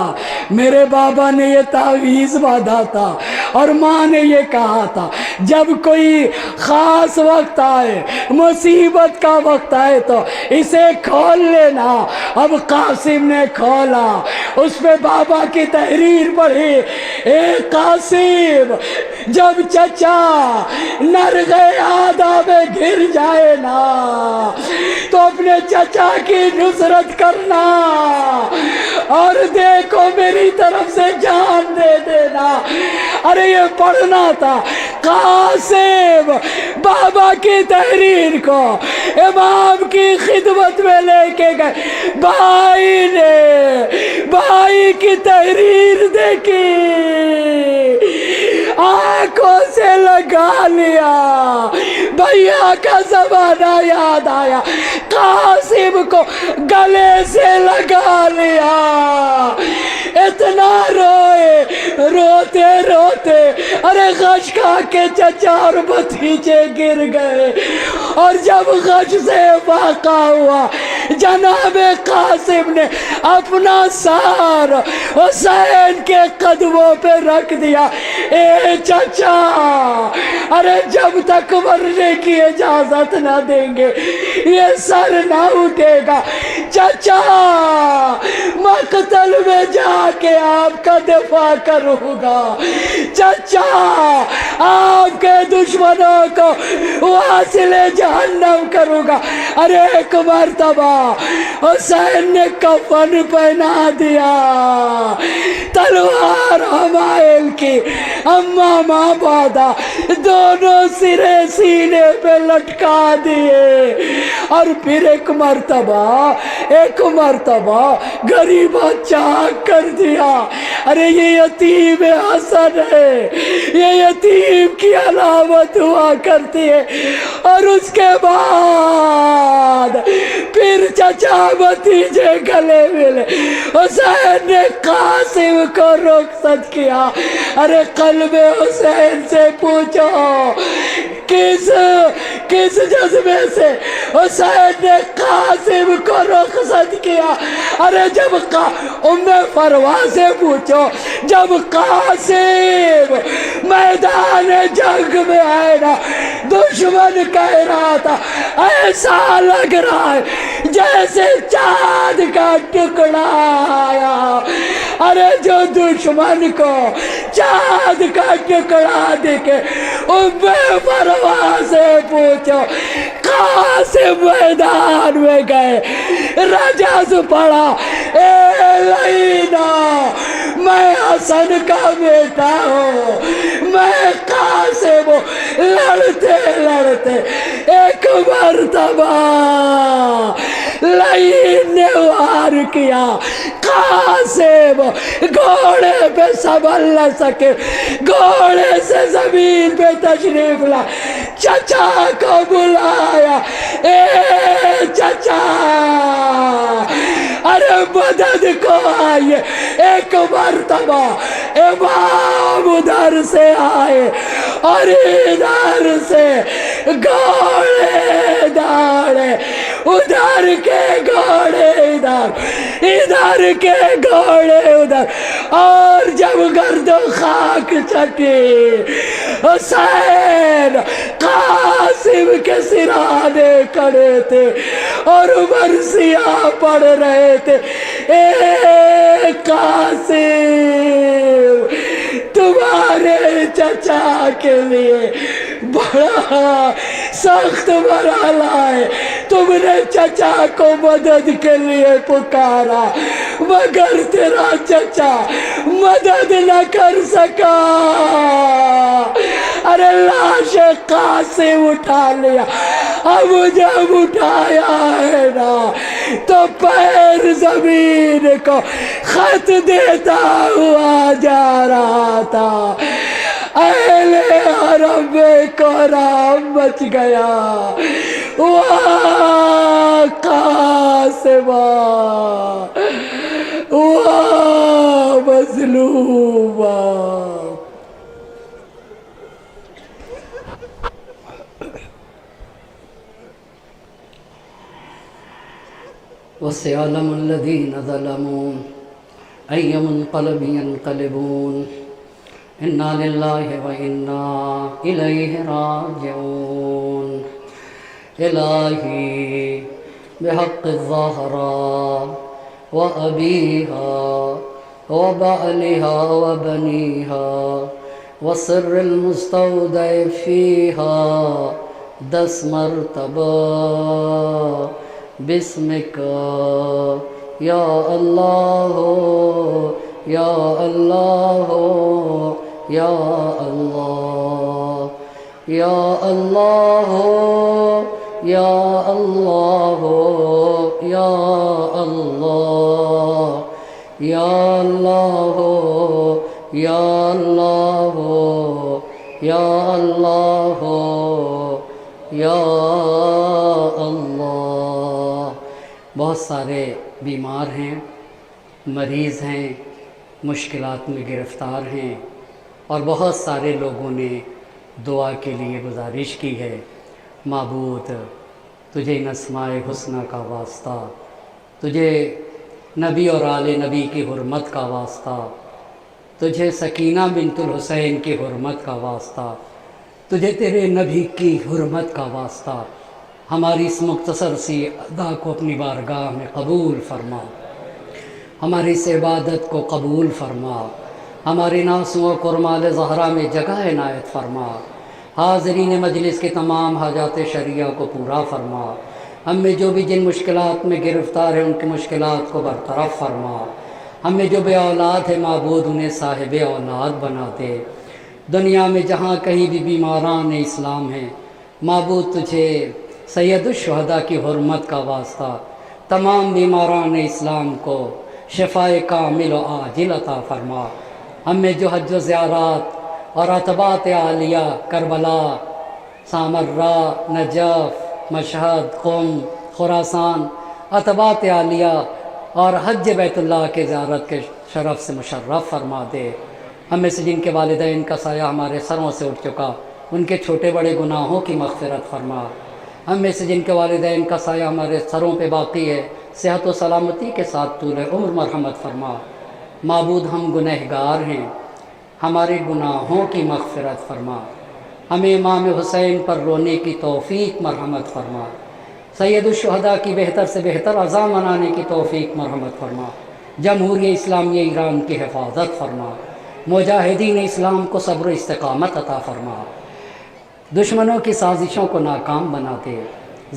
میرے بابا نے یہ تعویذ باندھا تھا اور ماں نے یہ کہا تھا جب کوئی خاص وقت آئے، مصیبت کا وقت آئے تو اسے کھول لینا۔ اب قاسم نے کھولا، اس پہ بابا کی تحریر پڑھی، اے قاسم جب چچا نرغے آدھا میں گر جائے نا تو اپنے چچا کی نصرت کرنا اور دیکھو میری طرف سے جان دے دینا۔ ارے یہ پڑھنا تھا۔ قاسم بابا کی تحریر کو امام کی خدمت میں لے کے گئے، بھائی نے بھائی کی تحریر دیکھی، آنکھوں سے لگا لیا، بھیا کا زمانہ یاد آیا، قاسم کو گلے سے لگا لیا، اتنا روئے، روتے روتے ارے غش کھا کے چچا اور بھتیجے گر گئے۔ اور جب غش سے واقع ہوا، جناب قاسم نے اپنا سار حسین کے قدموں پہ رکھ دیا، اے چچا ارے جب تک مرنے کی اجازت نہ دیں گے یہ سر نہ اٹھے گا، چچا مقتل میں جا کے آپ کا دفاع کروں گا، چچا آپ کے دشمنوں کو واصل جہنم کروں گا۔ ارے ایک مرتبہ حسین نے کفن پہنا دیا، تلوار حمائل کی امامہ باندھا، دونوں سرے سینے پہ لٹکا دیے، اور پھر ایک مرتبہ غریبہ چاک کر دیا، ارے یہ یتیم حسن ہے، یہ یتیم کی علامت ہوا کرتی ہے۔ اور اس کے بعد پھر چچا بھتیجے گلے ملے، حسین نے قاسم کو رخصت کیا۔ ارے قلب حسین سے پوچھو کس جذبے سے حسین نے قاسم کو رخصت کیا؟ ارے جب ام فروا سے پوچھو، جب قاسم میدان جنگ میں آئے نا، دشمن کہہ رہا تھا ایسا لگ رہا ہے جیسے چاند کا ٹکڑا آیا۔ ارے جو دشمن کو چاند کا ٹکڑا دکھے، ام فروا سے پوچھو، قاسم میدان میں گئے، رجز پڑا، اے لینا میں حسن کا بیٹا ہوں، میں قاسم ہوں۔ لڑتے لڑتے ایک مرتبہ لعین نے وار کیا، قاسم گھوڑے پہ سنبھل نہ سکے، گھوڑے سے زمین پہ تشریف لا، چچا کو بلایا، اے چچا ارے مدد کو آئیے۔ ایک مرتبہ امام ادھر سے آئے اور ادھر سے گھوڑے داڑے، ادھر کے گھوڑے ادھر کے گھوڑے ادھر، اور جب گرد و خاک چٹی، حسین قاسم کے سرانے کھڑے تھے اور مرثیہ پڑھ رہے تھے، اے قاسم تمہارے چچا کے لیے بڑا سخت مرحلہ ہے، تم نے چچا کو مدد کے لیے پکارا مگر تیرا چچا مدد نہ کر سکا۔ ارے لاش قاسم اٹھا لیا، اب جب اٹھایا ہے نا تو پیر زمین کو خط دیتا ہوا جا رہا تھا، اہل حرم کو رام مچ گیا، واہ قاسمہ، واہ مظلومہ۔ وَسَيَعْلَمُ الَّذِينَ ظَلَمُوا أَيَّ مُنقَلَبٍ يَنقَلِبُونَ إِنَّا لِلَّهِ وَإِنَّا إِلَيْهِ رَاجِعُونَ۔ إلہی بحق الزہراء وأبیہا وبعلہا وبنیہا وسر المستودع فیہا 10 مرتبہ بسمک یا اللہ یا اللہ یا اللہ یا اللہ یا اللہ یا اللہ یا اللہ یا اللہ یا اللہ یا اللہ۔ بہت سارے بیمار ہیں، مریض ہیں، مشکلات میں گرفتار ہیں، اور بہت سارے لوگوں نے دعا کے لیے گزارش کی ہے۔ معبود تجھے ان اسماء حسنہ کا واسطہ، تجھے نبی اور آل نبی کی حرمت کا واسطہ، تجھے سکینہ بنت الحسین کی حرمت کا واسطہ، تجھے تیرے نبی کی حرمت کا واسطہ، ہماری اس مختصر سی ادا کو اپنی بارگاہ میں قبول فرما، ہماری اس عبادت کو قبول فرما، ہماری ناسوں و قرمال زہرا میں جگہ عنایت فرما، حاضرین مجلس کے تمام حاجات شرعیہ کو پورا فرما، ہم میں جو بھی جن مشکلات میں گرفتار ہیں ان کی مشکلات کو برطرف فرما، ہم میں جو بے اولاد ہے معبود انہیں صاحب اولاد بنا دے، دنیا میں جہاں کہیں بھی بیماران اسلام ہیں معبود تجھے سید الشہداء کی حرمت کا واسطہ تمام بیماران اسلام کو شفائے کامل و عاجل عطا فرما، ہم میں جو حج و زیارات اور عتبات عالیہ کربلا، سامرہ، نجف، مشہد، قم، خراسان، عتبات عالیہ اور حج بیت اللہ کے زیارت کے شرف سے مشرف فرما دے، ہم میں سے جن کے والدین کا سایہ ہمارے سروں سے اٹھ چکا ان کے چھوٹے بڑے گناہوں کی مغفرت فرما، ہم میں سے جن کے والدین کا سایہ ہمارے سروں پہ باقی ہے صحت و سلامتی کے ساتھ طول عمر مرحمت فرما۔ معبود ہم گنہگار ہیں، ہمارے گناہوں کی مغفرت فرما، ہمیں امام حسین پر رونے کی توفیق مرحمت فرما، سید الشہداء کی بہتر سے بہتر عزا منانے کی توفیق مرحمت فرما، جمہوریہ اسلامی ایران کی حفاظت فرما، مجاہدین اسلام کو صبر و استقامت عطا فرما، دشمنوں کی سازشوں کو ناکام بنا دے،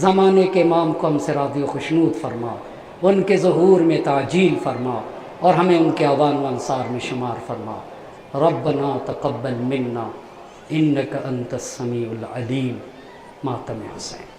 زمانے کے امام کو ہم سے راضی و خشنود فرما، ان کے ظہور میں تعجیل فرما اور ہمیں ان کے اعوان و انصار میں شمار فرما۔ ربنا تقبل منا انک انت السمیع العلیم۔ ماتم حسین۔